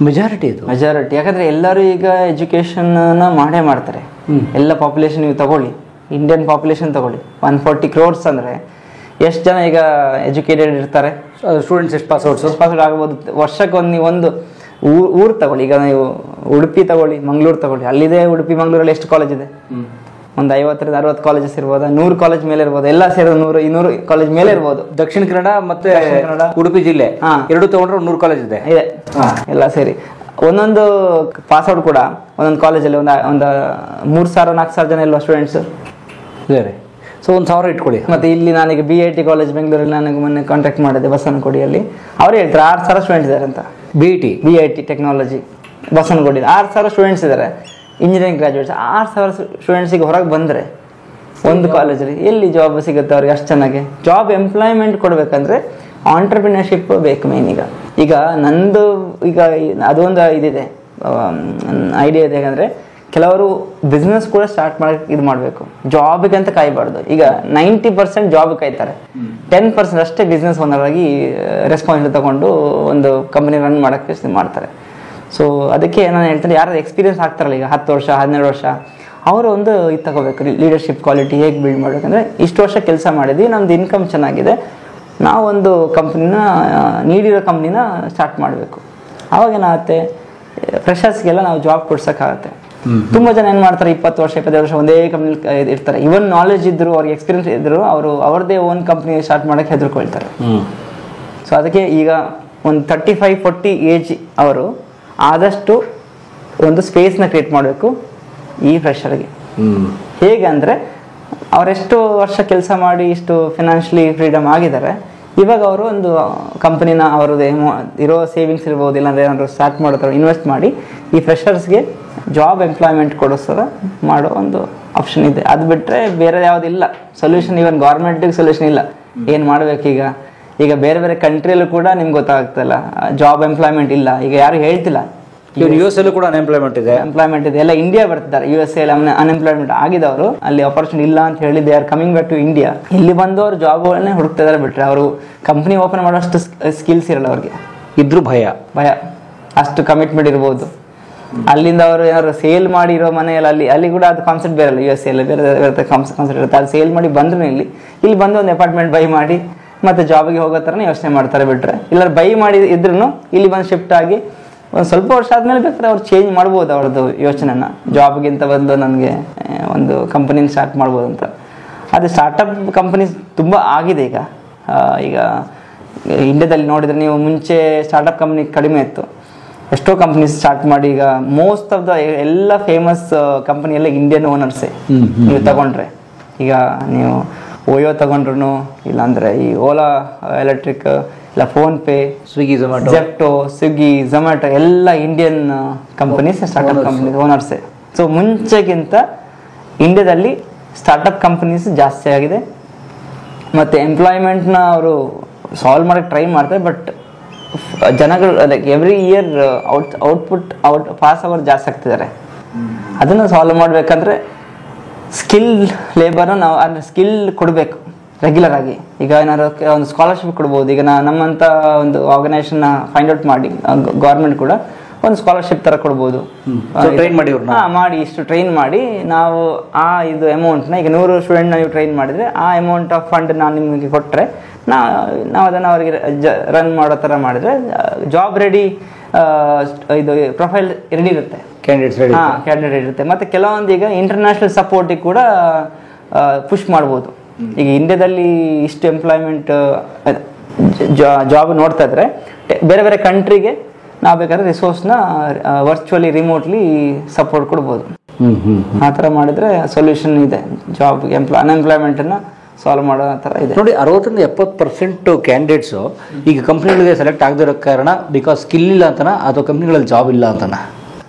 ಮೆಜಾರಿಟಿ ಯಾಕಂದರೆ ಎಲ್ಲರೂ ಈಗ ಎಜುಕೇಷನ್ನ ಮಾಡ್ತಾರೆ. ಎಲ್ಲ ಪಾಪ್ಯುಲೇಷನ್ ನೀವು ತಗೊಳ್ಳಿ, ಇಂಡಿಯನ್ ಪಾಪ್ಯುಲೇಷನ್ ತಗೊಳ್ಳಿ, 140 crores ಅಂದರೆ ಎಷ್ಟು ಜನ ಈಗ ಎಜುಕೇಟೆಡ್ ಇರ್ತಾರೆ? ಸ್ಟೂಡೆಂಟ್ಸ್ ಎಷ್ಟು ಪಾಸ್ಔಟ್ ಆಗ್ಬೋದು? ವರ್ಷಕ್ಕೆ ಒಂದು ಊರು ತಗೊಳ್ಳಿ. ಈಗ ನೀವು ಉಡುಪಿ ತಗೊಳ್ಳಿ, ಮಂಗಳೂರು ತಗೊಳ್ಳಿ, ಅಲ್ಲಿದೆ ಉಡುಪಿ ಮಂಗಳೂರಲ್ಲಿ ಎಷ್ಟು ಕಾಲೇಜ್ ಇದೆ? ಒಂದು 50-60 ಕಾಲೇಜಸ್ ಇರ್ಬೋದು, 100 ಕಾಲೇಜ್ ಮೇಲೆ ಇರ್ಬೋದು, ಎಲ್ಲ ಸೇರಿದ 100-200 ಕಾಲೇಜ್ ಮೇಲೆ ಇರ್ಬೋದು. ದಕ್ಷಿಣ ಕನ್ನಡ ಮತ್ತೆ ಉಡುಪಿ ಜಿಲ್ಲೆ ಎರಡು ತಗೊಂಡ್ರೆ 100 ಕಾಲೇಜ್ ಇದೆ ಎಲ್ಲ ಸೇರಿ. ಒಂದೊಂದು ಪಾಸ್ಔಟ್ ಕೂಡ ಒಂದೊಂದು ಕಾಲೇಜಲ್ಲಿ ಒಂದು 3,000-4,000 ಜನ ಇಲ್ವಾ ಸ್ಟೂಡೆಂಟ್ಸ್ ಇದ್ದಾರೆ. ಸೊ 1,000 ಇಟ್ಕೊಳ್ಳಿ. ಮತ್ತು ಇಲ್ಲಿ ನಾನೀಗ BIT ಕಾಲೇಜ್ ಬೆಂಗಳೂರಲ್ಲಿ ನನಗೆ ಮೊನ್ನೆ ಕಾಂಟ್ಯಾಕ್ಟ್ ಮಾಡಿದೆ ಬಸವನಗುಡಿಯಲ್ಲಿ, ಅವ್ರು ಹೇಳ್ತಾರೆ 6,000 ಸ್ಟೂಡೆಂಟ್ಸ್ ಇದ್ದಾರೆ ಅಂತ. BIT ಟೆಕ್ನಾಲಜಿ ಬಸವನಗುಡಿಯಲ್ಲಿ 6,000 ಸ್ಟೂಡೆಂಟ್ಸ್ ಇದ್ದಾರೆ, ಇಂಜಿನಿಯರಿಂಗ್ ಗ್ರಾಜುಯೇಟ್ಸ್. 6,000 ಸ್ಟೂಡೆಂಟ್ಸಿಗೆ ಹೊರಗೆ ಬಂದರೆ ಒಂದು ಕಾಲೇಜಲ್ಲಿ ಎಲ್ಲಿ ಜಾಬ್ ಸಿಗುತ್ತೆ ಅವ್ರಿಗೆ? ಅಷ್ಟು ಚೆನ್ನಾಗಿ ಜಾಬ್ ಎಂಪ್ಲಾಯ್ಮೆಂಟ್ ಕೊಡಬೇಕಂದ್ರೆ ಆಂಟ್ರಪ್ರಿನರ್ಶಿಪ್ ಬೇಕು ಮೇನ್. ಈಗ ನಂದು ಈಗ ಅದೊಂದು ಇದಿದೆ, ಐಡಿಯಾ ಇದೆ. ಯಾಕಂದರೆ ಕೆಲವರು ಬಿಸ್ನೆಸ್ ಕೂಡ ಸ್ಟಾರ್ಟ್ ಮಾಡೋಕ್ಕೆ ಇದು ಮಾಡಬೇಕು, ಜಾಬಿಗೆ ಅಂತ ಕಾಯಬಾರ್ದು. ಈಗ 90% ಜಾಬ್ ಕಾಯ್ತಾರೆ, 10% ಅಷ್ಟೇ ಬಿಸ್ನೆಸ್ ಓನರ್ ಆಗಿ ರೆಸ್ಪಾನ್ಸಿಬಿಲಿಟಿ ತಗೊಂಡು ಒಂದು ಕಂಪನಿ ರನ್ ಮಾಡೋಕ್ಕೆ ಮಾಡ್ತಾರೆ. ಸೊ ಅದಕ್ಕೆ ನಾನು ಹೇಳ್ತೀನಿ, ಯಾರು ಎಕ್ಸ್ಪೀರಿಯನ್ಸ್ ಆಗ್ತಾರಲ್ಲ ಈಗ 10 ವರ್ಷ 12 ವರ್ಷ, ಅವರು ಒಂದು ಇದು ತಗೋಬೇಕು, ಲೀಡರ್ಶಿಪ್ ಕ್ವಾಲಿಟಿ ಹೇಗೆ ಬಿಲ್ಡ್ ಮಾಡಬೇಕಂದ್ರೆ, ಇಷ್ಟು ವರ್ಷ ಕೆಲಸ ಮಾಡಿದ್ವಿ, ನಮ್ದು ಇನ್ಕಮ್ ಚೆನ್ನಾಗಿದೆ, ನಾವೊಂದು ಕಂಪ್ನಿನ ನೀಡಿರೋ ಕಂಪ್ನಿನ ಸ್ಟಾರ್ಟ್ ಮಾಡಬೇಕು. ಅವಾಗೇನಾಗುತ್ತೆ, ಫ್ರೆಷರ್ಸ್ಗೆಲ್ಲ ನಾವು ಜಾಬ್ ಕೊಡ್ಸೋಕ್ಕಾಗತ್ತೆ. ತುಂಬ ಜನ ಏನು ಮಾಡ್ತಾರೆ, 20 ವರ್ಷ 25 ವರ್ಷ ಒಂದೇ ಕಂಪ್ನಿ ಇರ್ತಾರೆ. ಇವನ್ ನಾಲೆಜ್ ಇದ್ರು, ಅವ್ರಿಗೆ ಎಕ್ಸ್ಪೀರಿಯನ್ಸ್ ಇದ್ರು, ಅವರು ಅವ್ರದ್ದೇ ಓನ್ ಕಂಪ್ನಿ ಸ್ಟಾರ್ಟ್ ಮಾಡೋಕ್ಕೆ ಹೆದರ್ಕೊಳ್ತಾರೆ. ಸೊ ಅದಕ್ಕೆ ಈಗ ಒಂದು 35-40 ಏಜ್ ಅವರು ಆದಷ್ಟು ಒಂದು ಸ್ಪೇಸ್ನ ಕ್ರಿಯೇಟ್ ಮಾಡಬೇಕು ಈ ಫ್ರೆಷರ್ಗೆ. ಹೇಗೆ ಅಂದರೆ, ಅವರೆಷ್ಟು ವರ್ಷ ಕೆಲಸ ಮಾಡಿ ಇಷ್ಟು ಫಿನಾನ್ಷಿಯಲಿ ಫ್ರೀಡಮ್ ಆಗಿದ್ದಾರೆ, ಇವಾಗ ಅವರು ಒಂದು ಕಂಪನಿನ ಅವ್ರದ್ದು ಇರೋ ಸೇವಿಂಗ್ಸ್ ಇರ್ಬೋದು, ಇಲ್ಲಾಂದ್ರೆ ಏನಾದರೂ ಸ್ಟಾರ್ಟ್ ಮಾಡೋದು ಇನ್ವೆಸ್ಟ್ ಮಾಡಿ ಈ ಫ್ರೆಷರ್ಸ್ಗೆ ಜಾಬ್ ಎಂಪ್ಲಾಯ್ಮೆಂಟ್ ಕೊಡಿಸೋದ ಮಾಡೋ ಒಂದು ಆಪ್ಷನ್ ಇದೆ. ಅದು ಬಿಟ್ಟರೆ ಬೇರೆ ಯಾವುದಿಲ್ಲ ಸೊಲ್ಯೂಷನ್. ಈವನ್ ಗೌರ್ಮೆಂಟಿಗೆ ಸೊಲ್ಯೂಷನ್ ಇಲ್ಲ. ಏನು ಮಾಡಬೇಕೀಗ? ಈಗ ಬೇರೆ ಬೇರೆ ಕಂಟ್ರಿಯಲ್ಲೂ ಕೂಡ ನಿಮ್ಗೆ ಗೊತ್ತಾಗ್ತಲ್ಲ, ಜಾಬ್ ಎಂಪ್ಲಾಯ್ಮೆಂಟ್ ಇಲ್ಲ. ಈಗ ಯಾರು ಹೇಳ್ತಿಲ್ಲ. US ಅಲ್ಲೂ ಕೂಡ ಅನ್ಎಂಪ್ಲಾಯ್ಮೆಂಟ್ ಇದೆ. ಎಲ್ಲ ಇಂಡಿಯಾ ಬರ್ತಿದ್ದಾರೆ. US ಅಲ್ಲಿ ಅನ್ಎಂಪ್ಲಾಯ್ಮೆಂಟ್ ಆಗಿದವರು, ಅಲ್ಲಿ ಆಪರ್ಚುನಿಟಿ ಇಲ್ಲ ಅಂತ ಹೇಳಿ they are coming back to India. ಇಲ್ಲಿ ಬಂದವರು ಜಾಬ್ಗಳನ್ನೇ ಹುಡುಕ್ತಾ ಇದ್ದಾರೆ. ಬಿಟ್ಟರೆ ಅವರು ಕಂಪ್ನಿ ಓಪನ್ ಮಾಡೋಷ್ಟು ಸ್ಕಿಲ್ಸ್ ಇರಲ್ಲ ಅವ್ರಿಗೆ. ಇದ್ರೂ ಭಯ ಅಷ್ಟು ಕಮಿಟ್ಮೆಂಟ್ ಇರ್ಬೋದು. ಅಲ್ಲಿಂದ ಅವರು ಏನಾದ್ರು ಸೇಲ್ ಮಾಡಿ ಇರೋ ಮನೆಯಲ್ಲಿ ಅಲ್ಲಿ ಕೂಡ ಅದು ಕಾನ್ಸೆಪ್ಟ್ ಬೇರೆ ಅಲ್ಲ. US ಅಲ್ಲಿ ಬೇರೆ ಕಾನ್ಸೆಪ್ಟ್ ಇರುತ್ತೆ. ಅದು ಸೇಲ್ ಮಾಡಿ ಬಂದ್ರೆ ಇಲ್ಲಿ ಬಂದು ಒಂದು ಅಪಾರ್ಟ್ಮೆಂಟ್ ಬೈ ಮಾಡಿ ಮತ್ತೆ ಜಾಬ್ಗೆ ಹೋಗೋ ಥರನೇ ಯೋಚನೆ ಮಾಡ್ತಾರೆ. ಬಿಟ್ಟರೆ ಇಲ್ಲ ಬೈ ಮಾಡಿ ಇದ್ರೂ ಇಲ್ಲಿ ಬಂದು ಶಿಫ್ಟ್ ಆಗಿ ಒಂದು ಸ್ವಲ್ಪ ವರ್ಷ ಆದಮೇಲೆ ಬೇಕಾದ್ರೆ ಅವ್ರು ಚೇಂಜ್ ಮಾಡ್ಬೋದು ಅವ್ರದ್ದು ಯೋಚನೆನ. ಜಾಬ್ಗಿಂತ ಬಂದು ನನಗೆ ಒಂದು ಕಂಪನಿನ ಸ್ಟಾರ್ಟ್ ಮಾಡ್ಬೋದು ಅಂತ. ಅದು ಸ್ಟಾರ್ಟಪ್ ಕಂಪನೀಸ್ ತುಂಬ ಆಗಿದೆ ಈಗ. ಇಂಡಿಯಾದಲ್ಲಿ ನೋಡಿದರೆ ನೀವು, ಮುಂಚೆ ಸ್ಟಾರ್ಟಪ್ ಕಂಪ್ನಿ ಕಡಿಮೆ ಇತ್ತು. ಎಷ್ಟೋ ಕಂಪ್ನೀಸ್ ಸ್ಟಾರ್ಟ್ ಮಾಡಿ ಈಗ ಮೋಸ್ಟ್ ಆಫ್ ದ ಎಲ್ಲ ಫೇಮಸ್ ಕಂಪನಿ ಎಲ್ಲ ಇಂಡಿಯನ್ ಓನರ್ಸೇ. ನೀವು ತಗೊಂಡ್ರೆ ಈಗ ನೀವು ಓಯೋ ತಗೊಂಡ್ರು, ಇಲ್ಲಾಂದರೆ ಈ ಓಲಾ ಎಲೆಕ್ಟ್ರಿಕ್, ಇಲ್ಲ PhonePe, Swiggy, Zomato, Zepto, Swiggy, Zomato ಎಲ್ಲ ಇಂಡಿಯನ್ ಕಂಪನೀಸ್, ಸ್ಟಾರ್ಟಪ್ ಕಂಪನೀಸ್ ಓನರ್ಸೇ. ಸೊ ಮುಂಚೆಗಿಂತ ಇಂಡಿಯಾದಲ್ಲಿ ಸ್ಟಾರ್ಟಪ್ ಕಂಪನೀಸ್ ಜಾಸ್ತಿ ಆಗಿದೆ. ಮತ್ತು ಎಂಪ್ಲಾಯ್ಮೆಂಟ್ನ ಅವರು ಸಾಲ್ವ್ ಮಾಡೋಕ್ಕೆ ಟ್ರೈ ಮಾಡ್ತಾರೆ. ಬಟ್ ಜನಗಳು ಲೈಕ್ ಎವ್ರಿ ಇಯರ್ ಪಾಸ್ ಅವರ್ ಜಾಸ್ತಿ ಆಗ್ತಿದ್ದಾರೆ. ಅದನ್ನು ಸಾಲ್ವ್ ಮಾಡಬೇಕಂದ್ರೆ ಸ್ಕಿಲ್ ಲೇಬರ್ನ ನಾವು ಅಂದರೆ ಸ್ಕಿಲ್ ಕೊಡಬೇಕು ರೆಗ್ಯುಲರ್ ಆಗಿ. ಈಗ ಏನಾದ್ರು ಒಂದು ಸ್ಕಾಲರ್ಶಿಪ್ ಕೊಡ್ಬೋದು. ಈಗ ನಮ್ಮಂಥ ಒಂದು ಆರ್ಗನೈಸೇಷನ್ನ ಫೈಂಡ್ ಔಟ್ ಮಾಡಿ ಗೌರ್ಮೆಂಟ್ ಕೂಡ ಒಂದು ಸ್ಕಾಲರ್ಶಿಪ್ ಥರ ಕೊಡ್ಬೋದು. ಟ್ರೈನ್ ಮಾಡಿ ಮಾಡಿ ಇಷ್ಟು ಟ್ರೈನ್ ಮಾಡಿ ನಾವು ಇದು ಅಮೌಂಟ್ನ, ಈಗ 100 ಸ್ಟೂಡೆಂಟ್ನ ನೀವು ಟ್ರೈನ್ ಮಾಡಿದರೆ ಆ ಅಮೌಂಟ್ ಆಫ್ ಫಂಡ್ ನಾನು ನಿಮಗೆ ಕೊಟ್ಟರೆ ನಾವು ಅದನ್ನು ಅವರಿಗೆ ರನ್ ಮಾಡೋ ಥರ ಮಾಡಿದರೆ ಜಾಬ್ ರೆಡಿ, ಇದು ಪ್ರೊಫೈಲ್ ರೆಡಿ ಇರುತ್ತೆ, ಕ್ಯಾಂಡಿಡೇಟ್ ಇರುತ್ತೆ. ಮತ್ತು ಕೆಲವೊಂದು ಈಗ ಇಂಟರ್ನ್ಯಾಷನಲ್ ಸಪೋರ್ಟಿಗೆ ಕೂಡ ಪುಷ್ ಮಾಡ್ಬೋದು. ಈಗ ಇಂಡಿಯಾದಲ್ಲಿ ಇಷ್ಟು ಎಂಪ್ಲಾಯ್ಮೆಂಟ್ ಜಾಬ್ ನೋಡ್ತಾ ಇದ್ರೆ ಬೇರೆ ಬೇರೆ ಕಂಟ್ರಿಗೆ ನಾವು ಬೇಕಾದ್ರೆ ರಿಸೋರ್ಸ್ನ ವರ್ಚುವಲಿ ರಿಮೋಟ್ಲಿ ಸಪೋರ್ಟ್ ಕೊಡ್ಬೋದು. ಆ ಥರ ಮಾಡಿದರೆ ಸೊಲ್ಯೂಷನ್ ಇದೆ ಜಾಬ್ಗೆ, ಅನ್ಎಂಪ್ಲಾಯ್ಮೆಂಟನ್ನು ಸಾಲ್ವ್ ಮಾಡೋ ಥರ ಇದೆ. ನೋಡಿ, 60-70% ಕ್ಯಾಂಡಿಡೇಟ್ಸು ಈಗ ಕಂಪ್ನಿಗಳಿಗೆ ಸೆಲೆಕ್ಟ್ ಆಗದಿರೋ ಕಾರಣ ಬಿಕಾಸ್ ಸ್ಕಿಲ್ ಇಲ್ಲ ಅಂತನಾ ಅಥವಾ ಕಂಪ್ನಿಗಳಲ್ಲಿ ಜಾಬ್ ಇಲ್ಲ ಅಂತನಾ?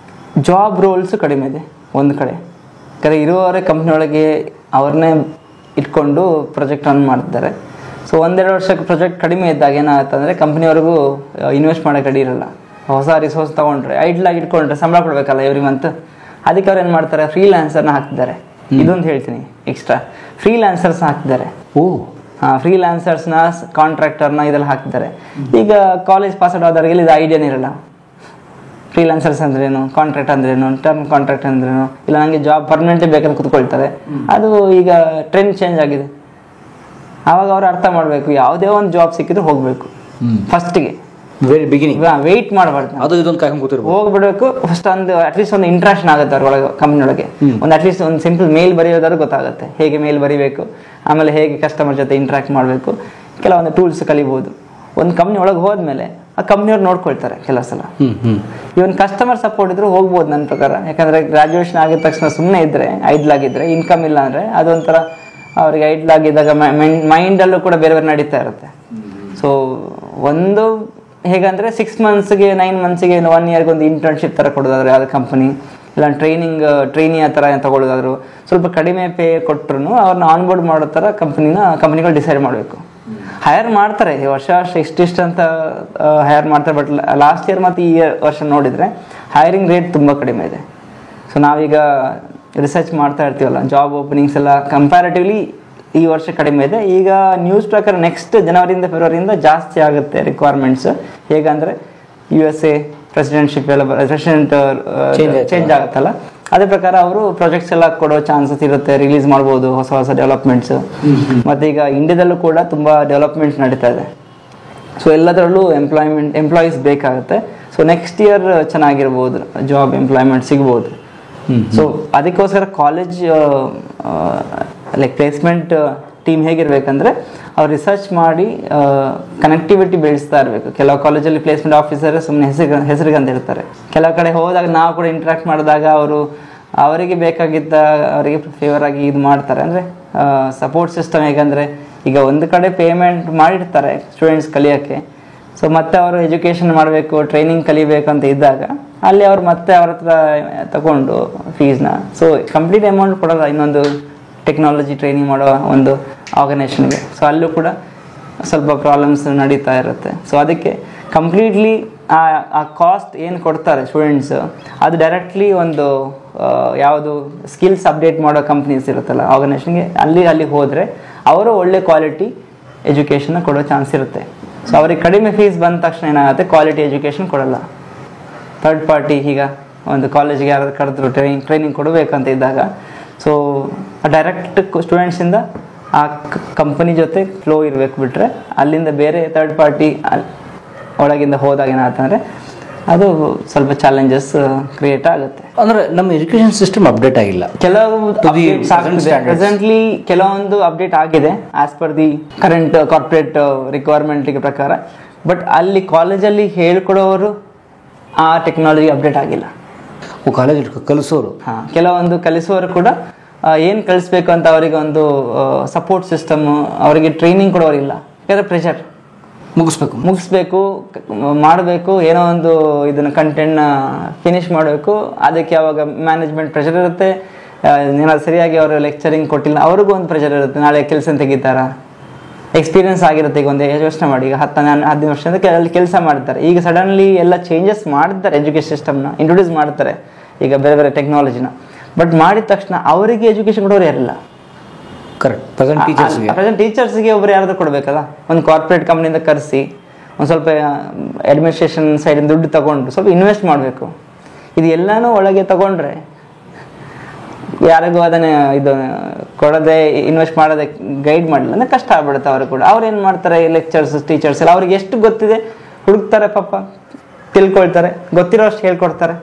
ಜಾಬ್ ರೋಲ್ಸ್ ಕಡಿಮೆ ಇದೆ ಒಂದು ಕಡೆ. ಯಾಕಂದರೆ ಇರುವವರೇ ಕಂಪ್ನಿಯೊಳಗೆ ಅವ್ರನ್ನೇ ಇಟ್ಕೊಂಡು ಪ್ರಾಜೆಕ್ಟ್ ರನ್ ಮಾಡ್ತಿದ್ದಾರೆ. ಸೊ 1-2 ವರ್ಷಕ್ಕೆ ಪ್ರಾಜೆಕ್ಟ್ ಕಡಿಮೆ ಇದ್ದಾಗ ಏನಾಗುತ್ತಂದರೆ ಕಂಪ್ನಿಯವ್ರಿಗೂ ಇನ್ವೆಸ್ಟ್ ಮಾಡೋಕ್ಕೆ ರೆಡಿ ಇರಲ್ಲ. ಹೊಸ ರಿಸೋರ್ಸ್ ತೊಗೊಂಡ್ರೆ ಐಡ್ಲಾಗಿ ಇಟ್ಕೊಂಡ್ರೆ ಸಂಬಳ ಕೊಡಬೇಕಲ್ಲ ಎವ್ರಿ ಮಂತ್. ಅದಕ್ಕೆ ಅವ್ರು ಏನು ಮಾಡ್ತಾರೆ, ಫ್ರೀಲ್ಯಾನ್ಸರ್ನ ಹಾಕ್ತಿದ್ದಾರೆ. ಇದೊಂದು ಹೇಳ್ತೀನಿ, ಎಕ್ಸ್ಟ್ರಾ ಫ್ರೀಲ್ಯಾನ್ಸರ್ಸ್ನ ಹಾಕ್ತಿದ್ದಾರೆ. ಫ್ರೀಲ್ಯಾನ್ಸರ್ಸ್ನ, ಕಾಂಟ್ರಾಕ್ಟರ್ನ ಇದೆಲ್ಲ ಹಾಕ್ತಿದ್ದಾರೆ. ಈಗ ಕಾಲೇಜ್ ಪಾಸ್ ಔಟ್ ಆದವ್ರಿಗೆ ಇದು ಐಡಿಯಾನೇ ಇರಲ್ಲ. ಫ್ರೀಲ್ಯಾನ್ಸರ್ಸ್ ಅಂದ್ರೇನು, ಕಾಂಟ್ರಾಕ್ಟ್ ಅಂದ್ರೇನು, ಟರ್ಮ್ ಕಾಂಟ್ರಾಕ್ಟ್ ಅಂದ್ರೇನು, ಇಲ್ಲ ನನಗೆ ಜಾಬ್ ಪರ್ಮನೆಂಟೇ ಬೇಕಂತ ಕೂತ್ಕೊಳ್ತಾರೆ. ಅದು ಈಗ ಟ್ರೆಂಡ್ ಚೇಂಜ್ ಆಗಿದೆ. ಆವಾಗ ಅವ್ರು ಅರ್ಥ ಮಾಡಬೇಕು, ಯಾವುದೇ ಒಂದು ಜಾಬ್ ಸಿಕ್ಕಿದ್ರು ಹೋಗಬೇಕು ಫಸ್ಟಿಗೆ, ವೆರಿ ಬಿಗಿನಿಂಗ್. ವೆಯ್ಟ್ ಮಾಡಬಾರ್ದು, ಅದು ಇದೊಂದು ಕಾಯ್ಕೊಂಡು ಕೂತಿರ್ಬೋದು, ಹೋಗ್ಬಿಡಬೇಕು. ಫಸ್ಟ್ ಒಂದು ಅಟ್ಲೀಸ್ಟ್ ಒಂದು ಇಂಟ್ರಾಕ್ಷನ್ ಆಗುತ್ತೆ ಅವ್ರೊಳಗೆ, ಕಂಪ್ನಿಯೊಳಗೆ ಒಂದು ಅಟ್ಲೀಸ್ಟ್ ಒಂದು ಸಿಂಪಲ್ ಮೇಲ್ ಬರೆಯೋದಾದ್ರು ಗೊತ್ತಾಗುತ್ತೆ, ಹೇಗೆ ಮೇಲ್ ಬರೀಬೇಕು, ಆಮೇಲೆ ಹೇಗೆ ಕಸ್ಟಮರ್ ಜೊತೆ ಇಂಟ್ರಾಕ್ಟ್ ಮಾಡಬೇಕು, ಕೆಲವೊಂದು ಟೂಲ್ಸ್ ಕಲಿಬೋದು. ಒಂದು ಕಂಪ್ನಿ ಒಳಗೆ ಹೋದ್ಮೇಲೆ ಆ ಕಂಪ್ನಿಯವ್ರು ನೋಡ್ಕೊಳ್ತಾರೆ ಕೆಲವು ಸಲ. ಇವನ್ ಕಸ್ಟಮರ್ ಸಪೋರ್ಟ್ ಇದ್ರು ಹೋಗ್ಬೋದು ನನ್ನ ಪ್ರಕಾರ. ಯಾಕಂದ್ರೆ ಗ್ರಾಜುಯೇಷನ್ ಆಗಿದ ತಕ್ಷಣ ಸುಮ್ಮನೆ ಇದ್ರೆ, ಐಡ್ಲಾಗಿದ್ರೆ, ಇನ್ಕಮ್ ಇಲ್ಲ ಅಂದರೆ ಅದೊಂಥರ ಅವ್ರಿಗೆ ಐಡ್ಲಾಗಿದ್ದಾಗ ಮೈಂಡಲ್ಲೂ ಕೂಡ ಬೇರೆ ಬೇರೆ ನಡೀತಾ ಇರುತ್ತೆ. ಸೊ ಒಂದು ಹೇಗಂದರೆ 6 ಮಂತ್ಸ್ಗೆ 9 ಮಂತ್ಸ್ಗೆ 1 ಇಯರ್ಗೆ ಒಂದು ಇಂಟರ್ನ್ಶಿಪ್ ಥರ ಕೊಡೋದಾದ್ರೆ ಯಾವ್ದು ಕಂಪನಿ, ಇಲ್ಲ ಟ್ರೈನಿ ಆ ಥರ ತಗೊಳ್ಳೋದಾದ್ರು ಸ್ವಲ್ಪ ಕಡಿಮೆ ಪೇ ಕೊಟ್ಟರು ಅವ್ರನ್ನ ಆನ್ಬೋರ್ಡ್ ಮಾಡೋ ಥರ ಕಂಪ್ನಿಗಳು ಡಿಸೈಡ್ ಮಾಡಬೇಕು. ಹೈರ್ ಮಾಡ್ತಾರೆ ಈ ವರ್ಷ ಇಷ್ಟಿಷ್ಟು ಅಂತ ಹೈರ್ ಮಾಡ್ತಾರೆ. ಬಟ್ ಲಾಸ್ಟ್ ಇಯರ್ ಮತ್ತು ಈ ವರ್ಷ ನೋಡಿದರೆ ಹೈರಿಂಗ್ ರೇಟ್ ತುಂಬ ಕಡಿಮೆ ಇದೆ. ಸೊ ನಾವೀಗ ರಿಸರ್ಚ್ ಮಾಡ್ತಾ ಇರ್ತೀವಲ್ಲ, ಜಾಬ್ ಓಪನಿಂಗ್ಸ್ ಎಲ್ಲ ಕಂಪ್ಯಾರಿಟಿವ್ಲಿ ಈ ವರ್ಷ ಕಡಿಮೆ ಇದೆ. ಈಗ ನ್ಯೂಸ್ ಪ್ರಕಾರ ನೆಕ್ಸ್ಟ್ ಜನವರಿಯಿಂದ ಫೆಬ್ರವರಿಯಿಂದ ಜಾಸ್ತಿ ಆಗುತ್ತೆ ರಿಕ್ವೈರ್ಮೆಂಟ್ಸ್. ಹೇಗಂದರೆ USA, ಪ್ರೆಸಿಡೆಂಟ್ಶಿಪ್ ಎಲ್ಲ ಪ್ರೆಸಿಡೆಂಟ್ ಚೇಂಜ್ ಆಗುತ್ತಲ್ಲ, ಅದೇ ಪ್ರಕಾರ ಅವರು ಪ್ರಾಜೆಕ್ಟ್ಸ್ ಎಲ್ಲ ಕೊಡೋ ಚಾನ್ಸಸ್ ಇರುತ್ತೆ, ರಿಲೀಸ್ ಮಾಡ್ಬೋದು ಹೊಸ ಹೊಸ ಡೆವಲಪ್ಮೆಂಟ್ಸ್. ಮತ್ತು ಈಗ ಇಂಡಿಯಾದಲ್ಲೂ ಕೂಡ ತುಂಬ ಡೆವಲಪ್ಮೆಂಟ್ಸ್ ನಡೀತಾ ಇದೆ. ಸೊ ಎಲ್ಲದರಲ್ಲೂ ಎಂಪ್ಲಾಯೀಸ್ ಬೇಕಾಗುತ್ತೆ. ಸೊ ನೆಕ್ಸ್ಟ್ ಇಯರ್ ಚೆನ್ನಾಗಿರ್ಬೋದು, ಜಾಬ್ ಎಂಪ್ಲಾಯ್ಮೆಂಟ್ ಸಿಗ್ಬೋದು. ಸೊ ಅದಕ್ಕೋಸ್ಕರ ಕಾಲೇಜ್ ಲೈಕ್ ಪ್ಲೇಸ್ಮೆಂಟ್ ಟೀಮ್ ಹೇಗಿರ್ಬೇಕಂದ್ರೆ ಅವ್ರು ರಿಸರ್ಚ್ ಮಾಡಿ ಕನೆಕ್ಟಿವಿಟಿ ಬೆಳೆಸ್ತಾ ಇರಬೇಕು. ಕೆಲವು ಕಾಲೇಜಲ್ಲಿ ಪ್ಲೇಸ್ಮೆಂಟ್ ಆಫೀಸರ್ ಸುಮ್ಮನೆ ಹೆಸರಿಗಂತ ಇರ್ತಾರೆ. ಕೆಲವು ಕಡೆ ಹೋದಾಗ ನಾವು ಕೂಡ ಇಂಟ್ರಾಕ್ಟ್ ಮಾಡಿದಾಗ ಅವರಿಗೆ ಬೇಕಾಗಿದ್ದ ಅವರಿಗೆ ಫೇವರ್ ಆಗಿ ಇದು ಮಾಡ್ತಾರೆ. ಅಂದರೆ ಸಪೋರ್ಟ್ ಸಿಸ್ಟಮ್ ಹೇಗಂದರೆ, ಈಗ ಒಂದು ಕಡೆ ಪೇಮೆಂಟ್ ಮಾಡಿರ್ತಾರೆ ಸ್ಟೂಡೆಂಟ್ಸ್ ಕಲಿಯೋಕ್ಕೆ. ಸೊ ಮತ್ತೆ ಅವರು ಎಜುಕೇಷನ್ ಮಾಡಬೇಕು, ಟ್ರೈನಿಂಗ್ ಕಲಿಬೇಕು ಅಂತ ಇದ್ದಾಗ ಅಲ್ಲಿ ಅವ್ರು ಮತ್ತೆ ಅವ್ರ ಹತ್ರ ತಗೊಂಡು ಫೀಸ್ನ ಸೊ ಕಂಪ್ಲೀಟ್ ಅಮೌಂಟ್ ಕೊಡೋಲ್ಲ ಇನ್ನೊಂದು ಟೆಕ್ನಾಲಜಿ ಟ್ರೈನಿಂಗ್ ಮಾಡೋ ಒಂದು ಆರ್ಗನೈಸೇಷನ್ಗೆ. ಸೊ ಅಲ್ಲೂ ಕೂಡ ಸ್ವಲ್ಪ ಪ್ರಾಬ್ಲಮ್ಸ್ ನಡೀತಾ ಇರುತ್ತೆ. ಸೊ ಅದಕ್ಕೆ ಕಂಪ್ಲೀಟ್ಲಿ ಆ ಕಾಸ್ಟ್ ಏನು ಕೊಡ್ತಾರೆ ಸ್ಟೂಡೆಂಟ್ಸ್, ಅದು ಡೈರೆಕ್ಟ್ಲಿ ಒಂದು ಯಾವುದು ಸ್ಕಿಲ್ಸ್ ಅಪ್ಡೇಟ್ ಮಾಡೋ ಕಂಪ್ನೀಸ್ ಇರುತ್ತಲ್ಲ ಆರ್ಗನೈಸೇಷನ್ಗೆ, ಅಲ್ಲಿ ಹೋದರೆ ಅವರು ಒಳ್ಳೆ ಕ್ವಾಲಿಟಿ ಎಜುಕೇಷನ್ನ ಕೊಡೋ ಚಾನ್ಸ್ ಇರುತ್ತೆ. ಸೊ ಅವ್ರಿಗೆ ಕಡಿಮೆ ಫೀಸ್ ಬಂದ ತಕ್ಷಣ ಏನಾಗುತ್ತೆ, ಕ್ವಾಲಿಟಿ ಎಜುಕೇಷನ್ ಕೊಡೋಲ್ಲ. ಥರ್ಡ್ ಪಾರ್ಟಿ ಈಗ ಒಂದು ಕಾಲೇಜಿಗೆ ಯಾರಾದ್ರು ಕರೆದ್ರು ಟ್ರೈನಿಂಗ್ ಕೊಡಬೇಕಂತ ಇದ್ದಾಗ, ಸೊ ಡೈರೆಕ್ಟ್ ಸ್ಟೂಡೆಂಟ್ಸಿಂದ ಆ ಕಂಪನಿ ಜೊತೆ ಫ್ಲೋ ಇರಬೇಕು. ಬಿಟ್ಟರೆ ಅಲ್ಲಿಂದ ಬೇರೆ ಥರ್ಡ್ ಪಾರ್ಟಿ ಒಳಗಿಂದ ಹೋದಾಗ ಏನಾಗ್ತಂದರೆ ಅದು ಸ್ವಲ್ಪ ಚಾಲೆಂಜಸ್ ಕ್ರಿಯೇಟ್ ಆಗುತ್ತೆ. ಅಂದರೆ ನಮ್ಮ ಎಜುಕೇಷನ್ ಸಿಸ್ಟಮ್ ಅಪ್ಡೇಟ್ ಆಗಿಲ್ಲ. ಕೆಲವು ಪ್ರೆಸೆಂಟ್ಲಿ ಕೆಲವೊಂದು ಅಪ್ಡೇಟ್ ಆಗಿದೆ as per the current corporate ರಿಕ್ವೈರ್ಮೆಂಟ್ಗೆ ಪ್ರಕಾರ. ಬಟ್ ಅಲ್ಲಿ ಕಾಲೇಜಲ್ಲಿ ಹೇಳ್ಕೊಡೋರು ಆ ಟೆಕ್ನಾಲಜಿ ಅಪ್ಡೇಟ್ ಆಗಿಲ್ಲ. ಕಾಲೇಜ್ ಕಲಿಸೋರು ಕೆಲವೊಂದು ಕಲಿಸೋರು ಕೂಡ ಏನು ಕಲಿಸ್ಬೇಕು ಅಂತ ಅವರಿಗೆ ಒಂದು ಸಪೋರ್ಟ್ ಸಿಸ್ಟಮ್, ಅವರಿಗೆ ಟ್ರೈನಿಂಗ್ ಕೊಡೋರಿಲ್ಲ. ಯಾಕಂದರೆ ಪ್ರೆಷರ್ ಮುಗಿಸ್ಬೇಕು ಮಾಡಬೇಕು, ಏನೋ ಒಂದು ಇದನ್ನು ಕಂಟೆಂಟ್ನ ಫಿನಿಷ್ ಮಾಡಬೇಕು. ಅದಕ್ಕೆ ಯಾವಾಗ ಮ್ಯಾನೇಜ್ಮೆಂಟ್ ಪ್ರೆಷರ್ ಇರುತ್ತೆ, ಏನಾದ್ರು ಸರಿಯಾಗಿ ಅವರು ಲೆಕ್ಚರಿಂಗ್ ಕೊಟ್ಟಿಲ್ಲ ಅವ್ರಿಗೂ ಒಂದು ಪ್ರೆಷರ್ ಇರುತ್ತೆ. ನಾಳೆ ಕೆಲಸ ತೆಗಿತಾರ, ಎಕ್ಸ್ಪೀರಿಯನ್ಸ್ ಆಗಿರುತ್ತೆ. ಈಗ ಒಂದು ಯೋಚನೆ ಮಾಡಿ, ಈಗ 10-15 ವರ್ಷದಿಂದ ಕೆಲಸ ಮಾಡ್ತಾರೆ. ಈಗ ಸಡನ್ಲಿ ಎಲ್ಲ ಚೇಂಜಸ್ ಮಾಡ್ತಾರೆ, ಎಜುಕೇಷನ್ ಸಿಸ್ಟಮ್ನ ಇಂಟ್ರೊಡ್ಯೂಸ್ ಮಾಡ್ತಾರೆ ಈಗ ಬೇರೆ ಬೇರೆ ಟೆಕ್ನಾಲಜಿನ. ಬಟ್ ಮಾಡಿದ ತಕ್ಷಣ ಅವರಿಗೆ ಎಜುಕೇಷನ್ ಕೊಡೋರು ಯಾರಿಲ್ಲ. ಕರೆಕ್ಟ್. ಪ್ರೆಸೆಂಟ್ ಟೀಚರ್ಸ್ಗೆ ಒಬ್ರು ಯಾರಾದ್ರೂ ಕೊಡಬೇಕಲ್ಲ. ಒಂದು ಕಾರ್ಪೊರೇಟ್ ಕಂಪ್ನಿಯಿಂದ ಕರೆಸಿ ಒಂದು ಸ್ವಲ್ಪ ಅಡ್ಮಿನಿಸ್ಟ್ರೇಷನ್ ಸೈಡಿಂದ ದುಡ್ಡು ತಗೊಂಡು ಸ್ವಲ್ಪ ಇನ್ವೆಸ್ಟ್ ಮಾಡಬೇಕು. ಇದು ಎಲ್ಲನೂ ಒಳಗೆ ತಗೊಂಡ್ರೆ ಯಾರಿಗೂ ಅದನ್ನು ಇದು ಕೊಡದೆ ಇನ್ವೆಸ್ಟ್ ಮಾಡೋದೆ ಗೈಡ್ ಮಾಡಲಿಲ್ಲ ಅಂದರೆ ಕಷ್ಟ ಆಗ್ಬಿಡುತ್ತೆ ಅವ್ರಿಗೆ ಕೂಡ. ಅವ್ರು ಏನು ಮಾಡ್ತಾರೆ, ಲೆಕ್ಚರ್ಸ್ ಟೀಚರ್ಸ್ ಎಲ್ಲ ಅವ್ರಿಗೆ ಎಷ್ಟು ಗೊತ್ತಿದೆ ಹುಡುಕ್ತಾರೆ, ಪಾಪ ತಿಳ್ಕೊಳ್ತಾರೆ, ಗೊತ್ತಿರೋ ಅಷ್ಟು ಹೇಳ್ಕೊಡ್ತಾರೆ.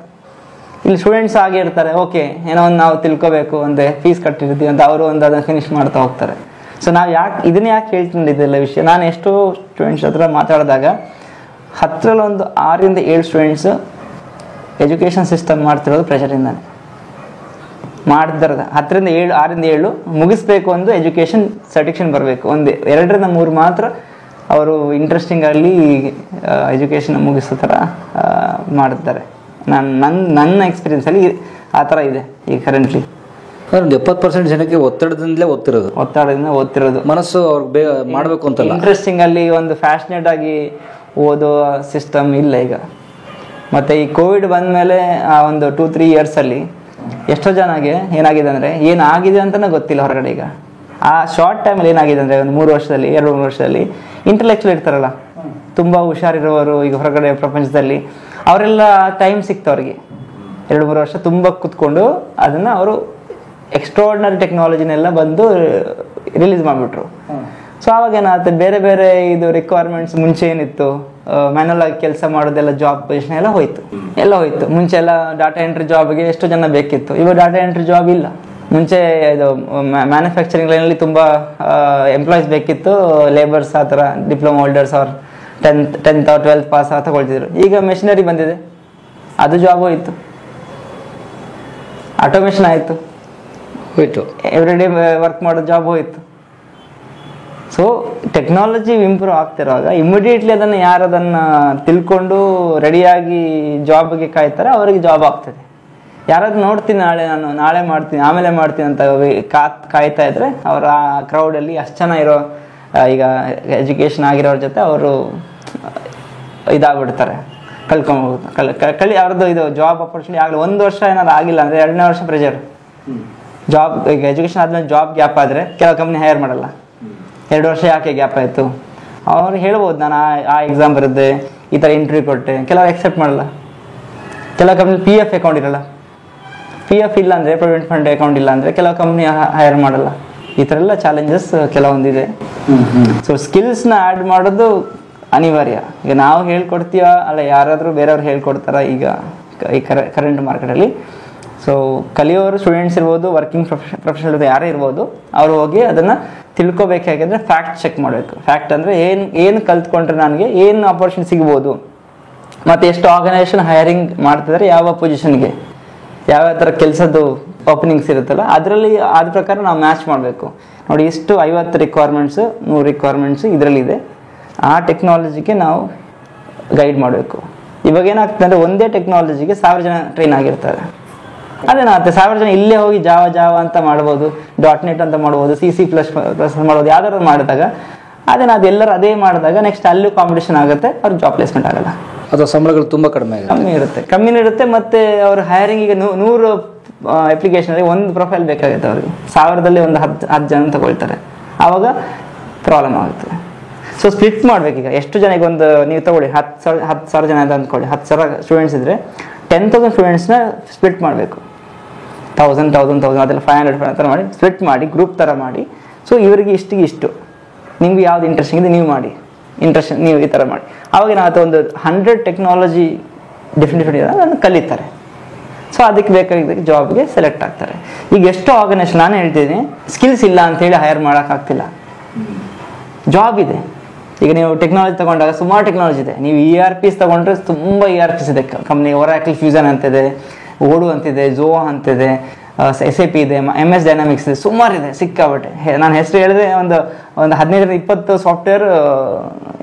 ಇಲ್ಲಿ ಸ್ಟೂಡೆಂಟ್ಸ್ ಆಗಿ ಇರ್ತಾರೆ, ಓಕೆ ಏನೋ ಒಂದು ನಾವು ತಿಳ್ಕೊಬೇಕು, ಒಂದು ಫೀಸ್ ಕಟ್ಟಿರ್ತೀವಿ ಅಂತ ಅವರು ಒಂದು ಅದನ್ನು ಫಿನಿಶ್ ಮಾಡ್ತಾ ಹೋಗ್ತಾರೆ. ಸೊ ನಾವು ಯಾಕೆ ಹೇಳ್ಕೊಂಡಿದ್ದೆಲ್ಲ ವಿಷಯ, ನಾನು ಎಷ್ಟೋ ಸ್ಟೂಡೆಂಟ್ಸ್ ಹತ್ರ ಮಾತಾಡಿದಾಗ 10ರಲ್ಲಿ 6-7 ಸ್ಟೂಡೆಂಟ್ಸ್ ಎಜುಕೇಷನ್ ಸಿಸ್ಟಮ್ ಮಾಡ್ತಿರೋದು ಪ್ರೆಷರಿಂದಾನೆ ಮಾಡ್ತಾರೆ. 6-7 ಮುಗಿಸ್ಬೇಕು, ಒಂದು ಎಜುಕೇಷನ್ ಸರ್ಟಿಫಿಕೇಷನ್ ಬರಬೇಕು, ಒಂದು 2-3 ಮಾತ್ರ ಅವರು ಇಂಟ್ರೆಸ್ಟಿಂಗ್ ಆಗಲಿ ಎಜುಕೇಷನ್ ಮುಗಿಸೋ ಥರ ಮಾಡ್ತಾರೆ. ನನ್ನ ಎಕ್ಸ್ಪೀರಿಯನ್ಸಲ್ಲಿ ಆ ಥರ ಇದೆ ಈಗ ಕರೆಂಟ್ಲಿ. ಒಂದು 70% ಜನಕ್ಕೆ ಒತ್ತಡದಿಂದ ಓದ್ತಿರೋದು ಮನಸ್ಸು ಅವ್ರಿಗೆ ಬೇಗ ಮಾಡಬೇಕು ಅಂತಲ್ಲ, ಇಂಟ್ರೆಸ್ಟಿಂಗ್ ಅಲ್ಲಿ ಒಂದು ಫ್ಯಾಷನೇಟ್ ಆಗಿ ಓದೋ ಸಿಸ್ಟಮ್ ಇಲ್ಲ ಈಗ. ಮತ್ತು ಈ ಕೋವಿಡ್ ಬಂದಮೇಲೆ ಆ ಒಂದು 2-3 ಇಯರ್ಸಲ್ಲಿ ಎಷ್ಟೋ ಜನಗೆ ಏನಾಗಿದೆ ಅಂದರೆ ಏನಾಗಿದೆ ಅಂತಲೇ ಗೊತ್ತಿಲ್ಲ ಹೊರಗಡೆ. ಈಗ ಆ ಶಾರ್ಟ್ ಟೈಮಲ್ಲಿ ಏನಾಗಿದೆ ಅಂದರೆ ಒಂದು 3 ವರ್ಷದಲ್ಲಿ 2-3 ವರ್ಷದಲ್ಲಿ ಇಂಟೆಲೆಕ್ಚುವಲ್ ಇರ್ತಾರಲ್ಲ, ತುಂಬ ಹುಷಾರಿರೋರು ಈಗ ಹೊರಗಡೆ ಪ್ರಪಂಚದಲ್ಲಿ, ಅವರೆಲ್ಲ ಟೈಮ್ ಸಿಕ್ತು ಅವ್ರಿಗೆ 2-3 ವರ್ಷ ತುಂಬ ಕೂತ್ಕೊಂಡು ಅದನ್ನು ಅವರು ಎಕ್ಸ್ಟ್ರಾರ್ಡಿನರಿ ಟೆಕ್ನಾಲಜಿನೆಲ್ಲ ಬಂದು ರಿಲೀಸ್ ಮಾಡಿಬಿಟ್ರು. ಸೊ ಆವಾಗ ಏನಾಗುತ್ತೆ, ಬೇರೆ ಬೇರೆ ಇದು ರಿಕ್ವೈರ್ಮೆಂಟ್ಸ್ ಮುಂಚೆ ಏನಿತ್ತು ಮ್ಯಾನ್ಯಲ್ ಆಗಿ ಕೆಲಸ ಮಾಡೋದೆಲ್ಲ ಜಾಬ್ ಪೊಸಿಷನ್ ಎಲ್ಲ ಹೋಯ್ತು. ಮುಂಚೆ ಎಲ್ಲ ಡಾಟಾ ಎಂಟ್ರಿ ಜಾಬ್ಗೆ ಎಷ್ಟು ಜನ ಬೇಕಿತ್ತು, ಇವಾಗ ಡಾಟಾ ಎಂಟ್ರಿ ಜಾಬ್ ಇಲ್ಲ. ಮುಂಚೆ ಇದು ಮ್ಯಾನುಫ್ಯಾಕ್ಚರಿಂಗ್ ಲೈನಲ್ಲಿ ತುಂಬ ಎಂಪ್ಲಾಯೀಸ್ ಬೇಕಿತ್ತು, ಲೇಬರ್ಸ್ ಆ ಥರ ಡಿಪ್ಲೊಮಾ ಹೋಲ್ಡರ್ಸ್ ಅವ್ರು 10th or 12th ಪಾಸ್ ತಗೊಳ್ತಿದ್ರು. ಈಗ ಮೆಷಿನರಿ ಬಂದಿದೆ, ಅದು ಜಾಬ್ ಹೋಯ್ತು, ಆಟೋಮೇಷನ್ ಹೋಯ್ತು, ಎವ್ರಿ ಡೇ ವರ್ಕ್ ಮಾಡೋ ಜಾಬ್ ಹೋಯ್ತು. ಸೊ ಟೆಕ್ನಾಲಜಿ ಇಂಪ್ರೂವ್ ಆಗ್ತಿರುವಾಗ ಇಮಿಡಿಯೇಟ್ಲಿ ಯಾರು ಅದನ್ನು ತಿಳ್ಕೊಂಡು ರೆಡಿಯಾಗಿ ಜಾಬ್ಗೆ ಕಾಯ್ತಾರೆ, ಅವರಿಗೆ ಜಾಬ್ ಆಗ್ತದೆ. ಯಾರಾದ್ರೂ ನೋಡ್ತೀನಿ ನಾಳೆ ಮಾಡ್ತೀನಿ ಆಮೇಲೆ ಮಾಡ್ತೀನಿ ಅಂತ ಕಾಯ್ತಾ ಇದ್ರೆ ಅವರ ಆ ಕ್ರೌಡಲ್ಲಿ ಅಷ್ಟು ಜನ ಇರೋ ಈಗ ಎಜುಕೇಷನ್ ಆಗಿರೋರ ಜೊತೆ ಅವರು ಇದಾಗ್ಬಿಡ್ತಾರೆ, ಕಳ್ಕೊಂಬೋದು. ಅವ್ರದ್ದು ಇದು ಜಾಬ್ ಆಪರ್ಚುನಿಟಿ ಆಗಲಿ 1 ವರ್ಷ ಏನಾದ್ರು ಆಗಿಲ್ಲ ಅಂದರೆ 2ನೇ ವರ್ಷ ಪ್ರೆಷರ್. ಜಾಬ್ ಈಗ ಎಜುಕೇಷನ್ ಆದ್ಮೇಲೆ ಜಾಬ್ ಗ್ಯಾಪ್ ಆದರೆ ಕೆಲವು ಕಂಪ್ನಿ ಹೈರ್ ಮಾಡಲ್ಲ. 2 ವರ್ಷ ಯಾಕೆ ಗ್ಯಾಪ್ ಆಯಿತು, ಅವ್ರು ಹೇಳ್ಬೋದು ನಾನು ಆ ಎಕ್ಸಾಮ್ ಬರುತ್ತೆ, ಈ ಥರ ಇಂಟರ್ವ್ಯೂ ಕೊಟ್ಟೆ, ಕೆಲವರು ಎಕ್ಸೆಪ್ಟ್ ಮಾಡಲ್ಲ. ಕೆಲವು ಕಂಪ್ನಿ PF ಅಕೌಂಟ್ ಇರಲ್ಲ, PF ಇಲ್ಲ ಅಂದರೆ ಪ್ರಾವಿಡೆಂಟ್ ಫಂಡ್ ಅಕೌಂಟ್ ಇಲ್ಲ ಅಂದರೆ ಕೆಲವು ಕಂಪ್ನಿ ಹೈರ್ ಮಾಡಲ್ಲ. ಈ ಥರ ಎಲ್ಲ ಚಾಲೆಂಜಸ್ ಕೆಲವೊಂದಿದೆ. ಸೊ ಸ್ಕಿಲ್ಸ್ನ ಆ್ಯಡ್ ಮಾಡೋದು ಅನಿವಾರ್ಯ. ಈಗ ನಾವು ಹೇಳ್ಕೊಡ್ತೀವ ಅಲ್ಲ, ಯಾರಾದರೂ ಬೇರೆಯವ್ರು ಹೇಳ್ಕೊಡ್ತಾರ ಈಗ ಈ ಕರೆಂಟ್ ಮಾರ್ಕೆಟಲ್ಲಿ. ಸೊ ಕಲಿಯೋರು ಸ್ಟೂಡೆಂಟ್ಸ್ ಇರ್ಬೋದು, ವರ್ಕಿಂಗ್ ಪ್ರೊಫೆಷನಲ್ ಯಾರೇ ಇರ್ಬೋದು, ಅವರು ಹೋಗಿ ಅದನ್ನು ತಿಳ್ಕೊಬೇಕಾಗಿದ್ರೆ ಫ್ಯಾಕ್ಟ್ ಚೆಕ್ ಮಾಡಬೇಕು. ಫ್ಯಾಕ್ಟ್ ಅಂದರೆ ಏನು ಕಲ್ತ್ಕೊಂಡ್ರೆ ನನಗೆ ಏನು ಆಪರ್ಚುನಿಟಿ ಸಿಗ್ಬೋದು, ಮತ್ತು ಎಷ್ಟು ಆರ್ಗನೈಸೇಷನ್ ಹೈರಿಂಗ್ ಮಾಡ್ತಿದ್ದಾರೆ, ಯಾವ ಪೊಸಿಷನ್ಗೆ, ಯಾವ ಥರ ಕೆಲಸದ್ದು ಓಪನಿಂಗ್ಸ್ ಇರುತ್ತಲ್ಲ ಅದರಲ್ಲಿ ಅದ್ರ ಪ್ರಕಾರ ನಾವು ಮ್ಯಾಚ್ ಮಾಡಬೇಕು. ನೋಡಿ ಇಷ್ಟು 50 ರಿಕ್ವೈರ್ಮೆಂಟ್ಸು 100 ರಿಕ್ವೈರ್ಮೆಂಟ್ಸು ಇದರಲ್ಲಿದೆ, ಆ ಟೆಕ್ನಾಲಜಿಗೆ ನಾವು ಗೈಡ್ ಮಾಡಬೇಕು. ಇವಾಗ ಏನಾಗ್ತದೆ ಅಂದರೆ ಒಂದೇ ಟೆಕ್ನಾಲಜಿಗೆ 1000 ಜನ ಟ್ರೈನ್ ಆಗಿರ್ತಾರೆ. ಅದೇನಾಗುತ್ತೆ, 1000 ಜನ ಇಲ್ಲೇ ಹೋಗಿ ಜಾವ ಅಂತ ಮಾಡ್ಬೋದು, .NET ಅಂತ ಮಾಡ್ಬೋದು, C++ ಮಾಡ್ಬೋದು, ಯಾವ್ದಾದ್ರು ಮಾಡಿದಾಗ ಅದೇನಾದ್ರು ಎಲ್ಲರೂ ಅದೇ ಮಾಡಿದಾಗ ನೆಕ್ಸ್ಟ್ ಅಲ್ಲೂ ಕಾಂಪಿಟೇಷನ್ ಆಗುತ್ತೆ, ಅವ್ರಿಗೆ ಜಾಬ್ ಪ್ಲೇಸ್ಮೆಂಟ್ ಆಗಲ್ಲ. ಅಥವಾ ಸಂಬಳಗಳು ತುಂಬ ಕಡಿಮೆ ಇರುತ್ತೆ, ಕಮ್ಮಿನೇ ಇರುತ್ತೆ. ಮತ್ತು ಅವ್ರ ಹೈರಿಂಗ್ ಈಗ 100 ಅಪ್ಲಿಕೇಶನಲ್ಲಿ ಒಂದು ಪ್ರೊಫೈಲ್ ಬೇಕಾಗುತ್ತೆ ಅವ್ರಿಗೆ, 1000ದಲ್ಲಿ ಒಂದು 10 ಜನ ತಗೊಳ್ತಾರೆ, ಆವಾಗ ಪ್ರಾಬ್ಲಮ್ ಆಗುತ್ತೆ. ಸೊ ಸ್ಪ್ಲಿಟ್ ಮಾಡ್ಬೇಕು. ಈಗ ಎಷ್ಟು ಜನ, ಈಗ ಒಂದು ನೀವು ತಗೊಳ್ಳಿ 10,000 ಜನ ಅಂತ ಅಂದ್ಕೊಳ್ಳಿ, 10,000 ಸ್ಟೂಡೆಂಟ್ಸ್ ಇದ್ದರೆ 10,000 ಸ್ಟೂಡೆಂಟ್ಸ್ನ ಸ್ಪ್ಲಿಟ್ ಮಾಡಬೇಕು. 1000 ಅದೆಲ್ಲ 500 ಥರ ಮಾಡಿ ಸ್ಪ್ಲಿಟ್ ಮಾಡಿ ಗ್ರೂಪ್ ಥರ ಮಾಡಿ. ಸೊ ಇವರಿಗೆ ಇಷ್ಟು ನಿಮ್ಗೆ ಯಾವ್ದು ಇಂಟ್ರೆಸ್ಟಿಂಗ್ ಇದೆ ನೀವು ಮಾಡಿ, ನೀವು ಈ ಥರ ಮಾಡಿ. ಆವಾಗ ಏನಾಗುತ್ತೆ, ಒಂದು 100 ಟೆಕ್ನಾಲಜಿ ಡಿಫ್ರೆಂಟ್ ಅದನ್ನು ಕಲಿತಾರೆ. ಸೊ ಅದಕ್ಕೆ ಬೇಕಾಗಿದ್ದಕ್ಕೆ ಜಾಬ್ಗೆ ಸೆಲೆಕ್ಟ್ ಆಗ್ತಾರೆ. ಈಗ ಎಷ್ಟೋ ಆರ್ಗನೈಸೇಷನ್, ನಾನು ಹೇಳ್ತಿದ್ದೀನಿ ಸ್ಕಿಲ್ಸ್ ಇಲ್ಲ ಅಂತೇಳಿ ಹೈರ್ ಮಾಡೋಕ್ಕಾಗ್ತಿಲ್ಲ, ಜಾಬ್ ಇದೆ. ಈಗ ನೀವು ಟೆಕ್ನಾಲಜಿ ತೊಗೊಂಡಾಗ ಸುಮಾರು ಟೆಕ್ನಾಲಜಿ ಇದೆ. ನೀವು ERPs ತೊಗೊಂಡ್ರೆ ತುಂಬ ERPs ಇದೆ ಕಂಪ್ನಿ. ಒರಾಕಲ್ ಫ್ಯೂಷನ್ ಅಂತಿದೆ, ಓಡು ಅಂತಿದೆ, ಝೋವಾ ಅಂತಿದೆ, SAP ಇದೆ, MS ಡೈನಾಮಿಕ್ಸ್ ಇದೆ, ಸುಮಾರಿದೆ ಸಿಕ್ಕಾಬಟ್ಟೆ. ನಾನು ಹೆಸರು ಹೇಳಿದ್ರೆ ಒಂದು 15-20 ಸಾಫ್ಟ್ವೇರ್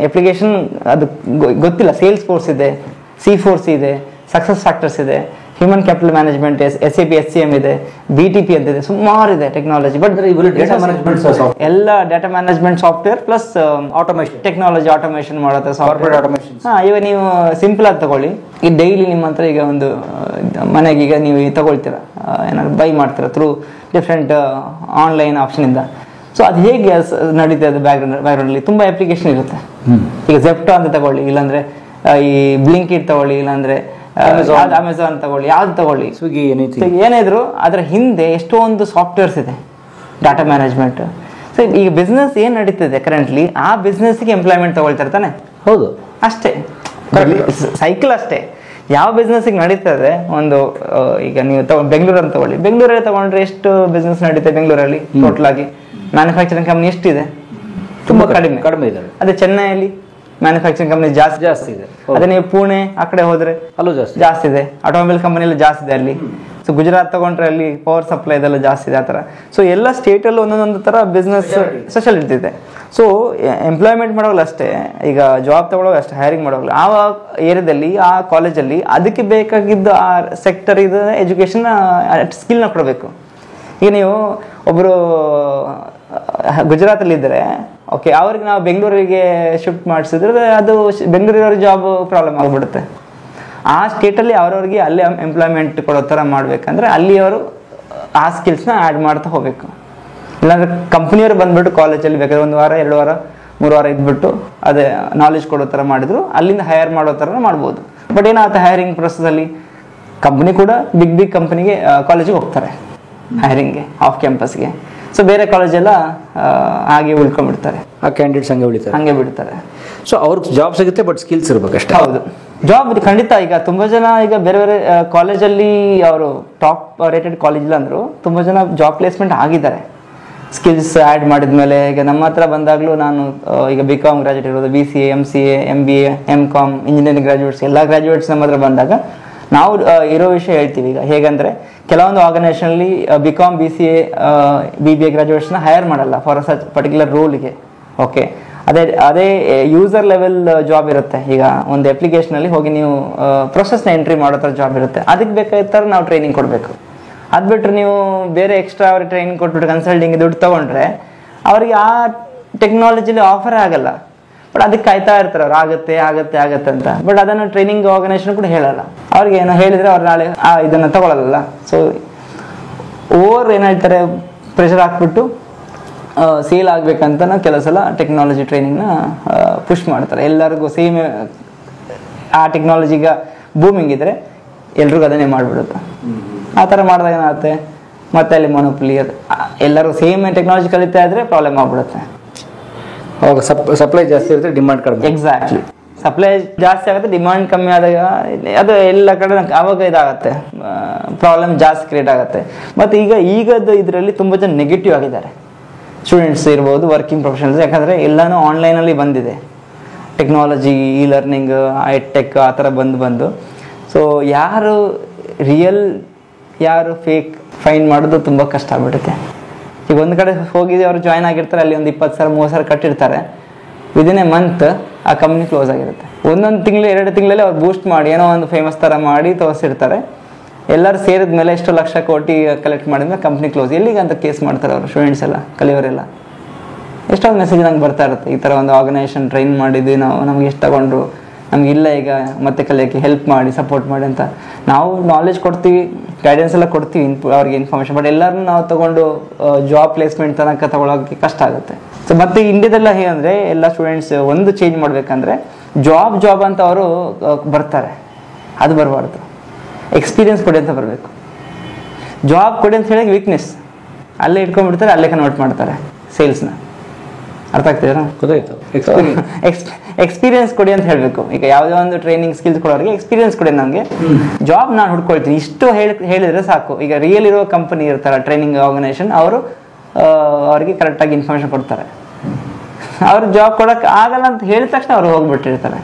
ಅಪ್ಲಿಕೇಶನ್ ಅದು ಗೊತ್ತಿಲ್ಲ. ಸೇಲ್ಸ್ ಫೋರ್ಸ್ ಇದೆ, C4C ಇದೆ, ಸಕ್ಸಸ್ ಫ್ಯಾಕ್ಟರ್ಸ್ ಇದೆ, human capital management, SAP HCM ಇದೆ, BTP ಅಂತಿದೆ, ಸುಮಾರಿದೆ ಟೆಕ್ನಾಲಜಿ. ಬಟ್ ಎಲ್ಲ data management software plus automation technology, automation ಮಾಡುತ್ತೆ ಸಾಫ್ಟ್ವೇರ್ ಆಟೋಮೇಷನ್. ಇವಾಗ ನೀವು ಸಿಂಪಲ್ ಆಗಿ ತಗೊಳ್ಳಿ, ಈ ಡೈಲಿ ನಿಮ್ಮ ಹತ್ರ ಈಗ ಒಂದು ಮನೆಗೆ ಈಗ ನೀವು ತಗೊಳ್ತೀರಾ, ಏನಾದ್ರು ಬೈ ಮಾಡ್ತೀರಾ ಥ್ರೂ ಡಿಫ್ರೆಂಟ್ ಆನ್ಲೈನ್ ಆಪ್ಷನಿಂದ. ಸೊ ಅದು ಹೇಗೆ ನಡೀತದೆ, ಅದು ಬ್ಯಾಕ್ಗ್ರೌಂಡಲ್ಲಿ ತುಂಬ ಅಪ್ಲಿಕೇಶನ್ ಇರುತ್ತೆ. ಈಗ ಜೆಪ್ಟೋ ಅಂತ ತಗೊಳ್ಳಿ, ಇಲ್ಲಾಂದರೆ ಈ ಬ್ಲಿಂಕಿಟ್ ತಗೊಳ್ಳಿ, ಇಲ್ಲಾಂದರೆ ಅಮೆಝಾನ್ ತಗೊಳ್ಳಿ, ಯಾವ್ದು ತಗೊಳ್ಳಿ, ಸ್ವಿಗ್ಗಿ, ಏನಿದ್ರು ಅದರ ಹಿಂದೆ ಎಷ್ಟೊಂದು ಸಾಫ್ಟ್ವೇರ್ಸ್ ಇದೆ, ಡಾಟಾ ಮ್ಯಾನೇಜ್ಮೆಂಟ್. ಸೊ ಈಗ ಬಿಸ್ನೆಸ್ ಏನು ನಡೀತಿದೆ ಕರೆಂಟ್ಲಿ, ಆ ಬಿಸ್ನೆಸ್ಗೆ ಎಂಪ್ಲಾಯ್ಮೆಂಟ್ ತಗೊಳ್ತಾರೆ ತಾನೆ. ಹೌದು, ಅಷ್ಟೇ ಸೈಕಲ್ ಅಷ್ಟೇ. ಯಾವ ಬಿಸ್ನೆಸ್ಗೆ ನಡೀತದೆ ಒಂದು, ಈಗ ನೀವು ಬೆಂಗಳೂರು ಅಂತ ತಗೊಳ್ಳಿ, ಬೆಂಗಳೂರಲ್ಲಿ ತಗೊಂಡ್ರೆ ಎಷ್ಟು ಬಿಸ್ನೆಸ್ ನಡೀತದೆ ಬೆಂಗಳೂರಲ್ಲಿ ಟೋಟಲ್ ಆಗಿ? ಮ್ಯಾನುಫ್ಯಾಕ್ಚರಿಂಗ್ ಕಂಪ್ನಿ ಎಷ್ಟಿದೆ? ತುಂಬ ಕಡಿಮೆ ಇದೆ. ಅದೇ ಚೆನ್ನೈಯಲ್ಲಿ ಮ್ಯಾನುಫ್ಯಾಕ್ಚರಿಂಗ್ ಕಂಪ್ನಿ ಜಾಸ್ತಿ ಇದೆ. ಅದೇ ನೀವು ಪುಣೆ ಆ ಕಡೆ ಹೋದ್ರೆ ಅಲ್ಲೂ ಜಾಸ್ತಿ ಇದೆ. ಆಟೋಮೊಬೈಲ್ ಕಂಪನಿ ಎಲ್ಲ ಜಾಸ್ತಿ ಇದೆ ಅಲ್ಲಿ. ಸೊ ಗುಜರಾತ್ ತಗೊಂಡ್ರೆ ಅಲ್ಲಿ ಪವರ್ ಸಪ್ಲೈ ಇದೆಲ್ಲ ಜಾಸ್ತಿ ಇದೆ, ಆ ಥರ. ಸೊ ಎಲ್ಲ ಸ್ಟೇಟಲ್ಲಿ ಒಂದೊಂದು ಥರ ಬಿಸ್ನೆಸ್ ಸ್ಪೆಷಾಲಿಟಿ ಇದೆ. ಸೊ ಎಂಪ್ಲಾಯ್ಮೆಂಟ್ ಮಾಡೋಲ್ಲ ಅಷ್ಟೇ, ಈಗ ಜಾಬ್ ತಗೊಳ್ಳೋದು ಅಷ್ಟೇ, ಹೈರಿಂಗ್ ಮಾಡೋಲ್ಲ. ಆ ಏರಿಯಾದಲ್ಲಿ ಆ ಕಾಲೇಜಲ್ಲಿ ಅದಕ್ಕೆ ಬೇಕಾಗಿದ್ದು ಆ ಸೆಕ್ಟರ್ ಇದು ಎಜುಕೇಷನ್ ಸ್ಕಿಲ್ನ ಕೊಡಬೇಕು. ಈಗ ನೀವು ಒಬ್ಬರು ಗುಜರಾತಲ್ಲಿದ್ದರೆ ಓಕೆ, ಅವ್ರಿಗೆ ನಾವು ಬೆಂಗಳೂರಿಗೆ ಶಿಫ್ಟ್ ಮಾಡಿಸಿದ್ರೆ ಅದು ಬೆಂಗಳೂರಿನವ್ರಿಗೆ ಜಾಬ್ ಪ್ರಾಬ್ಲಮ್ ಆಗಿಬಿಡುತ್ತೆ. ಆ ಸ್ಟೇಟಲ್ಲಿ ಅವ್ರವ್ರಿಗೆ ಅಲ್ಲೇ ಎಂಪ್ಲಾಯ್ಮೆಂಟ್ ಕೊಡೋ ಥರ ಮಾಡಬೇಕಂದ್ರೆ ಅಲ್ಲಿಯವರು ಆ ಸ್ಕಿಲ್ಸ್ನ ಆ್ಯಡ್ ಮಾಡ್ತಾ ಹೋಗಬೇಕು. ಇಲ್ಲಾಂದರೆ ಕಂಪ್ನಿಯವರು ಬಂದುಬಿಟ್ಟು ಕಾಲೇಜಲ್ಲಿ ಬೇಕಾದ್ರೆ 1 ವಾರ 2 ವಾರ 3 ವಾರ ಇದ್ಬಿಟ್ಟು ಅದೇ ನಾಲೆಜ್ ಕೊಡೋ ಥರ ಮಾಡಿದ್ರು ಅಲ್ಲಿಂದ ಹೈರ್ ಮಾಡೋ ಥರ ಮಾಡ್ಬೋದು. ಬಟ್ ಏನಾಗುತ್ತೆ, ಹೈರಿಂಗ್ ಪ್ರೊಸೆಸಲ್ಲಿ ಕಂಪ್ನಿ ಕೂಡ ಬಿಗ್ ಕಂಪ್ನಿಗೆ ಕಾಲೇಜಿಗೆ ಹೋಗ್ತಾರೆ ಹೈರಿಂಗ್ಗೆ, ಆಫ್ ಕ್ಯಾಂಪಸ್ಗೆ. ಸೊ ಬೇರೆ ಕಾಲೇಜೆಲ್ಲ ಹಾಗೆ ಉಳ್ಕೊಂಡ್ಬಿಡ್ತಾರೆ, ಆ ಕ್ಯಾಂಡಿಡೇಟ್ಸ್ ಹಂಗೆ ಬಿಡ್ತಾರೆ. ಸೊ ಅವ್ರಿಗೆ ಜಾಬ್ ಸಿಗುತ್ತೆ, ಬಟ್ ಸ್ಕಿಲ್ಸ್ ಇರಬೇಕಷ್ಟೇ. ಹೌದು, ಜಾಬ್ ಖಂಡಿತ. ಈಗ ತುಂಬ ಜನ ಈಗ ಬೇರೆ ಬೇರೆ ಕಾಲೇಜಲ್ಲಿ ಅವರು ಟಾಪ್ ರೇಟೆಡ್ ಕಾಲೇಜ್ ಇಲ್ಲ ಅಂದರು ತುಂಬ ಜನ ಜಾಬ್ ಪ್ಲೇಸ್ಮೆಂಟ್ ಆಗಿದ್ದಾರೆ ಸ್ಕಿಲ್ಸ್ ಆ್ಯಡ್ ಮಾಡಿದ್ಮೇಲೆ. ಈಗ ನಮ್ಮ ಹತ್ರ ಬಂದಾಗಲೂ ನಾನು ಈಗ BCom ಗ್ರಾಜುಯೇಟ್ ಇರೋದು, BCA, MCA, MBA, MCom, engineering graduates, ಎಲ್ಲ ಗ್ರಾಜುಯೇಟ್ಸ್ ನಮ್ಮ ಹತ್ರ ಬಂದಾಗ ನಾವು ಇರೋ ವಿಷಯ ಹೇಳ್ತೀವಿ. ಈಗ ಹೇಗಂದರೆ ಕೆಲವೊಂದು ಆರ್ಗನೈಸೇಷನಲ್ಲಿ BCom, BCA, BBA ಗ್ರಾಜುಯೇಟ್ಸ್ನ ಹೈರ್ ಮಾಡಲ್ಲ ಫಾರ್ ಸಚ್ ಪರ್ಟಿಕ್ಯುಲರ್ ರೋಲ್ಗೆ. ಓಕೆ, ಅದೇ ಯೂಸರ್ ಲೆವೆಲ್ ಜಾಬ್ ಇರುತ್ತೆ. ಈಗ ಒಂದು ಅಪ್ಲಿಕೇಶನಲ್ಲಿ ಹೋಗಿ ನೀವು ಪ್ರೊಸೆಸ್ನ ಎಂಟ್ರಿ ಮಾಡೋ ಥರ ಜಾಬ್ ಇರುತ್ತೆ, ಅದಕ್ಕೆ ಬೇಕಾದ ಥರ ನಾವು ಟ್ರೈನಿಂಗ್ ಕೊಡಬೇಕು. ಅದು ಬಿಟ್ಟರೆ ನೀವು ಬೇರೆ ಎಕ್ಸ್ಟ್ರಾ ಅವ್ರಿಗೆ ಟ್ರೈನಿಂಗ್ ಕೊಟ್ಬಿಟ್ಟು ಕನ್ಸಲ್ಟಿಂಗ್ ದುಡ್ಡು ತೊಗೊಂಡ್ರೆ ಅವರಿಗೆ ಆ ಟೆಕ್ನಾಲಜಿಲಿ ಆಫರೇ ಆಗಲ್ಲ. ಬಟ್ ಅದಕ್ಕೆ ಕಾಯ್ತಾ ಇರ್ತಾರೆ ಅವ್ರು, ಆಗುತ್ತೆ ಅಂತ. ಬಟ್ ಅದನ್ನು ಟ್ರೈನಿಂಗ್ ಆರ್ಗನೈಸೇಷನ್ ಕೂಡ ಹೇಳಲ್ಲ. ಅವ್ರಿಗೆ ಏನೋ ಹೇಳಿದರೆ ಅವ್ರು ನಾಳೆ ಇದನ್ನು ತಗೊಳ್ಳಲ್ಲ. ಸೊ ಏನು ಹೇಳ್ತಾರೆ, ಪ್ರೆಷರ್ ಹಾಕ್ಬಿಟ್ಟು ಸೇಲ್ ಆಗಬೇಕಂತ ಕೆಲವು ಸಲ ಟೆಕ್ನಾಲಜಿ ಟ್ರೈನಿಂಗ್ನ ಪುಷ್ ಮಾಡ್ತಾರೆ. ಎಲ್ಲರಿಗೂ ಸೇಮ್ ಆ ಟೆಕ್ನಾಲಜಿಗ ಬೂಮಿಂಗ್ ಇದ್ದರೆ ಎಲ್ರಿಗೂ ಅದನ್ನೇ ಮಾಡಿಬಿಡುತ್ತೆ. ಆ ಥರ ಮಾಡಿದಾಗ ಏನಾಗುತ್ತೆ, ಮತ್ತೆ ಅಲ್ಲಿ ಮೊನೋಪಲಿ ಎಲ್ಲರೂ ಸೇಮ್ ಟೆಕ್ನಾಲಜಿ ಕಲಿತಾ ಇದ್ರೆ ಪ್ರಾಬ್ಲಮ್ ಆಗ್ಬಿಡುತ್ತೆ. ಅವಾಗ ಸಪ್ಲೈ ಜಾಸ್ತಿ ಇರುತ್ತೆ, ಡಿಮಾಂಡ್ ಕಡಿಮೆ. ಎಕ್ಸಾಕ್ಟ್ಲಿ, ಸಪ್ಲೈ ಜಾಸ್ತಿ ಆಗುತ್ತೆ, ಡಿಮಾಂಡ್ ಕಮ್ಮಿ ಆದಾಗ ಅದು ಎಲ್ಲ ಕಡೆ ಆವಾಗ ಇದಾಗುತ್ತೆ, ಪ್ರಾಬ್ಲಮ್ ಜಾಸ್ತಿ ಕ್ರಿಯೇಟ್ ಆಗುತ್ತೆ. ಮತ್ತು ಈಗದ್ದು ಇದರಲ್ಲಿ ತುಂಬ ಜನ ನೆಗೆಟಿವ್ ಆಗಿದ್ದಾರೆ, ಸ್ಟೂಡೆಂಟ್ಸ್ ಇರ್ಬೋದು, ವರ್ಕಿಂಗ್ ಪ್ರೊಫೆಷನಲ್ಸ್. ಯಾಕಂದರೆ ಎಲ್ಲನೂ ಆನ್ಲೈನಲ್ಲಿ ಬಂದಿದೆ, ಟೆಕ್ನಾಲಜಿ, ಇ ಲರ್ನಿಂಗ್, ಟೆಕ್ ಆ ಥರ ಬಂದು ಸೊ ಯಾರು ರಿಯಲ್ ಯಾರು ಫೇಕ್ ಫೈಂಡ್ ಮಾಡೋದು ತುಂಬ ಕಷ್ಟ ಆಗ್ಬಿಡುತ್ತೆ. ಈಗ ಒಂದು ಕಡೆ ಹೋಗಿ ಅವರು ಜಾಯ್ನ್ ಆಗಿರ್ತಾರೆ, ಅಲ್ಲಿ ಒಂದು 20,000-30,000 ಕಟ್ಟಿರ್ತಾರೆ, ವಿದಿನ್ ಎ ಮಂತ್ ಆ ಕಂಪ್ನಿ ಕ್ಲೋಸ್ ಆಗಿರುತ್ತೆ. ಒಂದೊಂದು ತಿಂಗಳು 2 ತಿಂಗಳಲ್ಲಿ ಅವ್ರು ಬೂಸ್ಟ್ ಮಾಡಿ ಏನೋ ಒಂದು ಫೇಮಸ್ ಥರ ಮಾಡಿ ತೋರಿಸಿರ್ತಾರೆ. ಎಲ್ಲರೂ ಸೇರಿದ ಮೇಲೆ ಎಷ್ಟು ಲಕ್ಷ ಕೋಟಿ ಕಲೆಕ್ಟ್ ಮಾಡಿದ್ಮೇಲೆ ಕಂಪ್ನಿ ಕ್ಲೋಸ್. ಎಲ್ಲಿಗೆ ಅಂತ ಕೇಸ್ ಮಾಡ್ತಾರೆ ಅವರು ಸ್ಟೂಡೆಂಟ್ಸ್ ಎಲ್ಲ, ಕಲಿಯೋರೆಲ್ಲ. ಎಷ್ಟೊಂದು ಮೆಸೇಜ್ ನಂಗೆ ಬರ್ತಾ ಇರುತ್ತೆ, ಈ ಥರ ಒಂದು ಆರ್ಗನೈಸೇಷನ್ ಟ್ರೈನ್ ಮಾಡಿದ್ವಿ ನಾವು, ನಮ್ಗೆ ಎಷ್ಟು ತಗೊಂಡ್ರು, ನಮಗಿಲ್ಲ ಈಗ ಮತ್ತೆ ಕಲಿಯೋಕ್ಕೆ ಹೆಲ್ಪ್ ಮಾಡಿ, ಸಪೋರ್ಟ್ ಮಾಡಿ ಅಂತ. ನಾವು ನಾಲೆಜ್ ಕೊಡ್ತೀವಿ, ಗೈಡೆನ್ಸ್ ಎಲ್ಲ ಕೊಡ್ತೀವಿ, ಅವ್ರಿಗೆ ಇನ್ಫಾರ್ಮೇಷನ್. ಬಟ್ ಎಲ್ಲರನ್ನೂ ನಾವು ತೊಗೊಂಡು ಜಾಬ್ ಪ್ಲೇಸ್ಮೆಂಟ್ ತನಕ ತಗೊಳ್ಳೋಕ್ಕೆ ಕಷ್ಟ ಆಗುತ್ತೆ. ಸೊ ಮತ್ತು ಇಂಡಿಯಾದೆಲ್ಲ ಹೇಗಂದರೆ ಎಲ್ಲ ಸ್ಟೂಡೆಂಟ್ಸ್ ಒಂದು ಚೇಂಜ್ ಮಾಡಬೇಕಂದ್ರೆ ಜಾಬ್ ಅಂತ ಅವರು ಬರ್ತಾರೆ, ಅದು ಬರಬಾರ್ದು. ಎಕ್ಸ್ಪೀರಿಯನ್ಸ್ ಕೊಡಿ ಅಂತ ಬರಬೇಕು. ಜಾಬ್ ಕೊಡಿ ಅಂತ ಹೇಳಿ ವೀಕ್ನೆಸ್ ಅಲ್ಲೇ ಇಟ್ಕೊಂಡ್ಬಿಡ್ತಾರೆ, ಅಲ್ಲೇ ಕನ್ವರ್ಟ್ ಮಾಡ್ತಾರೆ ಸೇಲ್ಸ್ನ. ಅರ್ಥ ಆಗ್ತಿದ್ದೀರಾ? ಗೊತ್ತಾಯ್ತು. ಎಕ್ಸ್ಪೀರಿಯನ್ಸ್ ಕೊಡಿ ಅಂತ ಹೇಳಬೇಕು. ಈಗ ಯಾವುದೇ ಒಂದು ಟ್ರೈನಿಂಗ್ ಸ್ಕಿಲ್ಸ್ ಕೊಡೋರಿಗೆ ಎಕ್ಸ್ಪೀರಿಯನ್ಸ್ ಕೊಡಿ, ನನಗೆ ಜಾಬ್ ನಾನು ಹುಡ್ಕೊಳ್ತೀನಿ ಇಷ್ಟು ಹೇಳಿದರೆ ಸಾಕು. ಈಗ ರಿಯಲ್ ಇರೋ ಕಂಪನಿ ಇರ್ತಾರೆ, ಟ್ರೈನಿಂಗ್ ಆರ್ಗನೈಸೇಷನ್, ಅವರು ಅವ್ರಿಗೆ ಕರೆಕ್ಟಾಗಿ ಇನ್ಫಾರ್ಮೇಷನ್ ಕೊಡ್ತಾರೆ. ಅವ್ರು ಜಾಬ್ ಕೊಡೋಕೆ ಆಗಲ್ಲ ಅಂತ ಹೇಳಿದ ತಕ್ಷಣ ಅವ್ರು ಹೋಗ್ಬಿಟ್ಟಿರ್ತಾರೆ.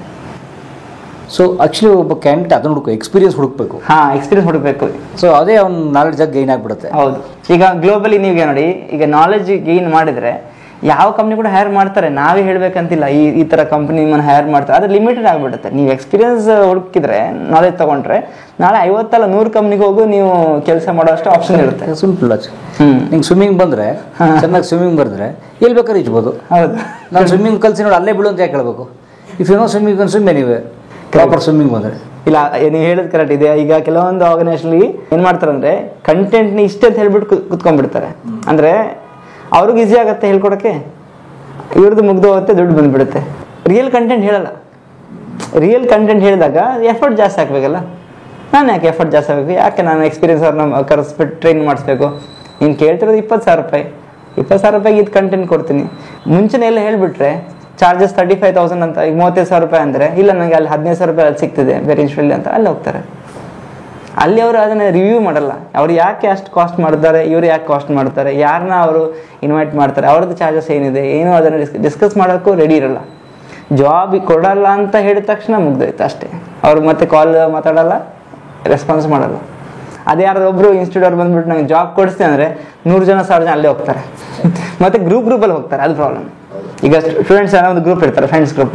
ಸೊ ಆಕ್ಚುಲಿ ಒಬ್ಬ ಕ್ಯಾಂಡಿಡೇಟ್ ಅದನ್ನ ಎಕ್ಸ್ಪೀರಿಯನ್ಸ್ ಹುಡುಕ್ಬೇಕು. ಎಕ್ಸ್ಪೀರಿಯನ್ಸ್ ಹುಡುಕ್ಬೇಕು. ಸೊ ಅದೇ ಅವ್ನ ನಾಲೆಡ್ಜ್ ಗೈನ್ ಆಗಿಬಿಡುತ್ತೆ. ಹೌದು. ಈಗ ಗ್ಲೋಬಲಿ ನೀವು ನೋಡಿ, ಈಗ ನಾಲೆಡ್ಜ್ ಗೈನ್ ಮಾಡಿದ್ರೆ ಯಾವ ಕಂಪ್ನಿ ಕೂಡ ಹೈರ್ ಮಾಡ್ತಾರೆ, ನಾವೇ ಹೇಳ್ಬೇಕಂತಿಲ್ಲ. ಈ ಥರ ಕಂಪ್ನಿ ನಿಮ್ಮನ್ನು ಹೈರ್ ಮಾಡ್ತಾರೆ, ಅದು ಲಿಮಿಟೆಡ್ ಆಗಿಬಿಡುತ್ತೆ. ನೀವು ಎಕ್ಸ್ಪೀರಿಯನ್ಸ್ ಹುಡುಕಿದ್ರೆ, ನಾಲೆಜ್ ತೊಗೊಂಡ್ರೆ, ನಾಳೆ 50 100 ಕಂಪ್ನಿಗೆ ಹೋಗು ನೀವು ಕೆಲಸ ಮಾಡೋಷ್ಟು ಆಪ್ಷನ್ ಇರುತ್ತೆ. ಸಿಂಪಲ್ ಆಚೆ. ನಿಂಗೆ ಸ್ವಿಮ್ಮಿಂಗ್ ಬಂದರೆ, ಚೆನ್ನಾಗಿ ಸ್ವಿಮ್ಮಿಂಗ್ ಬರೆದ್ರೆ ಎಲ್ಲಿ ಬೇಕಾದ್ರೆ ಇಜ್ಬೋದು. ಹೌದು. ನಾನು ಸ್ವಿಮ್ಮಿಂಗ್ ಕಲಿಸಿ ನೋಡಿ ಅಲ್ಲೇ ಬಿಡು ಅಂತ ಯಾಕೆ ಹೇಳ್ಬೇಕು? If you know swimming can swim anyway. Proper swimming ಬಂದರೆ ಇಲ್ಲ, ನೀವು ಹೇಳೋದು ಕರೆಕ್ಟ್ ಇದೆ. ಈಗ ಕೆಲವೊಂದು ಆರ್ಗನೈಸೇಷನ್ಲಿ ಏನು ಮಾಡ್ತಾರೆ ಅಂದರೆ, ಕಂಟೆಂಟ್ನ ಇಷ್ಟೇ ಅಂತ ಹೇಳ್ಬಿಟ್ಟು ಕುತ್ಕೊಂಡ್ಬಿಡ್ತಾರೆ. ಅಂದರೆ ಅವ್ರಿಗೆ ಈಸಿ ಆಗುತ್ತೆ ಹೇಳ್ಕೊಡೋಕ್ಕೆ, ಇವ್ರದ್ದು ಮುಗ್ದು ಹೋಗುತ್ತೆ, ದುಡ್ಡು ಬಂದುಬಿಡುತ್ತೆ. ರಿಯಲ್ ಕಂಟೆಂಟ್ ಹೇಳಲ್ಲ. ರಿಯಲ್ ಕಂಟೆಂಟ್ ಹೇಳಿದಾಗ ಎಫರ್ಟ್ ಜಾಸ್ತಿ ಹಾಕಬೇಕಲ್ಲ. ನಾನು ಯಾಕೆ ಎಫರ್ಟ್ ಜಾಸ್ತಿ ಆಗಬೇಕು? ಯಾಕೆ ನಾನು ಎಕ್ಸ್ಪೀರಿಯನ್ಸ್ ಅವ್ರನ್ನ ಕರೆಸ್ಬಿಟ್ಟು ಟ್ರೈನ್ ಮಾಡಿಸ್ಬೇಕು? ನೀನು ಕೇಳ್ತಿರೋದು 20,000 ರೂಪಾಯಿ, 20,000 ರೂಪಾಯಿಗೆ ಇದು ಕಂಟೆಂಟ್ ಕೊಡ್ತೀನಿ. ಮುಂಚೆನೇ ಎಲ್ಲ ಹೇಳಿಬಿಟ್ರೆ ಚಾರ್ಜಸ್ 35,000 ಅಂತ, ಈಗ 35,000 ರೂಪಾಯಿ ಅಂದರೆ, ಇಲ್ಲ ನನಗೆ ಅಲ್ಲಿ 15,000 ರೂಪಾಯಿ ಅಲ್ಲಿ ಸಿಗ್ತಿದೆ ಬೇರೆ ಇನ್ಸ್ಟಿಟ್ಯೂಟ್ ಅಂತ, ಅಲ್ಲಿ ಹೋಗ್ತಾರೆ. ಅಲ್ಲಿ ಅವರು ಅದನ್ನು ರಿವ್ಯೂ ಮಾಡಲ್ಲ. ಅವ್ರು ಯಾಕೆ ಅಷ್ಟು ಕಾಸ್ಟ್ ಮಾಡ್ತಾರೆ, ಇವರು ಯಾಕೆ ಕಾಸ್ಟ್ ಮಾಡ್ತಾರೆ, ಯಾರನ್ನ ಅವರು ಇನ್ವೈಟ್ ಮಾಡ್ತಾರೆ, ಅವ್ರದ್ದು ಚಾರ್ಜಸ್ ಏನಿದೆ ಏನು, ಅದನ್ನು ಡಿಸ್ಕಸ್ ಮಾಡೋಕ್ಕೂ ರೆಡಿ ಇರಲ್ಲ. ಜಾಬ್ ಕೊಡಲ್ಲ ಅಂತ ಹೇಳಿದ ತಕ್ಷಣ ಮುಗ್ದೋಯ್ತು ಅಷ್ಟೇ. ಅವ್ರು ಮತ್ತೆ ಕಾಲ್ ಮಾತಾಡಲ್ಲ, ರೆಸ್ಪಾನ್ಸ್ ಮಾಡಲ್ಲ. ಅದೇ ಯಾರೊಬ್ಬರು ಇನ್ಸ್ಟಿಟ್ಯೂಟ್ ಅವ್ರು ಬಂದ್ಬಿಟ್ಟು ನಂಗೆ ಜಾಬ್ ಕೊಡಿಸ್ತೀನಿ ಅಂದರೆ 100 ಜನ 1000 ಜನ ಅಲ್ಲೇ ಹೋಗ್ತಾರೆ. ಮತ್ತು ಗ್ರೂಪಲ್ಲಿ ಹೋಗ್ತಾರೆ, ಅದು ಪ್ರಾಬ್ಲಮ್. ಈಗ ಸ್ಟೂಡೆಂಟ್ಸ್ ಏನೋ ಒಂದು ಗ್ರೂಪ್ ಇರ್ತಾರೆ, ಫ್ರೆಂಡ್ಸ್ ಗ್ರೂಪ್,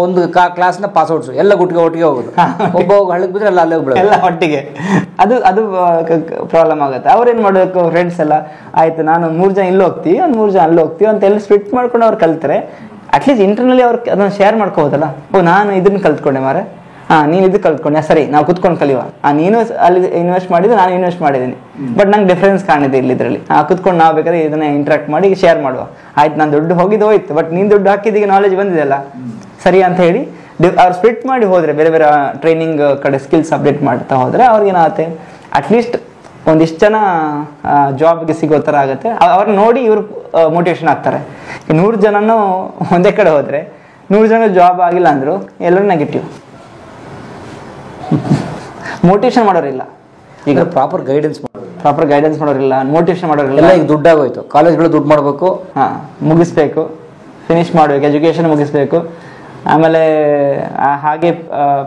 ಒಂದು ಕ್ಲಾಸ್ನ ಪಾಸ್ಔಟ್ಸ್ ಎಲ್ಲ ಒಟ್ಟಿಗೆ ಹೋಗೋದು. ಒಬ್ಬ ಹಳ್ಳಕ್ಕೆ ಬಿದ್ರೆ ಎಲ್ಲ ಅಲ್ಲೇ ಹೋಗ್ಬಿಡೋದು, ಎಲ್ಲ ಒಟ್ಟಿಗೆ. ಅದು ಪ್ರಾಬ್ಲಮ್ ಆಗುತ್ತೆ. ಅವ್ರೇನು ಮಾಡಬೇಕು, ಫ್ರೆಂಡ್ಸ್ ಎಲ್ಲ ಆಯ್ತು ನಾನು 3 ಜನ ಇಲ್ಲಿ ಹೋಗ್ತೀವಿ, ಒಂದು 3 ಜನ ಅಲ್ಲಿ ಹೋಗ್ತೀವಿ ಅಂತ ಎಲ್ಲ ಸ್ಪ್ಲಿಟ್ ಮಾಡ್ಕೊಂಡು ಅವ್ರು ಕಲ್ತಾರೆ. ಅಟ್ಲೀಸ್ಟ್ ಇಂಟರ್ನಲ್ಲಿ ಅವ್ರು ಅದನ್ನು ಶೇರ್ ಮಾಡ್ಕೋಬೋದಲ್ಲ. ನಾನು ಇದನ್ನು ಕಲ್ತ್ಕೊಂಡೆ ಮಾರೆ, ನೀನು ಇದು ಕಲ್ತ್ಕೊಂಡೆ, ಸರಿ ನಾವು ಕುತ್ಕೊಂಡು ಕಲಿಯುವ. ನೀನು ಅಲ್ಲಿ ಇನ್ವೆಸ್ಟ್ ಮಾಡಿದ್ದು, ನಾನು ಇನ್ವೆಸ್ಟ್ ಮಾಡಿದ್ದೀನಿ, ಬಟ್ ನಂಗೆ ಡಿಫ್ರೆನ್ಸ್ ಕಾಣಿದೆ ಇಲ್ಲಿ ಇದರಲ್ಲಿ. ಕುತ್ಕೊಂಡು ನಾವು ಬೇಕಾದ್ರೆ ಇದನ್ನ ಇಂಟ್ರಾಕ್ಟ್ ಮಾಡಿ ಶೇರ್ ಮಾಡುವ. ಆಯ್ತು, ನಾನು ದುಡ್ಡು ಹೋಗಿದ್ದು ಹೋಯ್ತು, ಬಟ್ ನೀನು ದುಡ್ಡು ಹಾಕಿದ್ದೀಗ ನಾಲೆಜ್ ಬಂದಿದೆಯಲ್ಲ, ಸರಿ ಅಂತ ಹೇಳಿ ಅವ್ರು ಸ್ಪ್ಲಿಟ್ ಮಾಡಿ ಹೋದರೆ, ಬೇರೆ ಬೇರೆ ಟ್ರೈನಿಂಗ್ ಕಡೆ ಸ್ಕಿಲ್ಸ್ ಅಪ್ಡೇಟ್ ಮಾಡ್ತಾ ಹೋದರೆ ಅವ್ರಿಗೇನಾಗುತ್ತೆ, ಅಟ್ಲೀಸ್ಟ್ ಒಂದಿಷ್ಟು ಜನ ಜಾಬ್ಗೆ ಸಿಗೋ ಥರ ಆಗುತ್ತೆ. ಅವ್ರನ್ನ ನೋಡಿ ಇವರು ಮೋಟಿವೇಶನ್ ಆಗ್ತಾರೆ. 100 ಜನನೂ ಒಂದೇ ಕಡೆ ಹೋದರೆ 100 ಜನ ಜಾಬ್ ಆಗಿಲ್ಲ ಅಂದರು ಎಲ್ಲರೂ ನೆಗೆಟಿವ್. ಮೋಟಿವೇಶನ್ ಮಾಡೋರಿಲ್ಲ. ಈಗ ಪ್ರಾಪರ್ ಗೈಡೆನ್ಸ್ ಮಾಡೋರಿಲ್ಲ, ಮೋಟಿವೇಶನ್ ಮಾಡೋರಿಲ್ಲ. ಎಲ್ಲ ಈಗ ದುಡ್ಡಾಗೋಯ್ತು, ಕಾಲೇಜ್ಗಳು ದುಡ್ಡು ಮಾಡಬೇಕು, ಮುಗಿಸ್ಬೇಕು, ಫಿನಿಶ್ ಮಾಡಬೇಕು, ಎಜುಕೇಷನ್ ಮುಗಿಸ್ಬೇಕು. ಆಮೇಲೆ ಹಾಗೆ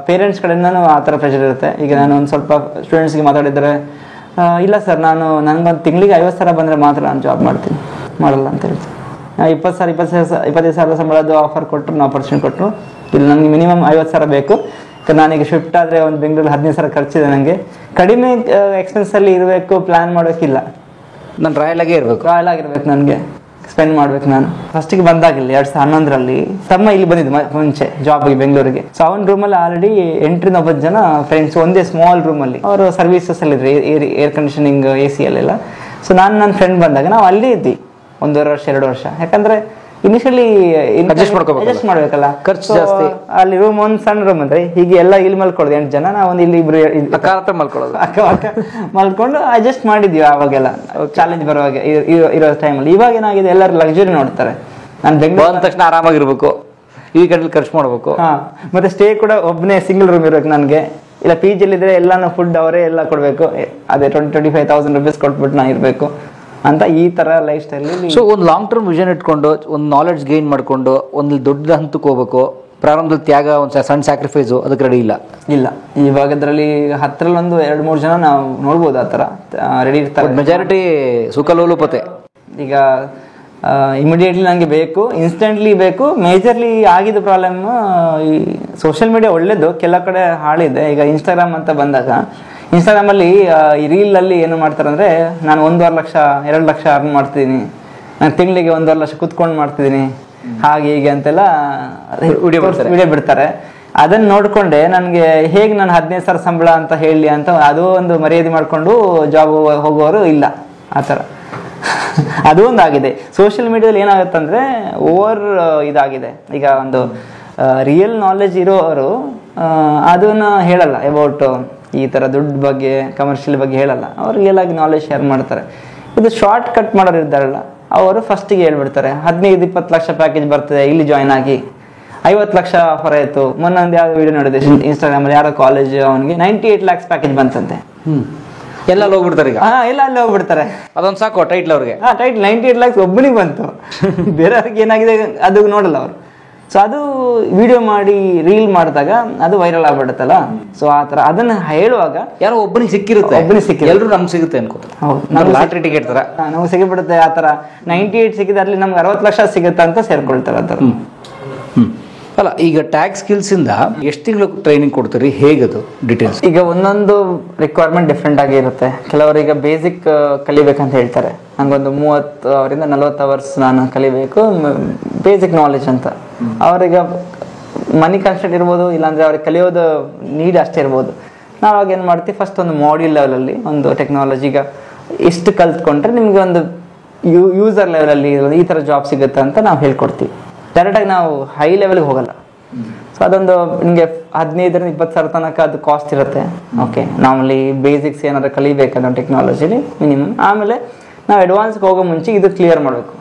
ಪೇರೆಂಟ್ಸ್ ಕಡೆಯಿಂದನೂ ಆ ಥರ ಪ್ರೆಷರ್ ಇರುತ್ತೆ. ಈಗ ನಾನು ಒಂದು ಸ್ವಲ್ಪ ಸ್ಟೂಡೆಂಟ್ಸ್ಗೆ ಮಾತಾಡಿದರೆ, ಇಲ್ಲ ಸರ್ ನನಗೊಂದು ತಿಂಗಳಿಗೆ 50,000 ಬಂದರೆ ಮಾತ್ರ ನಾನು ಜಾಬ್ ಮಾಡ್ತೀನಿ, ಮಾಡಲ್ಲ ಅಂತ ಹೇಳ್ತೀನಿ. 25,000 ಸಂಬಳದ್ದು ಆಫರ್ ಕೊಟ್ಟರು, ಆಪರ್ಚುನಿಟಿ ಕೊಟ್ಟರು, ಇಲ್ಲ ನನಗೆ ಮಿನಿಮಮ್ 50,000 ಬೇಕು. ನಾನೀಗ ಶಿಫ್ಟ್ ಆದರೆ ಒಂದು ಬೆಂಗಳೂರಲ್ಲಿ 15,000 ಖರ್ಚಿದೆ, ನನಗೆ ಕಡಿಮೆ ಎಕ್ಸ್ಪೆನ್ಸಲ್ಲಿ ಇರಬೇಕು, ಪ್ಲ್ಯಾನ್ ಮಾಡೋಕ್ಕಿಲ್ಲ, ನಾನು ರಾಯಲ್ ಆಗಿರ್ಬೇಕು, ನನಗೆ ಸ್ಪೆಂಡ್ ಮಾಡ್ಬೇಕು. ನಾನು ಫಸ್ಟಿಗೆ ಬಂದಾಗಿಲ್ಲ 2011ರಲ್ಲಿ ತಮ್ಮ ಇಲ್ಲಿ ಬಂದಿದ್ದು ಮುಂಚೆ ಜಾಬ್ಗೆ ಬೆಂಗಳೂರಿಗೆ. ಸೊ ಅವನ ರೂಮಲ್ಲಿ ಆಲ್ರೆಡಿ 8 ಜನ ಫ್ರೆಂಡ್ಸ್ ಒಂದೇ ಸ್ಮಾಲ್ ರೂಮಲ್ಲಿ, ಅವರು ಸರ್ವಿಸಸ್ ಅಲ್ಲಿದ್ರು, ಏರ್ ಕಂಡೀಷನಿಂಗ್ AC ಅಲ್ಲೆಲ್ಲ. ಸೊ ನನ್ನ ಫ್ರೆಂಡ್ ಬಂದಾಗ ನಾವು ಅಲ್ಲೇ ಇದ್ವಿ 1.5 ವರ್ಷ 2 ವರ್ಷ. ಯಾಕಂದರೆ ಇನಿಷಿಯಲಿ Adjust ಮಾಡ್ಕೋಬೇಕಲ್ಲ. ಅಡ್ಜಸ್ಟ್ ಮಾಡ್ಬೇಕಲ್ಲ, ಖರ್ಚು So, ಜಾಸ್ತಿ. ಅಲ್ಲಿ ರೂಮ್ ಒಂದು ಸಣ್ಣ ರೂಮ್ ಅಂದ್ರೆ ಹೀಗೆ ಎಲ್ಲ ಇಲ್ಲಿ ಮಲ್ಕೊಳ್ಳೋದು 8 ಜನ, ನಾವು ಒಂದು ಇಲ್ಲಿ ಇಬ್ರು ಅಕ್ಕ ಮಲ್ಕೊಳ್ಳೋದು. ಅಕ್ಕ ಮಲ್ಕೊಂಡು ಅಡ್ಜಸ್ಟ್ ಮಾಡಿದ್ವಿ ಅವಾಗೆಲ್ಲ ಚಾಲೆಂಜ್ ಬರುವಾಗ ಇರೋ ಟೈಮಲ್ಲಿ. ಇವಾಗ ಏನಾಗಿದೆ ಎಲ್ಲರೂ ಲಕ್ಸುರಿ ನೋಡ್ತಾರೆ. ನಾನು ಬೆಂಗಳೂರು ಬಂದ ತಕ್ಷಣ ಆರಾಮಾಗಿರ್ಬೇಕು, ಈ ಕಡೆ ಖರ್ಚು ಮಾಡ್ಬೇಕು. ಹಾ, ಮತ್ತೆ ಸ್ಟೇ ಕೂಡ ಒಬ್ಬನೇ ಸಿಂಗಲ್ ರೂಮ್ ಇರ್ಬೇಕು ನನಗೆ. ಇಲ್ಲ ಪಿ ಜಿಲಿದ್ರೆ ಎಲ್ಲಾನು ಫುಡ್ ಅವರೇ ಎಲ್ಲ ಕೊಡಬೇಕು, ಅದೇ 25,000 rupees ಕೊಟ್ಬಿಟ್ಟು ನಾ ಇರಬೇಕು ಅಂತ ಈ ತರ ಲೈಫ್ ಸ್ಟೈಲ್. ಸೊ ಒಂದು ಲಾಂಗ್ ಟರ್ಮ್ ವಿಷನ್ ಇಟ್ಕೊಂಡು ಒಂದು ನಾಲೆಡ್ಜ್ ಗೈನ್ ಮಾಡ್ಕೊಂಡು ಒಂದು ದೊಡ್ಡ ಹಂತಕ್ಕೆ ಹೋಗ್ಬೇಕು. ಪ್ರಾರಂಭದಲ್ಲಿ ತ್ಯಾಗ, ಒಂದು ಸಣ್ಣ ಸ್ಯಾಕ್ರಿಫೈಸು ಅದಕ್ಕೆ ರೆಡಿ ಇಲ್ಲ. ಇಲ್ಲ, ಇವಾಗ ಅದರಲ್ಲಿ 10ರಲ್ಲಿ ಒಂದು 2-3 ಜನ ನಾವು ನೋಡ್ಬೋದು ಆ ಥರ ರೆಡಿ ಇರ್ತಾರೆ. ಮೆಜಾರಿಟಿ ಸುಖಲೋಲುಪತೆ. ಈಗ ಇಮಿಡಿಯೇಟ್ಲಿ ನನಗೆ ಬೇಕು, ಇನ್ಸ್ಟೆಂಟ್ಲಿ ಬೇಕು. ಮೇಜರ್ಲಿ ಆಗಿದ್ದು ಪ್ರಾಬ್ಲಮ್ ಈ ಸೋಷಿಯಲ್ ಮೀಡಿಯಾ ಒಳ್ಳೇದು, ಕೆಲ ಕಡೆ ಹಾಳಿದೆ. ಈಗ ಇನ್ಸ್ಟಾಗ್ರಾಮ್ ಅಂತ ಬಂದಾಗ ಇನ್ಸ್ಟಾಗ್ರಾಮಲ್ಲಿ ಈ ರೀಲಲ್ಲಿ ಏನು ಮಾಡ್ತಾರೆ ಅಂದರೆ, ನಾನು 1.5 ಲಕ್ಷ 2 ಲಕ್ಷ ಅರ್ನ್ ಮಾಡ್ತಿದ್ದೀನಿ, ನಾನು ತಿಂಗಳಿಗೆ 1.5 ಲಕ್ಷ ಕುತ್ಕೊಂಡು ಮಾಡ್ತಿದ್ದೀನಿ, ಹಾಗೆ ಹೀಗೆ ಅಂತೆಲ್ಲ ವಿಡಿಯೋ ಬಿಡ್ತಾರೆ. ಅದನ್ನು ನೋಡಿಕೊಂಡೆ ನನಗೆ ಹೇಗೆ ನಾನು 15,000 ಸಂಬಳ ಅಂತ ಹೇಳಿ ಅಂತ ಅದು ಒಂದು ಮರ್ಯಾದೆ ಮಾಡಿಕೊಂಡು ಜಾಬ್ ಹೋಗೋರು ಇಲ್ಲ ಆ ಥರ. ಅದು ಒಂದು ಆಗಿದೆ. ಸೋಷಿಯಲ್ ಮೀಡಿಯಾದಲ್ಲಿ ಏನಾಗುತ್ತಂದರೆ ಓವರ್ ಇದಾಗಿದೆ. ಈಗ ಒಂದು ರಿಯಲ್ ನಾಲೆಜ್ ಇರೋರು ಅದನ್ನು ಹೇಳಲ್ಲ, ಅಬೌಟ್ ಈ ಥರ ದುಡ್ಡು ಬಗ್ಗೆ, ಕಮರ್ಷಿಯಲ್ ಬಗ್ಗೆ ಹೇಳಲ್ಲ. ಅವ್ರು ರಿಯಲ್ ಆಗಿ ನಾಲೆಜ್ ಶೇರ್ ಮಾಡ್ತಾರೆ. ಇದು ಶಾರ್ಟ್ ಕಟ್ ಮಾಡೋರು ಇದ್ದಾರಲ್ಲ, ಅವರು ಫಸ್ಟಿಗೆ ಹೇಳ್ಬಿಡ್ತಾರೆ 15-20 ಲಕ್ಷ ಪ್ಯಾಕೇಜ್ ಬರ್ತದೆ, ಇಲ್ಲಿ ಜಾಯ್ನ್ ಆಗಿ 50 ಲಕ್ಷ ಆಫರ್ ಆಯಿತು. ಮೊನ್ನೆ ಒಂದು ಯಾವ್ದು ವಿಡಿಯೋ ನೋಡಿದೆ ಇನ್ಸ್ಟಾಗ್ರಾಮಲ್ಲಿ, ಯಾರೋ ಕಾಲೇಜ್ ಅವನಿಗೆ 98 lakhs ಪ್ಯಾಕೇಜ್ ಬಂತಂತೆ. ಎಲ್ಲ ಹೋಗ್ಬಿಡ್ತಾರೆ ಈಗ. ಎಲ್ಲ ಅಲ್ಲಿ ಹೋಗ್ಬಿಡ್ತಾರೆ. ಅದೊಂದು ಸಾಕು ಟೈಟ್ಲ್ ಅವ್ರಿಗೆ. ಟೈಟ್ಲ್ 98 lakhs ಒಬ್ಬನಿಗೆ ಬಂತು, ಬೇರೆಯವ್ರಿಗೆ ಏನಾಗಿದೆ ಅದು ನೋಡಲ್ಲ ಅವರು. ಸೊ ಅದು ವಿಡಿಯೋ ಮಾಡಿ ರೀಲ್ ಮಾಡಿದಾಗ ಅದು ವೈರಲ್ ಆಗ್ಬಿಡುತ್ತಲ್ಲ. ಸೊ ಆ ಥರ ಅದನ್ನು ಹೇಳುವಾಗ ಯಾರೋ ಒಬ್ಬನಿಗೆ ಸಿಕ್ಕಿರುತ್ತೆ, ಎಲ್ಲರೂ ನಮ್ಗೆ ಸಿಗುತ್ತೆ ಅನ್ಕೋತಾರೆ. ಹೌದು, ನಮ್ಗೆ ಲಾಟ್ರಿ ಟಿಕೆಟ್ ಥರ ನಮ್ಗೆ ಸಿಗಿಬಿಡುತ್ತೆ. ಆ ಥರ 98 ಸಿಕ್ಕಿದೆ, ಅಲ್ಲಿ ನಮ್ಗೆ 60 ಲಕ್ಷ ಸಿಗುತ್ತೆ ಅಂತ ಸೇರ್ಕೊಳ್ತಾರೆ ಆ ಥರ. ಅಲ್ಲ, ಈಗ ಟ್ಯಾಕ್ಸ್ ಸ್ಕಿಲ್ಸಿಂದ ಎಷ್ಟು ತಿಂಗಳು ಟ್ರೈನಿಂಗ್ ಕೊಡ್ತೀರಿ, ಹೇಗದು ಡೀಟೇಲ್ಸ್? ಈಗ ಒಂದೊಂದು ರಿಕ್ವೈರ್ಮೆಂಟ್ ಡಿಫ್ರೆಂಟ್ ಆಗಿ ಇರುತ್ತೆ. ಕೆಲವರು ಈಗ ಬೇಸಿಕ್ ಕಲಿಬೇಕಂತ ಹೇಳ್ತಾರೆ, ನಂಗೊಂದು 30 to 40 hours ನಾನು ಕಲಿಬೇಕು ಬೇಸಿಕ್ ನಾಲೆಜ್ ಅಂತ. ಅವ್ರಿಗೆ ಮನಿ ಕನ್ಸ್ಟೆಂಟ್ ಇರ್ಬೋದು, ಇಲ್ಲಾಂದರೆ ಅವ್ರಿಗೆ ಕಲಿಯೋದು ನೀಡ್ ಅಷ್ಟೇ ಇರ್ಬೋದು. ನಾವಾಗ ಏನು ಮಾಡ್ತೀವಿ, ಫಸ್ಟ್ ಒಂದು ಮಾಡ್ಯೂಲ್ ಲೆವೆಲಲ್ಲಿ ಒಂದು ಟೆಕ್ನಾಲಜಿ ಈಗ ಇಷ್ಟು ಕಲ್ತ್ಕೊಂಡ್ರೆ ನಿಮಗೆ ಒಂದು ಯೂಸರ್ ಲೆವೆಲಲ್ಲಿ ಈ ಥರ ಜಾಬ್ ಸಿಗುತ್ತೆ ಅಂತ ನಾವು ಹೇಳ್ಕೊಡ್ತೀವಿ. ಡೈರೆಕ್ಟಾಗಿ ನಾವು ಹೈ ಲೆವೆಲ್ಗೆ ಹೋಗಲ್ಲ. ಸೊ ಅದೊಂದು ನಿಮಗೆ 15-20 ಸಾವಿರ ತನಕ ಅದು ಕಾಸ್ಟ್ ಇರುತ್ತೆ. ಓಕೆ, ನಾರ್ಮಲಿ ಬೇಸಿಕ್ಸ್ ಏನಾದ್ರು ಕಲಿಬೇಕಂದ್ರೆ ಟೆಕ್ನಾಲಜಿಲಿ ಮಿನಿಮಮ್. ಆಮೇಲೆ ನಾವು ಅಡ್ವಾನ್ಸ್ಗೆ ಹೋಗೋ ಮುಂಚೆ ಇದು ಕ್ಲಿಯರ್ ಮಾಡಬೇಕು.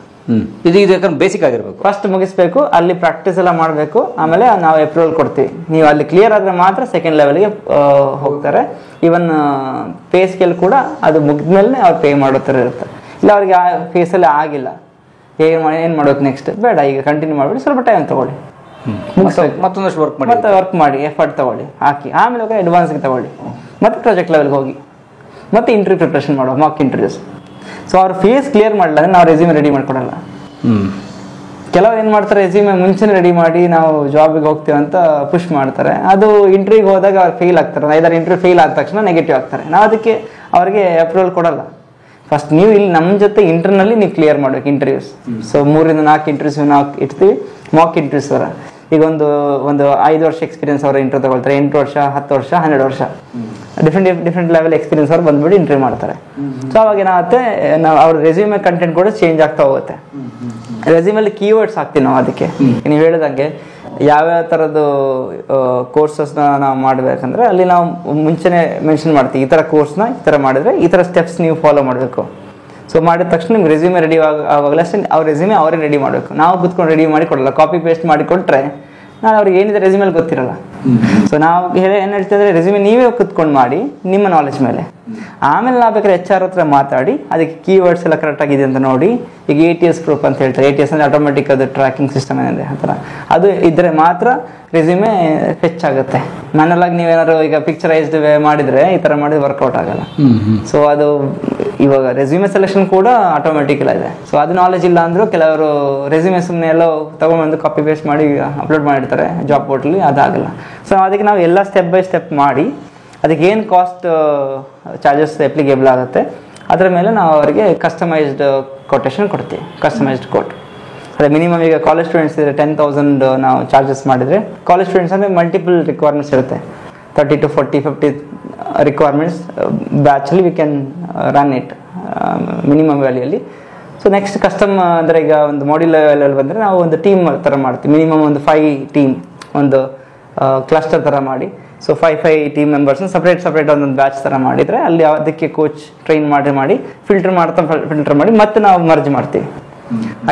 ಇದು ಯಾಕಂದ್ರೆ ಬೇಸಿಕ್ ಆಗಿರ್ಬೇಕು, ಫಸ್ಟ್ ಮುಗಿಸ್ಬೇಕು, ಅಲ್ಲಿ ಪ್ರಾಕ್ಟೀಸ್ ಎಲ್ಲ ಮಾಡಬೇಕು. ಆಮೇಲೆ ನಾವು ಅಪ್ರೂವಲ್ ಕೊಡ್ತೀವಿ. ನೀವು ಅಲ್ಲಿ ಕ್ಲಿಯರ್ ಆದರೆ ಮಾತ್ರ ಸೆಕೆಂಡ್ ಲೆವೆಲ್ಗೆ ಹೋಗ್ತಾರೆ. ಈವನ್ ಪೇ ಸ್ಕೇಲ್ ಕೂಡ ಅದು ಮುಗಿದ್ಮೇಲೆ ಅವ್ರು ಪೇ ಮಾಡೋ ಥರ ಇರುತ್ತೆ. ಇಲ್ಲ ಅವ್ರಿಗೆ ಆ ಫೇಸಲ್ಲಿ ಆಗಿಲ್ಲ, ಏನು ಮಾಡೋದು ನೆಕ್ಸ್ಟ್ ಬೇಡ, ಈಗ ಕಂಟಿನ್ಯೂ ಮಾಡಿಬಿಡಿ, ಸ್ವಲ್ಪ ಟೈಮ್ ತೊಗೊಳ್ಳಿ, ಮತ್ತೊಂದಷ್ಟು ವರ್ಕ್ ಮಾಡಿ, ಮತ್ತೆ ವರ್ಕ್ ಮಾಡಿ, ಎಫರ್ಟ್ ತೊಗೊಳ್ಳಿ, ಹಾಕಿ ಆಮೇಲೆ ಹೋಗಿ ಅಡ್ವಾನ್ಸ್ಗೆ ತೊಗೊಳ್ಳಿ, ಮತ್ತೆ ಪ್ರಾಜೆಕ್ಟ್ ಲೆವೆಲ್ಗೆ ಹೋಗಿ, ಮತ್ತೆ ಇಂಟರ್ವ್ಯೂ ಪ್ರಿಪ್ರೇಷನ್ ಮಾಡುವ, ಮಾಕ್ ಇಂಟರ್ವ್ಯೂಸ್. ಸೊ ಅವ್ರ ಫೇಸ್ ಕ್ಲಿಯರ್ ಮಾಡಲ್ಲ ಅಂದರೆ ನಾವು ರೆಸ್ಯೂಮೆ ರೆಡಿ ಮಾಡ್ಕೊಡಲ್ಲ. ಕೆಲವ್ರು ಏನು ಮಾಡ್ತಾರೆ, ರೆಸ್ಯೂಮೆ ಮುಂಚೆನೇ ರೆಡಿ ಮಾಡಿ ನಾವು ಜಾಬಿಗೆ ಹೋಗ್ತೀವಿ ಅಂತ ಪುಷ್ ಮಾಡ್ತಾರೆ. ಅದು ಇಂಟರ್ವ್ಯೂಗೆ ಹೋದಾಗ ಅವ್ರು ಫೇಲ್ ಆಗ್ತಾರೆ. 5-6 ಇಂಟರ್ವ್ಯೂ ಫೇಲ್ ಆದ ತಕ್ಷಣ ನೆಗೆಟಿವ್ ಆಗ್ತಾರೆ. ನಾವು ಅದಕ್ಕೆ ಅವ್ರಿಗೆ ಅಪ್ರೂವಲ್ ಕೊಡಲ್ಲ. ಫಸ್ಟ್ ನೀವು ಇಲ್ಲಿ ನಮ್ಮ ಜೊತೆ ಇಂಟರ್ನಲ್ಲಿ ನೀವು ಕ್ಲಿಯರ್ ಮಾಡ್ಬೇಕು ಇಂಟರ್ವ್ಯೂಸ್. ಸೊ 3-4 ಇಂಟರ್ವ್ಯೂಸ್ ನಾವು ಇಡ್ತೀವಿ, ಮಾಕ್ ಇಂಟರ್ವ್ಯೂಸ್ ಥರ. ಈಗ ಒಂದು 5 ವರ್ಷ ಎಕ್ಸ್ಪೀರಿಯನ್ಸ್ ಅವರು ಇಂಟರ್ವ್ಯೂ ತಗೊಳ್ತಾರೆ, 8 ವರ್ಷ, 10 ವರ್ಷ, 12 ವರ್ಷ ಡಿಫ್ರೆಂಟ್ ಲೆವೆಲ್ ಎಕ್ಸ್ಪೀರಿಯನ್ಸ್ ಅವ್ರು ಬಂದ್ಬಿಟ್ಟು ಇಂಟರ್ವ್ಯೂ ಮಾಡ್ತಾರೆ. ಸೊ ಅವಾಗ ಏನಾಗುತ್ತೆ, ನಾವು ಅವ್ರ ರೆಸ್ಯೂಮೆ ಕಂಟೆಂಟ್ ಕೂಡ ಚೇಂಜ್ ಆಗ್ತಾ ಹೋಗುತ್ತೆ. ರೆಸ್ಯೂಮಲ್ಲಿ ಕೀವರ್ಡ್ಸ್ ಹಾಕ್ತೀವಿ ನಾವು. ಅದಕ್ಕೆ ನೀವು ಹೇಳಿದಂಗೆ ಯಾವ್ಯಾವ ಥರದ್ದು ಕೋರ್ಸಸ್ನ ನಾವು ಮಾಡಬೇಕಂದ್ರೆ ಅಲ್ಲಿ ನಾವು ಮುಂಚೆನೇ ಮೆನ್ಷನ್ ಮಾಡ್ತೀವಿ, ಈ ಥರ ಕೋರ್ಸ್ನ ಈ ಥರ ಮಾಡಿದ್ರೆ ಈ ಥರ ಸ್ಟೆಪ್ಸ್ ನೀವು ಫಾಲೋ ಮಾಡಬೇಕು. ಸೊ ಮಾಡಿದ ತಕ್ಷಣ ನಿಮ್ಗೆ ರೆಸ್ಯೂಮೆ ರೆಡಿ ಆವಾಗಲೇ ಅಷ್ಟೇ ಅವ್ರ ರೆಸ್ಯೂಮೆ ಅವರೇ ರೆಡಿ ಮಾಡಬೇಕು. ನಾವು ಕೂತ್ಕೊಂಡು ರೆಡಿ ಮಾಡಿ ಕೊಡಲ್ಲ, ಕಾಪಿ ಪೇಸ್ಟ್ ಮಾಡಿ ಕೊಟ್ಟರೆ ನಾನು ಅವ್ರಿಗೆ ಏನಿದೆ ರೆಸ್ಯೂಮೇಲೆ ಗೊತ್ತಿರಲ್ಲ. ಸೊ ನಾವು ಏನು ಹೇಳ್ತಿದ್ರೆ, ರೆಸ್ಯೂಮೆ ನೀವೇ ಕುತ್ಕೊಂಡು ಮಾಡಿ ನಿಮ್ಮ ನಾಲೆಜ್ ಮೇಲೆ. ಆಮೇಲೆ ನಾವು ಬೇಕಾದ್ರೆ HR ಹತ್ರ ಮಾತಾಡಿ ಅದಕ್ಕೆ ಕೀವರ್ಡ್ಸ್ ಎಲ್ಲ ಕರೆಕ್ಟಾಗಿದೆ ಅಂತ ನೋಡಿ. ಈಗ ATS ಪ್ರೂಫ್ ಅಂತ ಹೇಳ್ತಾರೆ. ATS ಅಂದರೆ ಆಟೋಮೆಟಿಕ್ ಅದು ಟ್ರ್ಯಾಕಿಂಗ್ ಸಿಸ್ಟಮ್ ಏನಿದೆ ಆ ಥರ, ಅದು ಇದ್ದರೆ ಮಾತ್ರ ರೆಸ್ಯೂಮೆ ಹೆಚ್ಚಾಗುತ್ತೆ. ಮನೇಲಾಗಿ ನೀವೇನಾದ್ರು ಈಗ ಪಿಕ್ಚರೈಸ್ಡ್ ಮಾಡಿದರೆ ಈ ಥರ ಮಾಡಿದ್ರೆ ವರ್ಕೌಟ್ ಆಗಲ್ಲ. ಸೊ ಅದು ಇವಾಗ ರೆಸ್ಯೂಮೆ ಸೆಲೆಕ್ಷನ್ ಕೂಡ ಆಟೋಮೆಟಿಕ್ ಎಲ್ಲ ಇದೆ. ಸೊ ಅದು ನಾಲೆಜ್ ಇಲ್ಲ ಅಂದರೂ ಕೆಲವರು ರೆಸ್ಯೂಮೆ ಸುಮ್ಮನೆ ಎಲ್ಲೋ ತೊಗೊಂಡ್ಬಂದು ಕಾಪಿ ಪೇಸ್ಟ್ ಮಾಡಿ ಅಪ್ಲೋಡ್ ಮಾಡಿರ್ತಾರೆ ಜಾಬ್ ಪೋರ್ಟಲ್ಲಿ, ಅದಾಗಲ್ಲ. ಸೊ ಅದಕ್ಕೆ ನಾವು ಎಲ್ಲ ಸ್ಟೆಪ್ ಬೈ ಸ್ಟೆಪ್ ಮಾಡಿ ಅದಕ್ಕೆ ಏನು ಕಾಸ್ಟ್ ಚಾರ್ಜಸ್ ಅಪ್ಲಿಕೇಬಲ್ ಆಗುತ್ತೆ ಅದರ ಮೇಲೆ ನಾವು ಅವರಿಗೆ ಕಸ್ಟಮೈಸ್ಡ್ ಕೊಟೇಶನ್ ಕೊಡ್ತೀವಿ, ಕಸ್ಟಮೈಸ್ಡ್ ಕೋಟ್. ಅದೇ ಮಿನಿಮಮ್ ಈಗ ಕಾಲೇಜ್ ಸ್ಟೂಡೆಂಟ್ಸ್ ಇದ್ದರೆ 10,000 ನಾವು ಚಾರ್ಜಸ್ ಮಾಡಿದರೆ, ಕಾಲೇಜ್ ಸ್ಟೂಡೆಂಟ್ಸ್ ಅಂದರೆ ಮಲ್ಟಿಪಲ್ ರಿಕ್ವೈರ್ಮೆಂಟ್ಸ್ ಇರುತ್ತೆ. 30 to 40, 50 ರಿಕ್ವೈರ್ಮೆಂಟ್ಸ್ ಬ್ಯಾಚಲ್ಲಿ we can run it minimum ವ್ಯಾಲ್ಯೂಯಲ್ಲಿ. ಸೊ ನೆಕ್ಸ್ಟ್ ಕಸ್ಟಮ್ ಅಂದರೆ ಈಗ ಒಂದು ಮಾಡ್ಯೂಲ್ ಲೆವೆಲಲ್ಲಿ ಬಂದರೆ ನಾವು ಒಂದು ಟೀಮ್ ಥರ ಮಾಡ್ತೀವಿ. ಮಿನಿಮಮ್ ಒಂದು 5 ಟೀಮ್, ಒಂದು ಕ್ಲಸ್ಟರ್ ಥರ ಮಾಡಿ, ಸೊ 5 ಟೀಮ್ ಮೆಂಬರ್ಸ್ನ ಸಪ್ರೇಟ್ ಒಂದೊಂದು ಬ್ಯಾಚ್ ಥರ ಮಾಡಿದರೆ ಅಲ್ಲಿ ಅದಕ್ಕೆ ಕೋಚ್ ಟ್ರೈನ್ ಮಾಡಿ ಫಿಲ್ಟರ್ ಮಾಡಿ ಮತ್ತೆ ನಾವು ಮರ್ಜ್ ಮಾಡ್ತೀವಿ.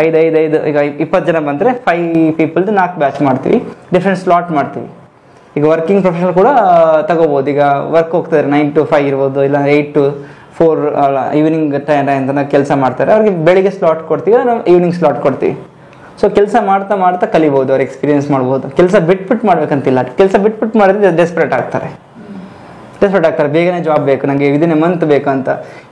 5 ಈಗ 20 ಜನ ಬಂದರೆ 5 ಪೀಪಲ್ದು 4 ಬ್ಯಾಚ್ ಮಾಡ್ತೀವಿ, ಡಿಫ್ರೆಂಟ್ ಸ್ಲಾಟ್ ಮಾಡ್ತೀವಿ. ಈಗ ವರ್ಕಿಂಗ್ ಪ್ರೊಫೆಷನಲ್ ಕೂಡ ತಗೋಬೋದು. ಈಗ ವರ್ಕ್ ಹೋಗ್ತಾರೆ 9 to 5 ಇರ್ಬೋದು, ಇಲ್ಲ 8 to 4 ಈವ್ನಿಂಗ್ ಟೈಮ್ ಅಂತ ಕೆಲಸ ಮಾಡ್ತಾರೆ. ಅವ್ರಿಗೆ ಬೆಳಿಗ್ಗೆ ಸ್ಲಾಟ್ ಕೊಡ್ತೀವಿ, ನಾವು ಈವ್ನಿಂಗ್ ಸ್ಲಾಟ್ ಕೊಡ್ತೀವಿ. ಸೊ ಕೆಲಸ ಮಾಡ್ತಾ ಕಲಿಬೋದು, ಅವ್ರು ಎಕ್ಸ್ಪೀರಿಯನ್ಸ್ ಮಾಡ್ಬೋದು. ಕೆಲಸ ಬಿಟ್ಬಿಟ್ಟು ಮಾಡ್ಬೇಕಂತಿಲ್ಲ, ಕೆಲಸ ಬಿಟ್ಬಿಟ್ಟು ಮಾಡಿದ್ರೆ ಡೆಸ್ಪರೇಟ್ ಆಗ್ತಾರೆ, ಬೇಗನೆ ಜಾಬ್ ಬೇಕು, ನನಗೆ ವಿದಿನ್ ಮಂತ್ ಬೇಕು ಅಂತ.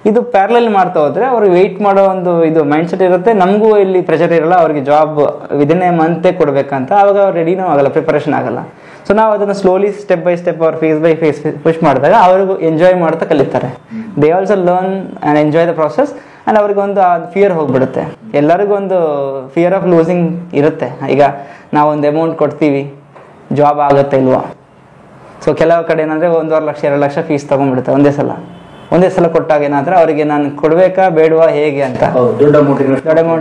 ಇದು ಪ್ಯಾರಲಲ್ ಮಾಡ್ತಾ ಹೋದ್ರೆ ಅವ್ರಿಗೆ ವೆಯ್ಟ್ ಮಾಡೋ ಒಂದು ಇದು ಮೈಂಡ್ ಸೆಟ್ ಇರುತ್ತೆ, ನಮಗೂ ಇಲ್ಲಿ ಪ್ರೆಷರ್ ಇರಲ್ಲ, ಅವ್ರಿಗೆ ಜಾಬ್ ವಿದಿನ್ ಮಂತೇ ಕೊಡಬೇಕಂತ. ಆವಾಗ ಅವ್ರು ರೆಡಿನೂ ಆಗಲ್ಲ, ಪ್ರಿಪರೇಷನ್ ಆಗಲ್ಲ. ಸೊ ನಾವು ಅದನ್ನು ಸ್ಲೋಲಿ ಸ್ಟೆಪ್ ಬೈ ಸ್ಟೆಪ್ ಅವ್ರು ಫೇಸ್ ಬೈ ಫೇಸ್ ಪುಷ್ ಮಾಡಿದಾಗ ಅವ್ರಿಗೂ ಎಂಜಾಯ್ ಮಾಡ್ತಾ ಕಲಿತಾರೆ. They also learn and enjoy the process. And ಅವ್ರಿಗೊಂದು ಫಿಯರ್ ಹೋಗ್ಬಿಡುತ್ತೆ. ಎಲ್ಲರಿಗೂ ಒಂದು ಫಿಯರ್ ಆಫ್ ಲೂಸಿಂಗ್ ಇರುತ್ತೆ. ಈಗ ನಾವೊಂದು ಅಮೌಂಟ್ ಕೊಡ್ತೀವಿ, ಜಾಬ್ ಆಗುತ್ತೆ ಇಲ್ವಾ. ಸೊ ಕೆಲವು ಕಡೆ ಏನಂದರೆ 1.5 ಲಕ್ಷ 2 ಲಕ್ಷ ಫೀಸ್ ತೊಗೊಂಡ್ಬಿಡುತ್ತೆ ಒಂದೇ ಸಲ ಕೊಟ್ಟಾಗ ಏನಾದ್ರೆ ಅವರಿಗೆ ನಾನು ಕೊಡಬೇಕಾ ಬೇಡವಾ ಹೇಗೆ ಅಂತ ದೊಡ್ಡ ಅಮೌಂಟ್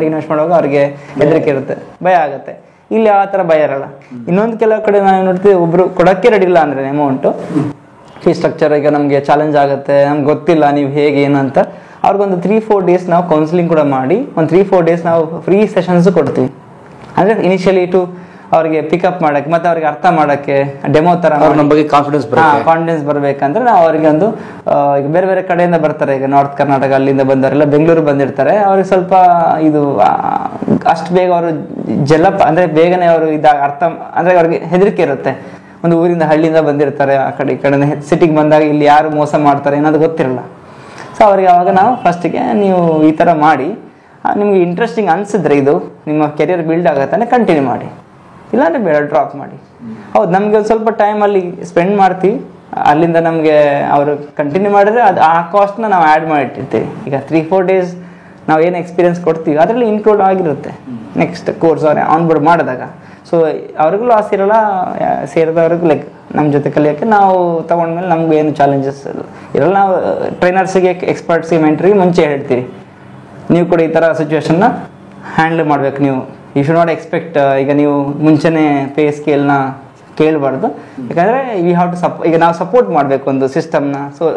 ಇನ್ವೆಸ್ಟ್ ಮಾಡುವಾಗ ಅವ್ರಿಗೆ ಹೆದರಿಕೆ ಇರುತ್ತೆ, ಭಯ ಆಗುತ್ತೆ. ಇಲ್ಲಿ ಆ ಥರ ಭಯ ಇರಲ್ಲ. ಇನ್ನೊಂದು ಕೆಲವು ಕಡೆ ನಾವು ನೋಡ್ತೀವಿ, ಒಬ್ರು ಕೊಡೋಕ್ಕೆ ರೆಡಿ ಇಲ್ಲ ಅಂದರೆ ಅಮೌಂಟು, ಫೀಸ್ ಸ್ಟ್ರಕ್ಚರ್ ಈಗ ನಮಗೆ ಚಾಲೆಂಜ್ ಆಗುತ್ತೆ, ನಮ್ಗೆ ಗೊತ್ತಿಲ್ಲ ನೀವು ಹೇಗೆ ಏನಂತ, ಅವ್ರಿಗೊಂದು 3-4 ಡೇಸ್ ನಾವು ಕೌನ್ಸಿಲಿಂಗ್ ಕೂಡ ಮಾಡಿ ಒಂದು 3-4 ಡೇಸ್ ನಾವು ಫ್ರೀ ಸೆಷನ್ಸು ಕೊಡ್ತೀವಿ. ಅಂದರೆ ಇನಿಷಿಯಲಿ ಅವ್ರಿಗೆ ಪಿಕಪ್ ಮಾಡೋಕ್ಕೆ ಮತ್ತು ಅವ್ರಿಗೆ ಅರ್ಥ ಮಾಡೋಕ್ಕೆ ಡೆಮೋ ಥರ ನಮ್ಮ ಬಗ್ಗೆ ಕಾನ್ಫಿಡೆನ್ಸ್ ಬರಬೇಕಂದ್ರೆ ನಾವು ಅವ್ರಿಗೆ ಒಂದು ಈಗ ಬೇರೆ ಕಡೆಯಿಂದ ಬರ್ತಾರೆ. ಈಗ ನಾರ್ತ್ ಕರ್ನಾಟಕ ಅಲ್ಲಿಂದ ಬಂದವರೆಲ್ಲ ಬೆಂಗಳೂರು ಬಂದಿರ್ತಾರೆ. ಅವ್ರಿಗೆ ಸ್ವಲ್ಪ ಇದು ಅಷ್ಟು ಬೇಗ ಅವರು ಅಂದರೆ ಬೇಗನೆ ಅವರು ಅರ್ಥ ಅಂದರೆ ಅವ್ರಿಗೆ ಹೆದರಿಕೆ ಇರುತ್ತೆ. ಒಂದು ಊರಿಂದ ಹಳ್ಳಿಯಿಂದ ಬಂದಿರ್ತಾರೆ, ಆ ಕಡೆ ಈ ಕಡೆ ಸಿಟಿಗೆ ಬಂದಾಗ ಇಲ್ಲಿ ಯಾರು ಮೋಸ ಮಾಡ್ತಾರೆ ಏನಾದ್ರು ಗೊತ್ತಿರಲ್ಲ. ಸೊ ಅವ್ರಿಗೆ ಅವಾಗ ನಾವು ಫಸ್ಟಿಗೆ ನೀವು ಈ ಥರ ಮಾಡಿ, ನಿಮಗೆ ಇಂಟ್ರೆಸ್ಟಿಂಗ್ ಅನಿಸಿದ್ರೆ ಇದು ನಿಮ್ಮ ಕೆರಿಯರ್ ಬಿಲ್ಡ್ ಆಗುತ್ತಾನೆ ಕಂಟಿನ್ಯೂ ಮಾಡಿ, ಇಲ್ಲಾಂದರೆ ಬೇಡ ಡ್ರಾಪ್ ಮಾಡಿ. ಹೌದು, ನಮಗೆ ಒಂದು ಸ್ವಲ್ಪ ಟೈಮಲ್ಲಿ ಸ್ಪೆಂಡ್ ಮಾಡ್ತೀವಿ, ಅಲ್ಲಿಂದ ನಮಗೆ ಅವರು ಕಂಟಿನ್ಯೂ ಮಾಡಿದ್ರೆ ಅದು ಆ ಕಾಸ್ಟ್ನ ನಾವು ಆ್ಯಡ್ ಮಾಡಿಟ್ಟಿರ್ತೀವಿ. ಈಗ 3-4 ಡೇಸ್ ನಾವು ಏನು ಎಕ್ಸ್ಪೀರಿಯನ್ಸ್ ಕೊಡ್ತೀವಿ ಅದರಲ್ಲಿ ಇನ್ಕ್ಲೂಡ್ ಆಗಿರುತ್ತೆ ನೆಕ್ಸ್ಟ್ ಕೋರ್ಸ್ ಅವ್ರು ಆನ್ಬೋರ್ಡ್ ಮಾಡಿದಾಗ. ಸೊ ಅವ್ರಿಗೂ ಲಾಸ್ ಇರೋಲ್ಲ, ಸೇರಿದವ್ರಿಗೂ ಲೈಕ್ ನಮ್ಮ ಜೊತೆ ಕಲಿಯೋಕ್ಕೆ ನಾವು ತೊಗೊಂಡ್ಮೇಲೆ ನಮಗೂ ಏನು ಚಾಲೆಂಜಸ್ ಇರಲ್ಲ. ನಾವು ಟ್ರೈನರ್ಸಿಗೆ ಎಕ್ಸ್ಪರ್ಟ್ಸಿಗೆ ಮೆಂಟ್ರಿಗೆ ಮುಂಚೆ ಹೇಳ್ತೀವಿ, ನೀವು ಕೂಡ ಈ ಥರ ಸಿಚುವೇಶನ್ನ ಹ್ಯಾಂಡಲ್ ಮಾಡಬೇಕು. ನೀವು ಯು ಶುಡ್ ನಾಟ್ ಎಕ್ಸ್ಪೆಕ್ಟ್ ಈಗ ನೀವು ಮುಂಚೆನೇ ಪೇ ಸ್ಕೇಲ್ನ ಕೇಳಬಾರ್ದು. ಯಾಕಂದರೆ ವಿ ಹ್ಯಾವ್ ಟು ಈಗ ನಾವು ಸಪೋರ್ಟ್ ಮಾಡಬೇಕು ಒಂದು ಸಿಸ್ಟಮ್ನ,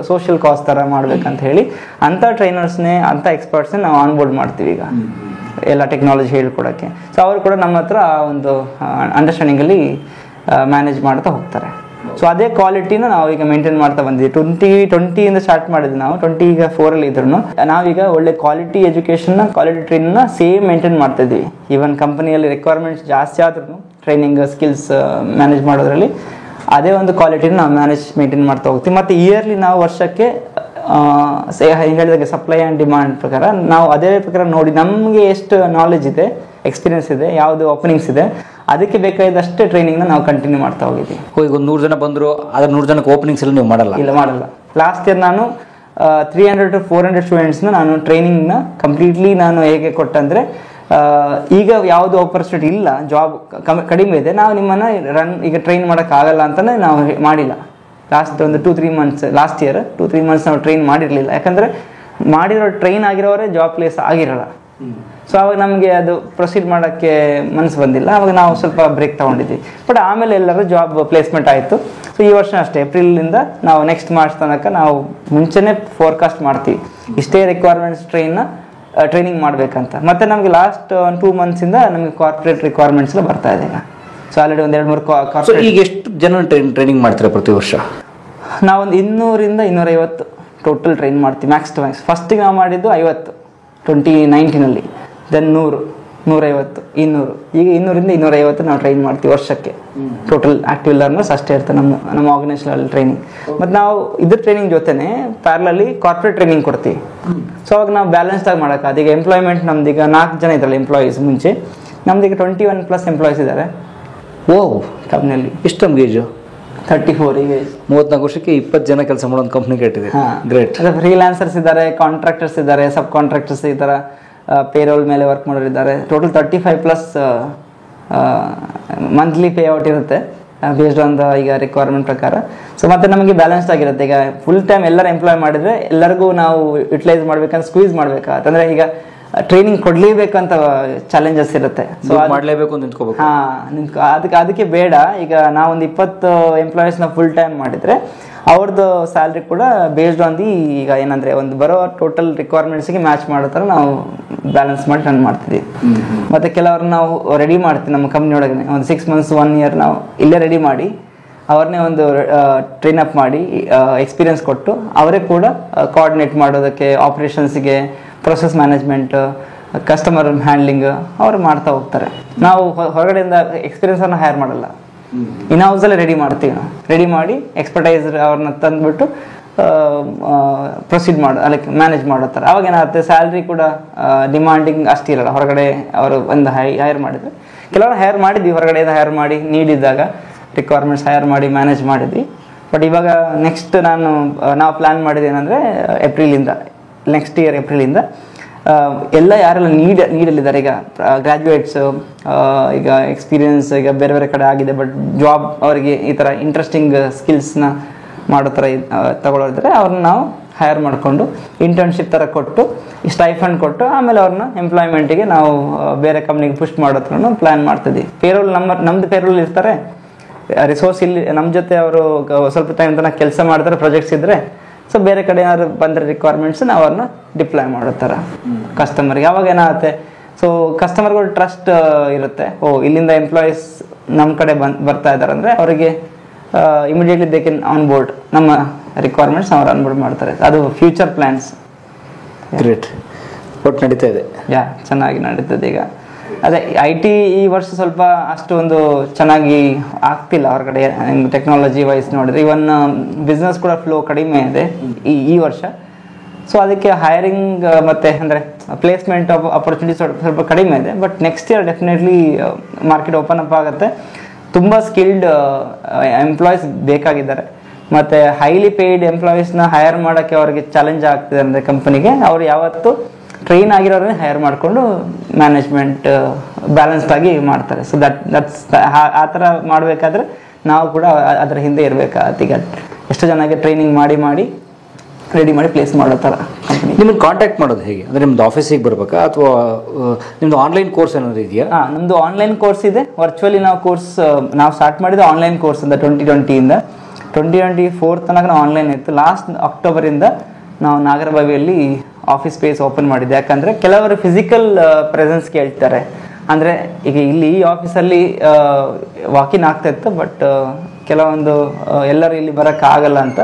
ಸೋಷಿಯಲ್ ಕಾಸ್ ಥರ ಮಾಡ್ಬೇಕಂತ ಹೇಳಿ ಅಂಥ ಟ್ರೈನರ್ಸ್ನೇ ಅಂಥ ಎಕ್ಸ್ಪರ್ಟ್ಸ್ನೇ ನಾವು ಆನ್ಬೋರ್ಡ್ ಮಾಡ್ತೀವಿ ಈಗ ಎಲ್ಲ ಟೆಕ್ನಾಲಜಿ ಹೇಳ್ಕೊಡೋಕ್ಕೆ. ಸೊ ಅವರು ಕೂಡ ನಮ್ಮ ಹತ್ರ ಒಂದು ಅಂಡರ್ಸ್ಟ್ಯಾಂಡಿಂಗಲ್ಲಿ ಮ್ಯಾನೇಜ್ ಮಾಡ್ತಾ ಹೋಗ್ತಾರೆ. ಸೊ ಅದೇ ಕ್ವಾಲಿಟಿನ ನಾವು ಈಗ ಮೇಂಟೈನ್ ಮಾಡ್ತಾ ಬಂದಿದ್ದೀವಿ. 2020 ಸ್ಟಾರ್ಟ್ ಮಾಡಿದ್ವಿ ನಾವು, 20 ಈಗ 4 ಇದ್ರು ನಾವೀಗ ಒಳ್ಳೆ ಕ್ವಾಲಿಟಿ ಎಜುಕೇಷನ್ನ ಕ್ವಾಲಿಟಿ ಟ್ರೈನ್ನ ಸೇಮ್ ಮೇಂಟೈನ್ ಮಾಡ್ತಾ ಇದ್ದೀವಿ. ಈವನ್ ಕಂಪನಿಯಲ್ಲಿ ರಿಕ್ವೈರ್ಮೆಂಟ್ಸ್ ಜಾಸ್ತಿ ಆದ್ರೂ ಟ್ರೈನಿಂಗ್ ಸ್ಕಿಲ್ಸ್ ಮ್ಯಾನೇಜ್ ಮಾಡೋದ್ರಲ್ಲಿ ಅದೇ ಒಂದು ಕ್ವಾಲಿಟಿನ ನಾವು ಮೇಂಟೈನ್ ಮಾಡ್ತಾ ಹೋಗ್ತೀವಿ. ಮತ್ತು ಇಯರ್ಲಿ ನಾವು ವರ್ಷಕ್ಕೆ ಹೇಳಿದಾಗ ಸಪ್ಲೈ ಆ್ಯಂಡ್ ಡಿಮಾಂಡ್ ಪ್ರಕಾರ ನಾವು ಅದೇ ಪ್ರಕಾರ ನೋಡಿ ನಮಗೆ ಎಷ್ಟು ನಾಲೆಜ್ ಇದೆ, ಎಕ್ಸ್ಪೀರಿಯನ್ಸ್ ಇದೆ, ಯಾವುದು ಓಪನಿಂಗ್ಸ್ ಇದೆ, ಅದಕ್ಕೆ ಬೇಕಾದಷ್ಟೇ ಟ್ರೈನಿಂಗ್ನ ನಾವು ಕಂಟಿನ್ಯೂ ಮಾಡ್ತಾ ಹೋಗಿದ್ದೀವಿ. ಈಗ ಒಂದು 100 ಜನ ಬಂದರು, ಅದ್ರ 100 ಜನಕ್ಕೆ ಓಪನಿಂಗ್ಸ್ ಎಲ್ಲ ನೀವು ಮಾಡಲ್ಲ. ಲಾಸ್ಟ್ ಇಯರ್ ನಾನು 300 to 400 ಸ್ಟೂಡೆಂಟ್ಸ್ನ ನಾನು ಟ್ರೈನಿಂಗ್ನ ಕಂಪ್ಲೀಟ್ಲಿ ನಾನು ಹೇಗೆ ಕೊಟ್ಟಂದರೆ, ಈಗ ಯಾವುದು ಆಪರ್ಚುನಿಟಿ ಇಲ್ಲ, ಜಾಬ್ ಕಡಿಮೆ ಇದೆ, ನಾವು ನಿಮ್ಮನ್ನು ಈಗ ಟ್ರೈನ್ ಮಾಡೋಕ್ಕಾಗಲ್ಲ ಅಂತಲೇ ನಾವು ಮಾಡಿಲ್ಲ. ಲಾಸ್ಟ್ ಒಂದು 2-3 ಮಂತ್ಸ್, ಲಾಸ್ಟ್ ಇಯರ್ 2-3 ಮಂತ್ಸ್ ನಾವು ಟ್ರೈನ್ ಮಾಡಿರಲಿಲ್ಲ. ಯಾಕಂದರೆ ಮಾಡಿರೋ ಟ್ರೈನ್ ಆಗಿರೋರೇ ಜಾಬ್ ಪ್ಲೇಸ್ ಆಗಿರಲ್ಲ. ಸೊ ಅವಾಗ ನಮಗೆ ಅದು ಪ್ರೊಸೀಡ್ ಮಾಡೋಕ್ಕೆ ಮನಸ್ಸು ಬಂದಿಲ್ಲ. ಅವಾಗ ನಾವು ಸ್ವಲ್ಪ ಬ್ರೇಕ್ ತೊಗೊಂಡಿದ್ವಿ. ಬಟ್ ಆಮೇಲೆ ಎಲ್ಲರೂ ಜಾಬ್ ಪ್ಲೇಸ್ಮೆಂಟ್ ಆಯಿತು. ಸೊ ಈ ವರ್ಷ ಅಷ್ಟೇ ಏಪ್ರಿಲಿಂದ ನಾವು ನೆಕ್ಸ್ಟ್ ಮಾರ್ಚ್ ತನಕ ನಾವು ಮುಂಚೆನೇ ಫೋರ್ಕಾಸ್ಟ್ ಮಾಡ್ತೀವಿ, ಇಷ್ಟೇ ರಿಕ್ವೈರ್ಮೆಂಟ್ಸ್ ಟ್ರೈನಿಂಗ್ ಮಾಡಬೇಕಂತ. ಮತ್ತು ನಮಗೆ ಲಾಸ್ಟ್ 2 ಮಂತ್ಸಿಂದ ನಮಗೆ ಕಾರ್ಪೊರೇಟ್ ರಿಕ್ವೈರ್ಮೆಂಟ್ಸ್ ಎಲ್ಲ ಬರ್ತಾ ಇದೆ ಈಗ. So already 1-2-3 corporate. ಈಗ ಎಷ್ಟು ಜನ ಟ್ರೈನಿಂಗ್ ಮಾಡ್ತಾರೆ ಪ್ರತಿ ವರ್ಷ? ನಾವೊಂದು 200 to 250 ಟೋಟಲ್ ಟ್ರೈನ್ ಮಾಡ್ತೀವಿ ಮ್ಯಾಕ್ಸ್ ಟು ಮ್ಯಾಕ್ಸ್. ಫಸ್ಟಿಗೆ ನಾವು ಮಾಡಿದ್ದು 50 2019 ದೆನ್ 100, 150, 200, ಈಗ 200 to 250 ನಾವು ಟ್ರೈನ್ ಮಾಡ್ತೀವಿ ವರ್ಷಕ್ಕೆ. ಟೋಟಲ್ ಆಕ್ಟಿವ್ ಲರ್ನರ್ಸ್ ಅಷ್ಟೇ ಇರ್ತದೆ ನಮ್ಮ ಆರ್ಗನೈಸೇಷನಲ್ಲಿ ಟ್ರೈನಿಂಗ್. ಮತ್ತು ನಾವು ಇದ್ರ ಟ್ರೈನಿಂಗ್ ಜೊತೆನೇ ಪ್ಯಾರಲಲ್ಲಿ ಕಾರ್ಪೊರೇಟ್ ಟ್ರೈನಿಂಗ್ ಕೊಡ್ತೀವಿ. ಸೊ ಅವಾಗ ನಾವು ಬ್ಯಾಲೆನ್ಸ್ದಾಗಿ ಮಾಡೋಕೆ ಅದೀಗ ಎಂಪ್ಲಾಯ್ಮೆಂಟ್ ನಮ್ದೀಗ 4 ಜನ ಇದ್ರಲ್ಲ ಎಂಪ್ಲಾಯೀಸ್. ಮುಂಚೆ ನಮ್ದೀಗ 21+ ಎಂಪ್ಲಾಯೀಸ್ ಇದ್ದಾರೆ. ಕಂಪ್ನಿಯಲ್ಲಿ. ಎಷ್ಟು ನಮ್ಗೆ ಏಜು? 34 ಈಗ. 34 ವರ್ಷಕ್ಕೆ 20 ಜನ ಕೆಲಸ ಮಾಡೋ ಒಂದು ಕಂಪ್ನಿ ಕಟ್ಟಿದೆ. ಗ್ರೇಟ್. ಅದೇ ಫ್ರೀಲಾನ್ಸರ್ಸ್ ಇದ್ದಾರೆ, ಕಾಂಟ್ರಾಕ್ಟರ್ಸ್ ಇದ್ದಾರೆ, ಸಬ್ ಕಾಂಟ್ರಾಕ್ಟರ್ಸ್ ಈ ಥರ ಪೇರೋಲ್ ಮೇಲೆ ವರ್ಕ್ ಮಾಡೋರು ಇದ್ದಾರೆ. ಟೋಟಲ್ 35+ ಮಂತ್ಲಿ ಪೇ ಔಟ್ ಇರುತ್ತೆ ಬೇಸ್ಡ್ ಆನ್ ದ ಈಗ ರಿಕ್ವೈರ್ಮೆಂಟ್ ಪ್ರಕಾರ. ಸೊ ಮತ್ತು ನಮಗೆ ಬ್ಯಾಲೆನ್ಸ್ಡ್ ಆಗಿರುತ್ತೆ. ಈಗ ಫುಲ್ ಟೈಮ್ ಎಲ್ಲರೂ ಎಂಪ್ಲಾಯ್ ಮಾಡಿದರೆ ಎಲ್ಲರಿಗೂ ನಾವು ಯುಟಿಲೈಸ್ ಮಾಡ್ಬೇಕಂದ್ರೆ ಸ್ಕ್ವೀಸ್ ಮಾಡಬೇಕಾಗತ್ತೆ. ಅಂದರೆ ಈಗ ಟ್ರೈನಿಂಗ್ ಕೊಡಲೇಬೇಕಂತ ಚಾಲೆಂಜಸ್ ಇರುತ್ತೆ. ಸೊ ಮಾಡಲೇಬೇಕು ಅಂತ ನಿಂತ್ಕೋಬೇಕು. ಅದಕ್ಕೆ ಬೇಡ. ಈಗ ನಾವೊಂದು 20 ಎಂಪ್ಲಾಯೀಸ್ನ ಫುಲ್ ಟೈಮ್ ಮಾಡಿದರೆ ಅವ್ರದ್ದು ಸ್ಯಾಲ್ರಿ ಕೂಡ ಬೇಸ್ಡ್ ಆನ್ ದಿ ಈಗ ಏನಂದರೆ ಒಂದು ಬರೋ ಟೋಟಲ್ ರಿಕ್ವೈರ್ಮೆಂಟ್ಸ್ಗೆ ಮ್ಯಾಚ್ ಮಾಡೋ ಥರ ನಾವು ಬ್ಯಾಲೆನ್ಸ್ ಮಾಡಿ ರನ್ ಮಾಡ್ತಿದ್ದೀವಿ. ಮತ್ತು ಕೆಲವ್ರು ನಾವು ರೆಡಿ ಮಾಡ್ತೀವಿ ನಮ್ಮ ಕಂಪ್ನಿ ಒಳಗೆ ಒಂದು 6 months 1 year ನಾವು ಇಲ್ಲೇ ರೆಡಿ ಮಾಡಿ ಅವ್ರನ್ನೇ ಒಂದು ಟ್ರೈನ್ ಅಪ್ ಮಾಡಿ ಎಕ್ಸ್ಪೀರಿಯನ್ಸ್ ಕೊಟ್ಟು ಅವರೇ ಕೂಡ ಕೋಆರ್ಡಿನೇಟ್ ಮಾಡೋದಕ್ಕೆ, ಆಪ್ರೇಷನ್ಸಿಗೆ, ಪ್ರೊಸೆಸ್ ಮ್ಯಾನೇಜ್ಮೆಂಟ್, ಕಸ್ಟಮರ್ ಹ್ಯಾಂಡ್ಲಿಂಗ್ ಅವರು ಮಾಡ್ತಾ ಹೋಗ್ತಾರೆ. ನಾವು ಹೊರಗಡೆಯಿಂದ ಎಕ್ಸ್ಪೀರಿಯನ್ಸನ್ನು ಹೈರ್ ಮಾಡಲ್ಲ, ಇನ್ ಹೌಸಲ್ಲೇ ರೆಡಿ ಮಾಡ್ತೀವಿ. ನಾವು ರೆಡಿ ಮಾಡಿ ಎಕ್ಸ್ಪರ್ಟೈಸ್ ಅವ್ರನ್ನ ತಂದುಬಿಟ್ಟು ಪ್ರೊಸೀಡ್ ಲೈಕ್ ಮ್ಯಾನೇಜ್ ಮಾಡೋ ಥರ. ಅವಾಗ ಏನಾಗುತ್ತೆ, ಸ್ಯಾಲ್ರಿ ಕೂಡ ಡಿಮಾಂಡಿಂಗ್ ಅಷ್ಟಿರಲ್ಲ. ಹೊರಗಡೆ ಅವರು ಒಂದು ಹೈರ್ ಮಾಡಿದರೆ, ಕೆಲವರು ಹೈರ್ ಮಾಡಿದ್ವಿ, ಹೊರಗಡೆಯಿಂದ ಹೈರ್ ಮಾಡಿ ನೀಡಿದ್ದಾಗ ರಿಕ್ವೈರ್ಮೆಂಟ್ಸ್ ಹೈರ್ ಮಾಡಿ ಮ್ಯಾನೇಜ್ ಮಾಡಿದ್ವಿ. ಬಟ್ ಇವಾಗ ನೆಕ್ಸ್ಟ್ ನಾವು ಪ್ಲ್ಯಾನ್ ಮಾಡಿದ್ದು ಏನಂದರೆ ನೆಕ್ಸ್ಟ್ ಇಯರ್ ಏಪ್ರಿಲಿಂದ ಎಲ್ಲ ಯಾರೆಲ್ಲ ನೀಡಲಿದ್ದಾರೆ, ಈಗ ಗ್ರ್ಯಾಜುಯೇಟ್ಸು, ಈಗ ಎಕ್ಸ್ಪೀರಿಯನ್ಸ್ ಈಗ ಬೇರೆ ಬೇರೆ ಕಡೆ ಆಗಿದೆ ಬಟ್ ಜಾಬ್ ಅವರಿಗೆ ಈ ಥರ ಇಂಟ್ರೆಸ್ಟಿಂಗ್ ಸ್ಕಿಲ್ಸ್ನ ಮಾಡೋ ಥರ ತಗೊಳ್ಳೋದಿದ್ರೆ ಅವ್ರನ್ನ ನಾವು ಹೈರ್ ಮಾಡಿಕೊಂಡು ಇಂಟರ್ನ್ಶಿಪ್ ಥರ ಕೊಟ್ಟು ಸ್ಟೈಫಂಡ್ ಕೊಟ್ಟು ಆಮೇಲೆ ಅವ್ರನ್ನ ಎಂಪ್ಲಾಯ್ಮೆಂಟಿಗೆ ನಾವು ಬೇರೆ ಕಂಪ್ನಿಗೆ ಪುಷ್ ಮಾಡೋ ಥರ ಪ್ಲ್ಯಾನ್ ಮಾಡ್ತಿದ್ವಿ. ಪೇರೋಲ್ ನಮ್ಮದು ಪೇರೋಲ್ ಇರ್ತಾರೆ, ರಿಸೋರ್ಸ್ ಇಲ್ಲಿ ನಮ್ಮ ಜೊತೆ ಅವರು ಸ್ವಲ್ಪ ಟೈಮ್ ತನಕ ಕೆಲಸ ಮಾಡ್ತಾರೆ, ಪ್ರಾಜೆಕ್ಟ್ಸ್ ಇದ್ದರೆ. ಸೊ ಬೇರೆ ಕಡೆ ಏನಾದ್ರು ಬಂದರೆ ರಿಕ್ವೈರ್ಮೆಂಟ್ಸ್ ನಾವು ಅವ್ರನ್ನ ಡಿಪ್ಲಾಯ್ ಮಾಡೋ ಥರ ಕಸ್ಟಮರ್ಗೆ. ಅವಾಗ ಏನಾಗುತ್ತೆ, ಸೊ ಕಸ್ಟಮರ್ಗಳು ಟ್ರಸ್ಟ್ ಇರುತ್ತೆ. ಇಲ್ಲಿಂದ ಎಂಪ್ಲಾಯೀಸ್ ನಮ್ಮ ಕಡೆ ಬರ್ತಾ ಇದ್ದಾರೆ ಅಂದರೆ ಅವರಿಗೆ immediately they can on board ನಮ್ಮ ರಿಕ್ವೈರ್ಮೆಂಟ್ಸ್ ಅವ್ರು ಆನ್ ಬೋರ್ಡ್ ಮಾಡ್ತಾರೆ. ಅದು ಫ್ಯೂಚರ್ ಪ್ಲ್ಯಾನ್ಸ್. ಗ್ರೇಟ್. ಒಟ್ಟು ನಡೀತಾ ಇದೆ. ಚೆನ್ನಾಗಿ ನಡೀತದೆ. ಈಗ ಅದೇ IT ಈ ವರ್ಷ ಸ್ವಲ್ಪ ಅಷ್ಟೊಂದು ಚೆನ್ನಾಗಿ ಆಗ್ತಿಲ್ಲ ಹೊರಗಡೆ ಟೆಕ್ನಾಲಜಿ ವೈಸ್ ನೋಡಿದ್ರೆ. ಇವನ್ ಬಿಸ್ನೆಸ್ ಕೂಡ ಫ್ಲೋ ಕಡಿಮೆ ಇದೆ ಈ ವರ್ಷ. ಸೊ ಅದಕ್ಕೆ ಹೈರಿಂಗ್ ಮತ್ತು ಅಂದರೆ ಪ್ಲೇಸ್ಮೆಂಟ್ ಆಪರ್ಚುನಿಟೀಸ್ ಸ್ವಲ್ಪ ಕಡಿಮೆ ಇದೆ. But next year definitely market open up ಆಗುತ್ತೆ. ತುಂಬ ಸ್ಕಿಲ್ಡ್ ಎಂಪ್ಲಾಯೀಸ್ ಬೇಕಾಗಿದ್ದಾರೆ. ಮತ್ತು ಹೈಲಿ ಪೇಯ್ಡ್ ಎಂಪ್ಲಾಯೀಸ್ನ ಹೈರ್ ಮಾಡೋಕ್ಕೆ ಅವ್ರಿಗೆ ಚಾಲೆಂಜ್ ಆಗ್ತಿದೆ ಅಂದರೆ ಕಂಪನಿಗೆ. ಅವರು ಯಾವತ್ತು ಟ್ರೈನ್ ಆಗಿರೋರನ್ನೇ ಹೈರ್ ಮಾಡಿಕೊಂಡು ಮ್ಯಾನೇಜ್ಮೆಂಟ್ ಬ್ಯಾಲೆನ್ಸ್ಡ್ ಆಗಿ ಮಾಡ್ತಾರೆ. ಸೊ ದಟ್ಸ್ ಆ ಥರ ಮಾಡಬೇಕಾದ್ರೆ ನಾವು ಕೂಡ ಅದರ ಹಿಂದೆ ಇರಬೇಕಾಗತ್ತೆ. ಈಗ ಎಷ್ಟು ಜನಕ್ಕೆ ಟ್ರೈನಿಂಗ್ ಮಾಡಿ ರೆಡಿ ಮಾಡಿ ಪ್ಲೇಸ್ ಮಾಡೋ ಥರ ಕಂಪ್ನಿ. ನಿಮ್ಮನ್ನು ಕಾಂಟ್ಯಾಕ್ಟ್ ಮಾಡೋದು ಹೇಗೆ ಅಂದರೆ ನಿಮ್ಮದು ಆಫೀಸಿಗೆ ಬರಬೇಕಾ ಅಥವಾ ನಿಮ್ಮದು ಆನ್ಲೈನ್ ಕೋರ್ಸ್ ಏನಾದರೂ ಇದೆಯಾ? ನಮ್ಮದು ಆನ್ಲೈನ್ ಕೋರ್ಸ್ ಇದೆ. ವರ್ಚುವಲಿ ನಾವು ಸ್ಟಾರ್ಟ್ ಮಾಡಿದ್ದು ಆನ್ಲೈನ್ ಕೋರ್ಸ್ ಇಂದ 2020 2024 ತನಕ ನಾವು ಆನ್ಲೈನ್ ಇತ್ತು. ಲಾಸ್ಟ್ ಅಕ್ಟೋಬರಿಂದ ನಾವು ನಾಗರಬಾವಿಯಲ್ಲಿ ಆಫೀಸ್ ಸ್ಪೇಸ್ ಓಪನ್ ಮಾಡಿದ್ದೆ. ಯಾಕಂದರೆ ಕೆಲವರು ಫಿಸಿಕಲ್ ಪ್ರೆಸೆನ್ಸ್ ಕೇಳ್ತಾರೆ. ಅಂದರೆ ಈಗ ಇಲ್ಲಿ ಈ ಆಫೀಸಲ್ಲಿ ವಾಕಿನ್ ಆಗ್ತಾಯಿತ್ತು, ಬಟ್ ಕೆಲವೊಂದು ಎಲ್ಲರೂ ಇಲ್ಲಿ ಬರೋಕ್ಕಾಗಲ್ಲ ಅಂತ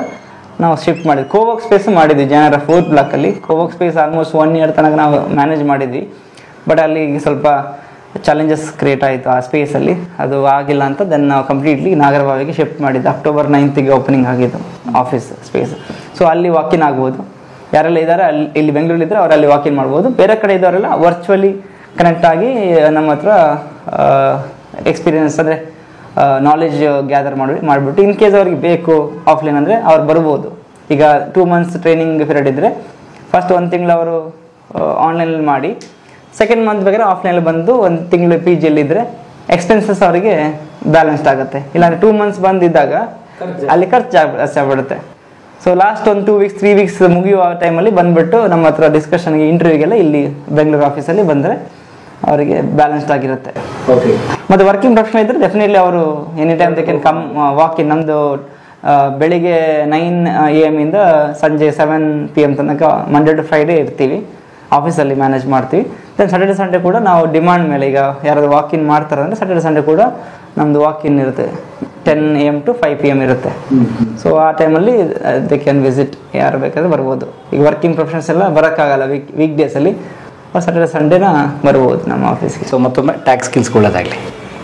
ನಾವು ಶಿಫ್ಟ್ ಮಾಡಿದ್ವಿ. ಕೋವರ್ಕ್ ಸ್ಪೇಸ್ ಮಾಡಿದ್ವಿ ಜನರ 4th ಬ್ಲಾಕಲ್ಲಿ. Cowork space almost 1 year ತನಕ ನಾವು ಮ್ಯಾನೇಜ್ ಮಾಡಿದ್ವಿ. ಬಟ್ ಅಲ್ಲಿ ಸ್ವಲ್ಪ ಚಾಲೆಂಜಸ್ ಕ್ರಿಯೇಟ್ ಆಯಿತು ಆ ಸ್ಪೇಸಲ್ಲಿ, ಅದು ಆಗಿಲ್ಲ ಅಂತ ದೆನ್ ನಾವು ಕಂಪ್ಲೀಟ್ಲಿ ನಾಗರಬಾವಿಗೆ ಶಿಫ್ಟ್ ಮಾಡಿದ್ದು. October 9th ಓಪನಿಂಗ್ ಆಗಿದ್ದು ಆಫೀಸ್ ಸ್ಪೇಸ್. ಸೊ ಅಲ್ಲಿ ವಾಕಿನ್ ಆಗ್ಬೋದು. ಯಾರೆಲ್ಲ ಇದ್ದಾರೆ ಇಲ್ಲಿ ಬೆಂಗಳೂರಲ್ಲಿದ್ದರೆ ಅವ್ರು ಅಲ್ಲಿ ವಾಕಿನ್ ಮಾಡ್ಬೋದು. ಬೇರೆ ಕಡೆ ಇದ್ದವರೆಲ್ಲ ವರ್ಚುವಲಿ ಕನೆಕ್ಟ್ ಆಗಿ ನಮ್ಮ ಹತ್ರ ಎಕ್ಸ್ಪೀರಿಯನ್ಸ್ ಅಂದರೆ ನಾಲೆಜ್ ಗ್ಯಾದರ್ ಮಾಡಿಬಿಟ್ಟು ಇನ್ ಕೇಸ್ ಅವ್ರಿಗೆ ಬೇಕು ಆಫ್ಲೈನ್ ಅಂದರೆ ಅವ್ರು ಬರ್ಬೋದು. ಈಗ 2 months ಟ್ರೈನಿಂಗ್ ಪೀರಿಯಡ್ ಇದ್ದರೆ ಫಸ್ಟ್ 1 ತಿಂಗಳು ಅವರು ಆನ್ಲೈನಲ್ಲಿ ಮಾಡಿ, ಸೆಕೆಂಡ್ ಮಂತ್ ಬೇಕಾದ್ರೆ ಆಫ್ಲೈನಲ್ಲಿ ಬಂದು 1 ತಿಂಗಳು PGಯಲ್ಲಿದ್ದರೆ ಎಕ್ಸ್ಪೆನ್ಸಸ್ ಅವರಿಗೆ ಬ್ಯಾಲೆನ್ಸ್ಡ್ ಆಗುತ್ತೆ. ಇಲ್ಲಾಂದರೆ 2 months ಬಂದಿದ್ದಾಗ ಅಲ್ಲಿ ಖರ್ಚು ಆಗ್ಬಿಡುತ್ತೆ. ಸೊ ಲಾಸ್ಟ್ ಒಂದು 2 weeks 3 weeks ಮುಗಿಯುವ ಟೈಮಲ್ಲಿ ಬಂದುಬಿಟ್ಟು ನಮ್ಮ ಹತ್ರ ಡಿಸ್ಕಷನ್ಗೆ ಇಂಟರ್ವ್ಯೂಗೆಲ್ಲ ಇಲ್ಲಿ ಬೆಂಗಳೂರು ಆಫೀಸಲ್ಲಿ ಬಂದರೆ ಅವರಿಗೆ ಬ್ಯಾಲೆನ್ಸ್ಡ್ ಆಗಿರುತ್ತೆ. ಓಕೆ. ಮತ್ತು ವರ್ಕಿಂಗ್ ಪ್ರೊಫೆಷನಲ್ ಇದ್ದರೆ ಡೆಫಿನೆಟ್ಲಿ ಅವರು any time they can come walk-in. ನಮ್ಮದು ಬೆಳಿಗ್ಗೆ 9 AM ಇಂದ ಸಂಜೆ 7 PM ತನಕ ಮಂಡೇ ಟು ಫ್ರೈಡೇ ಇರ್ತೀವಿ ಆಫೀಸಲ್ಲಿ, ಮ್ಯಾನೇಜ್ ಮಾಡ್ತೀವಿ. ದೆನ್ ಸ್ಯಾಟರ್ಡೆ ಸಂಡೇ ಕೂಡ ನಾವು ಡಿಮಾಂಡ್ ಮೇಲೆ, ಈಗ ಯಾರಾದರೂ ವಾಕಿನ್ ಮಾಡ್ತಾರೆ ಅಂದರೆ ಸ್ಯಾಟರ್ಡೆ ಸಂಡೇ ಕೂಡ ನಮ್ಮದು ವಾಕಿನ್ ಇರುತ್ತೆ. 10 AM to 5 PM ಇರುತ್ತೆ. ಸೊ ಆ ಟೈಮಲ್ಲಿ ದೇ ಕ್ಯಾನ್ ವಿಸಿಟ್, ಯಾರು ಬೇಕಾದ್ರೆ ಬರ್ಬೋದು. ಈಗ ವರ್ಕಿಂಗ್ ಪ್ರೊಫೆಷನ್ಸ್ ಎಲ್ಲ ಬರೋಕ್ಕಾಗಲ್ಲ ವೀಕ್ ಡೇಸಲ್ಲಿ, ಸ್ಯಾಟರ್ಡೆ ಸಂಡೇನ ಬರ್ಬೋದು ನಮ್ಮ ಆಫೀಸ್ಗೆ. ಸೊ ಮತ್ತೊಮ್ಮೆ ಟ್ಯಾಕ್ಸ್ ಸ್ಕಿಲ್ಸ್ ಒಳ್ಳೆದಾಗಲಿ.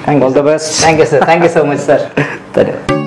Thank you. All the best. Thank you sir. Thank you so much sir. ಧನ್ಯವಾದ.